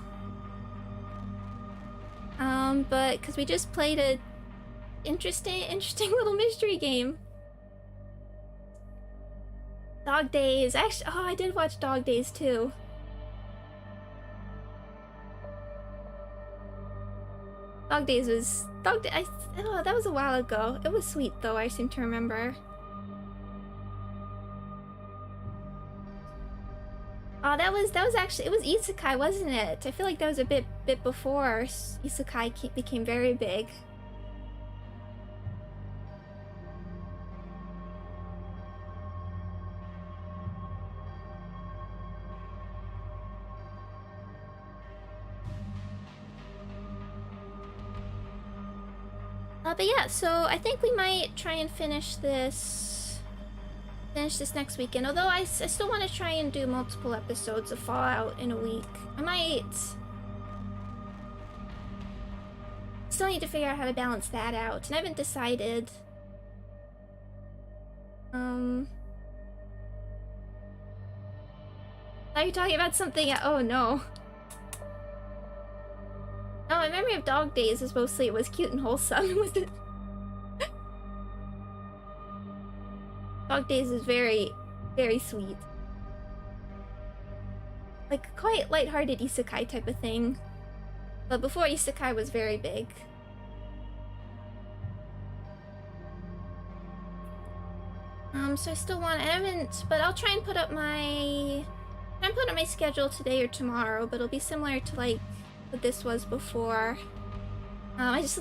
But because we just played a interesting little mystery game. Dog Days. Actually, oh, I did watch Dog Days too. Dog Days was oh, that was a while ago. It was sweet though. I seem to remember. Oh, that was actually, it was Isekai, wasn't it? I feel like that was a bit before Isekai became very big. But yeah, so I think we might try and finish this next weekend. Although I still want to try and do multiple episodes of Fallout in a week. I might still need to figure out how to balance that out, and I haven't decided. Are you talking about something? Oh no. No, my memory of Dog Days is mostly it was cute and wholesome. Was it? Dog Days is very, very sweet. Like quite lighthearted isekai type of thing. But before isekai was very big. So I still want, but I'll try and put up my schedule today or tomorrow, but it'll be similar to like what this was before. I just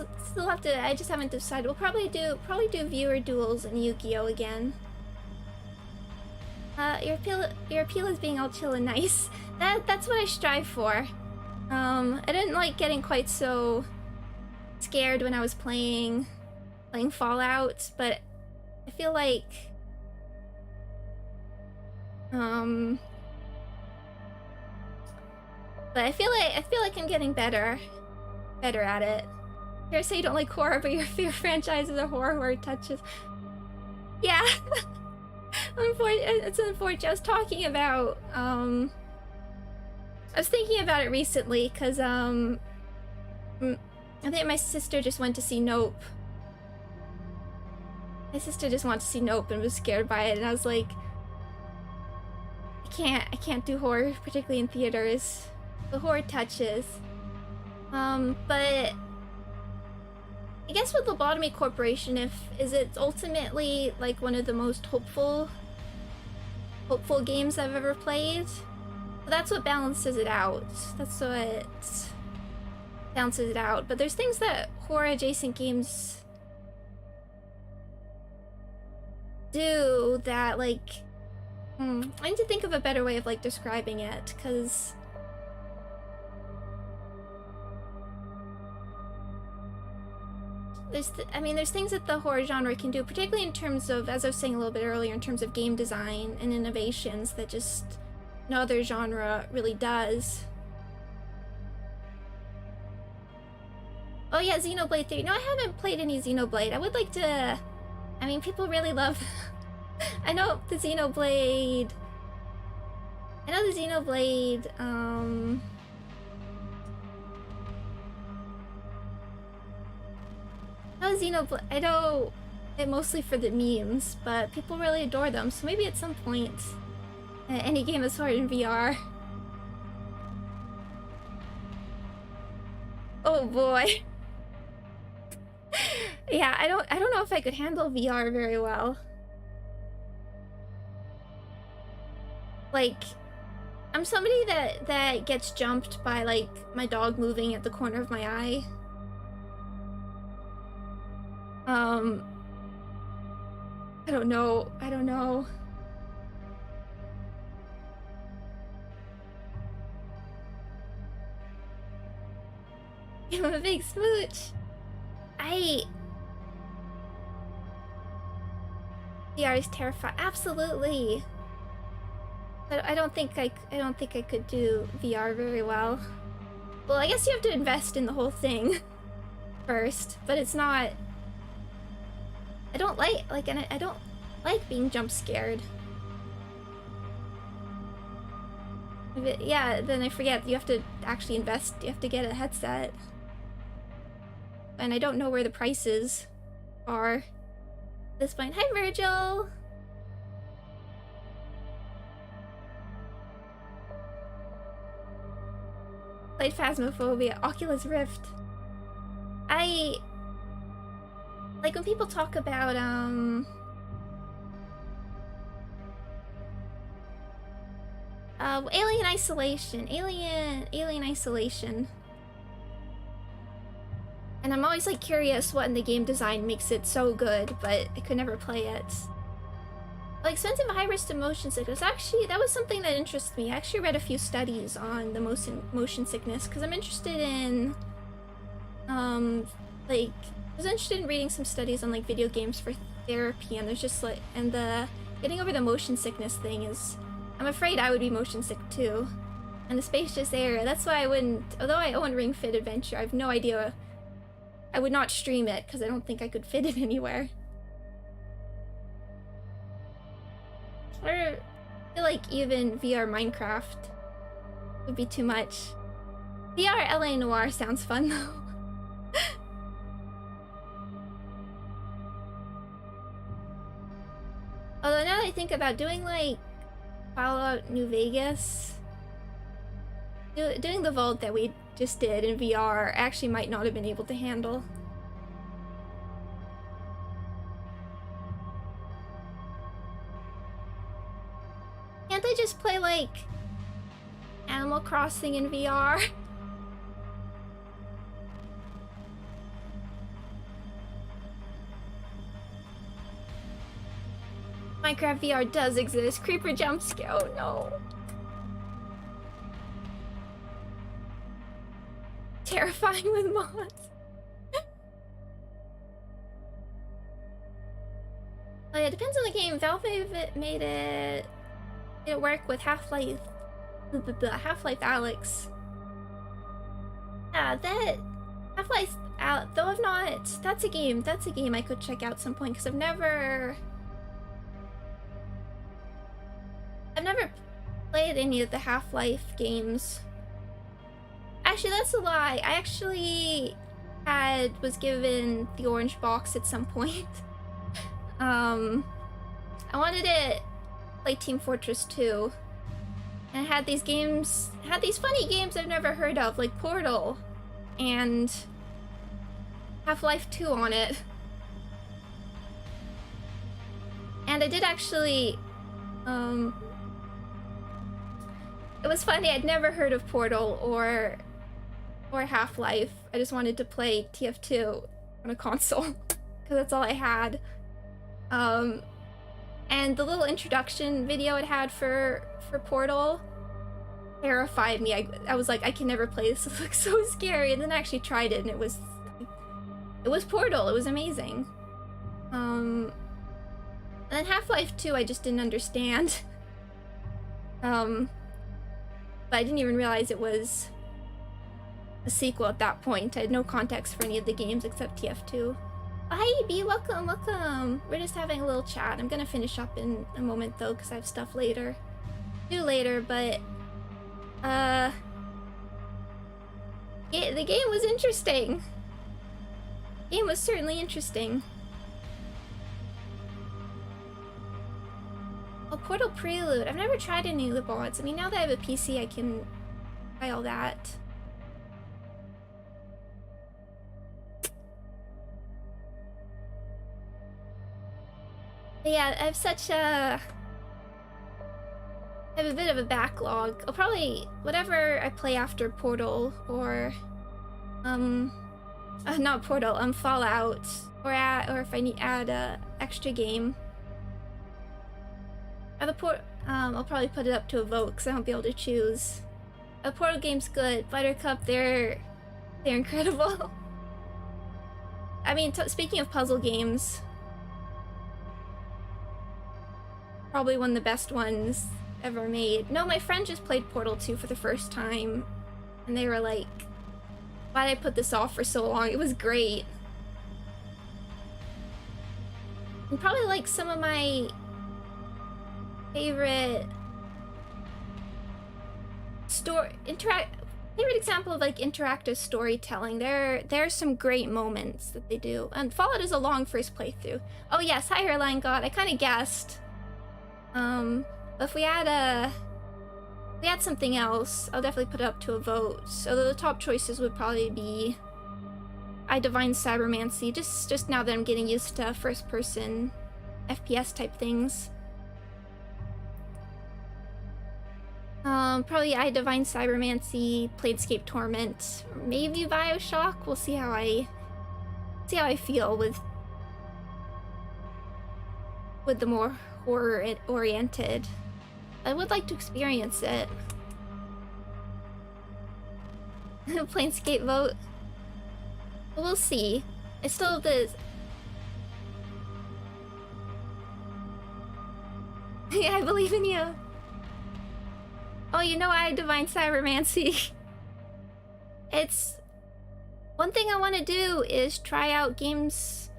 haven't decided. We'll probably do viewer duels and Yu-Gi-Oh again. Your appeal is being all chill and nice. That's what I strive for. I didn't like getting quite so scared when I was playing Fallout, but I feel like but I feel like I'm getting better at it. You're saying you don't like horror, but your favorite franchise is a horror where it touches. Yeah. It's unfortunate. I was talking about I was thinking about it recently because I think my sister just went to see Nope. My sister just wanted to see Nope and was scared by it, and I was like, I can't do horror, particularly in theaters. The horror touches. But I guess with Lobotomy Corporation, it's ultimately like one of the most hopeful games I've ever played. So that's what balances it out. But there's things that horror adjacent games do that like I need to think of a better way of like describing it, because there's things that the horror genre can do, particularly in terms of, as I was saying a little bit earlier, in terms of game design and innovations that just no other genre really does. Oh yeah, Xenoblade 3. No, I haven't played any Xenoblade. I would like to. I mean, people really love. I know the Xenoblade. I know it mostly for the memes, but people really adore them, so maybe at some point, any game is hard in VR. Oh boy. Yeah, I don't know if I could handle VR very well. Like, I'm somebody that gets jumped by like my dog moving at the corner of my eye. I don't know. I'm a big smooch. VR is terrifying. Absolutely. But I don't think I could do VR very well. Well, I guess you have to invest in the whole thing first, but it's not. I don't like being jump scared. Yeah, then I forget you have to actually invest. You have to get a headset, and I don't know where the prices are at this point. Hi, Virgil. Played Phasmophobia, Oculus Rift. I like when people talk about Alien Isolation, Alien Isolation. And I'm always like curious what in the game design makes it so good, but I could never play it. Like expensive high-risk to motion sickness. Actually, that was something that interests me. I actually read a few studies on the motion sickness because I'm interested in like I was interested in reading some studies on like video games for therapy, and there's just like the getting over the motion sickness thing is, I'm afraid I would be motion sick too. And the spacious area, that's why I wouldn't, although I own Ring Fit Adventure, I have no idea. I would not stream it because I don't think I could fit it anywhere. Or I feel like even VR Minecraft would be too much. VR LA Noire sounds fun though. Although now that I think about doing like Fallout New Vegas, doing the vault that we just did in VR actually might not have been able to handle. Can't I just play like Animal Crossing in VR? Minecraft VR does exist. Creeper jump scare. Oh no. Terrifying with mods. Oh yeah, it depends on the game. Valve made it work with Half-Life Alyx. Yeah, that Half-Life though I've not. That's a game I could check out some point because I've never played any of the Half-Life games. Actually, that's a lie. I actually was given the orange box at some point. I wanted to play Team Fortress 2. And it had these funny games I've never heard of, like Portal and Half-Life 2 on it. And I did actually, it was funny, I'd never heard of Portal or Half-Life. I just wanted to play TF2 on a console, because that's all I had. And the little introduction video it had for Portal terrified me. I was like, I can never play this. It looks so scary. And then I actually tried it, and it was Portal. It was amazing. And then Half-Life 2, I just didn't understand. But I didn't even realize it was a sequel at that point. I had no context for any of the games except TF2. Hi, B, welcome. We're just having a little chat. I'm gonna finish up in a moment though, because I have stuff later. But the game was interesting. The game was certainly interesting. Oh, Portal Prelude. I've never tried any of the mods. I mean, now that I have a PC, I can try all that. But yeah, I have a bit of a backlog. I'll probably, whatever I play after Portal or, not Portal, Fallout, or if I need add a extra game. I'll probably put it up to a vote because I won't be able to choose. The Portal game's good. Buttercup, they're They're incredible. I mean, speaking of puzzle games, probably one of the best ones ever made. No, my friend just played Portal 2 for the first time, and they were like, why did I put this off for so long? It was great. And probably like some of my favorite favorite example of like interactive storytelling. There's some great moments that they do. And Fallout is a long first playthrough. Oh yes, hi Airline God. I kind of guessed. But if we had something else, I'll definitely put it up to a vote. So the top choices would probably be I Divine Cybermancy, just now that I'm getting used to first person FPS type things. Probably I Divine Cybermancy, Planescape Torment, maybe Bioshock. We'll see how I feel with the more horror oriented. I would like to experience it. Planescape vote. We'll see. I still have this. Yeah, I believe in you. Oh, you know, I Divine Cybermancy. It's one thing I want to do is try out games,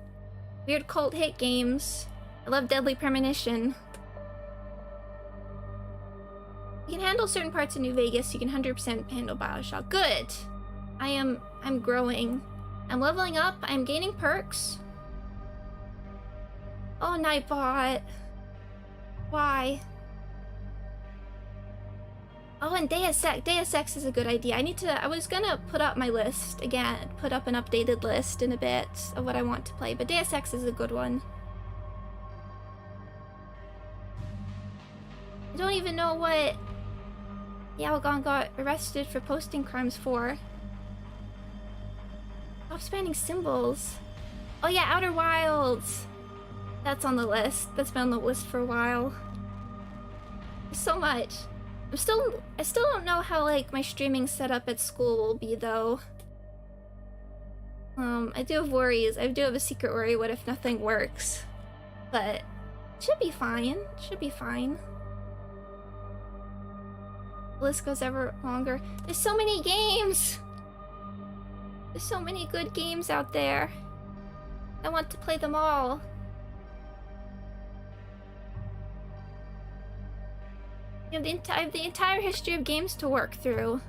weird cult hit games. I love Deadly Premonition. You can handle certain parts of New Vegas. You can 100% handle Bioshock. Good. I'm growing. I'm leveling up. I'm gaining perks. Oh, Nightbot. Why? Oh, and Deus Ex is a good idea. I was gonna put up my list again, put up an updated list in a bit of what I want to play, but Deus Ex is a good one. I don't even know what Yalgon got arrested for posting crimes for. Stop spamming symbols. Oh yeah, Outer Wilds. That's on the list. That's been on the list for a while. There's so much. I still don't know how like my streaming setup at school will be though. I do have worries. I do have a secret worry. What if nothing works? But should be fine. Should be fine. The list goes ever longer. There's so many games. There's so many good games out there. I want to play them all. You have the entire history of games to work through.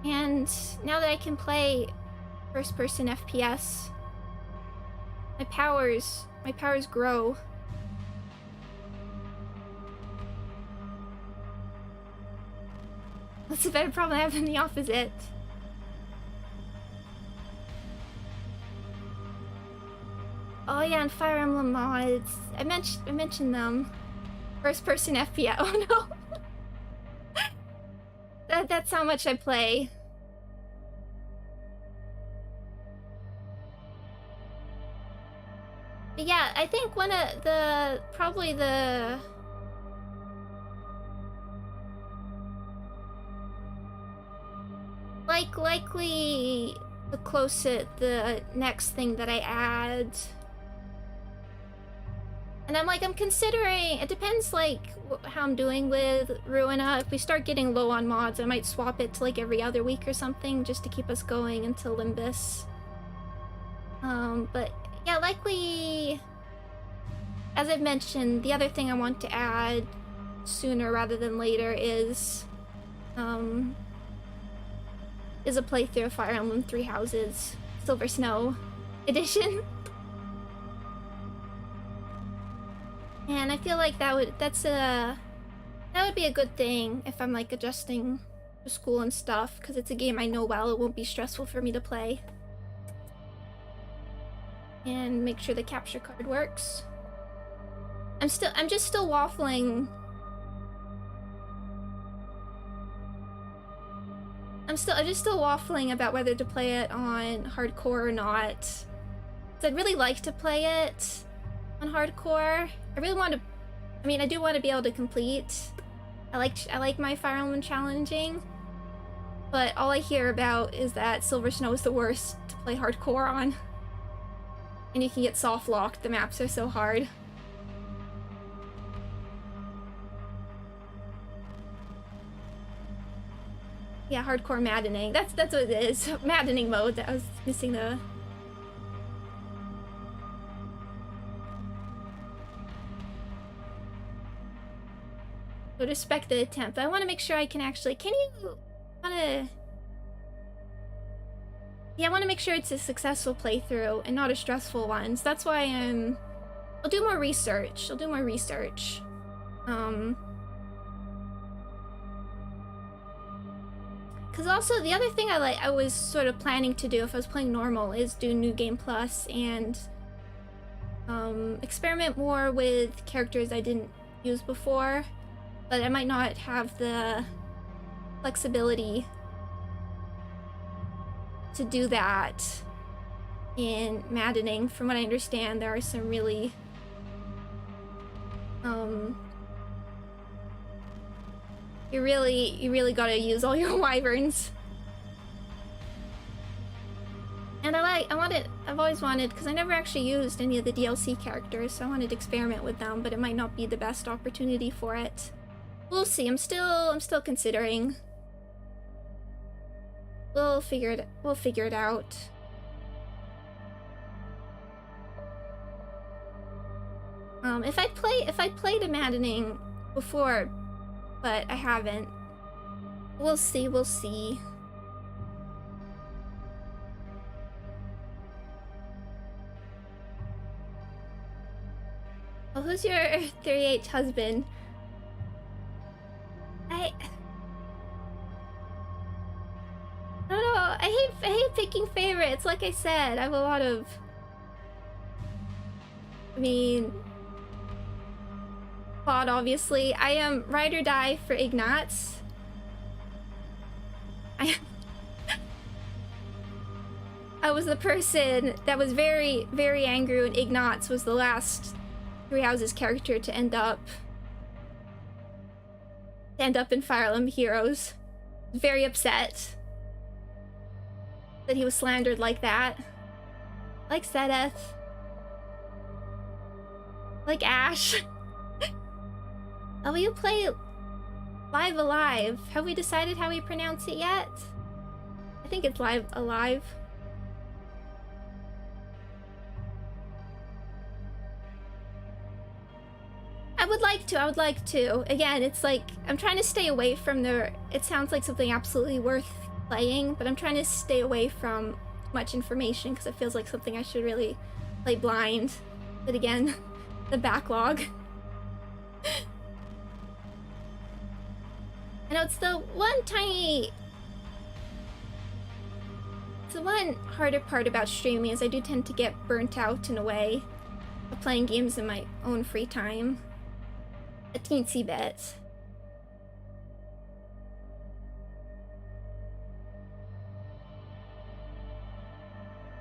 And now that I can play first-person FPS, my powers grow. That's a better problem I have than the opposite. Oh yeah, and Fire Emblem mods. I mentioned them. First person FPS. Oh no. That's how much I play. But yeah, I think one of the likely the next thing that I add. And I'm considering, it depends like how I'm doing with Ruina. If we start getting low on mods, I might swap it to like every other week or something just to keep us going until Limbus. But yeah, likely, as I've mentioned, the other thing I want to add sooner rather than later is a playthrough of Fire Emblem Three Houses Silver Snow Edition. And I feel like that would be a good thing if I'm like adjusting to school and stuff, because it's a game I know well. It won't be stressful for me to play. And make sure the capture card works. I'm just still waffling. I'm just still waffling about whether to play it on hardcore or not. 'Cause I'd really like to play it on hardcore. I really want to. I mean, I do want to be able to complete. I like my Fire Emblem challenging. But all I hear about is that Silver Snow is the worst to play hardcore on. And you can get soft locked, the maps are so hard. Yeah, hardcore maddening. That's what it is. Maddening mode. I was missing the... Would respect the attempt, but I want to make sure I can actually... Can you... Yeah, I want to make sure it's a successful playthrough and not a stressful one. So that's why I'll do more research. Because also, the other thing I was sort of planning to do if I was playing normal is do New Game Plus and experiment more with characters I didn't use before. But I might not have the flexibility to do that in Maddening. From what I understand, there are some really you really gotta use all your wyverns. And I've always wanted, because I never actually used any of the DLC characters, so I wanted to experiment with them, but it might not be the best opportunity for it. We'll see. I'm still considering. We'll figure it out. If I played a Maddening before, but I haven't. We'll see. Oh, who's your 38 husband? I don't know. I hate picking favorites. Like I said, I have a lot of... I mean... Claude, obviously. I am ride or die for Ignatz. I was the person that was very, very angry when Ignatz was the last Three Houses character to end up in Fire Emblem Heroes. Very upset that he was slandered like that. Like Sedeth. Like Ash. Oh, will you play Live Alive? Have we decided how we pronounce it yet? I think it's Live Alive. I would like to. Again, it's like, I'm trying to stay away from it sounds like something absolutely worth playing, but I'm trying to stay away from much information because it feels like something I should really play blind. But again, the backlog. I know it's the one harder part about streaming is I do tend to get burnt out in a way of playing games in my own free time. A teensy bit.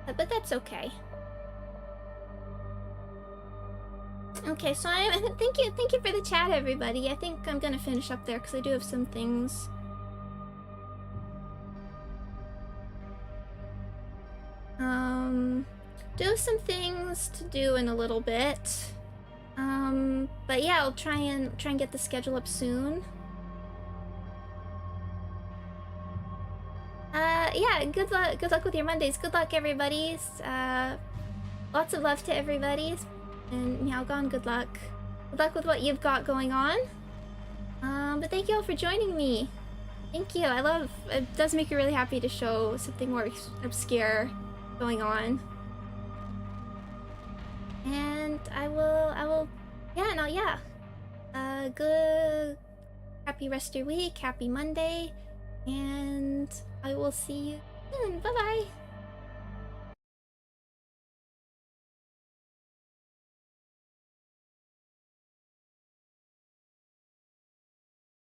But that's okay. Okay, so thank you for the chat, everybody. I think I'm gonna finish up there because I do have some things. Do have some things to do in a little bit. But yeah, I'll try and get the schedule up soon. Yeah, good luck with your Mondays. Good luck, everybody. Lots of love to everybody. And Meowgon, good luck. Good luck with what you've got going on. But thank you all for joining me. Thank you. It does make me really happy to show something more obscure going on. And I will, good, happy rest of your week, happy Monday, and I will see you soon. Bye-bye.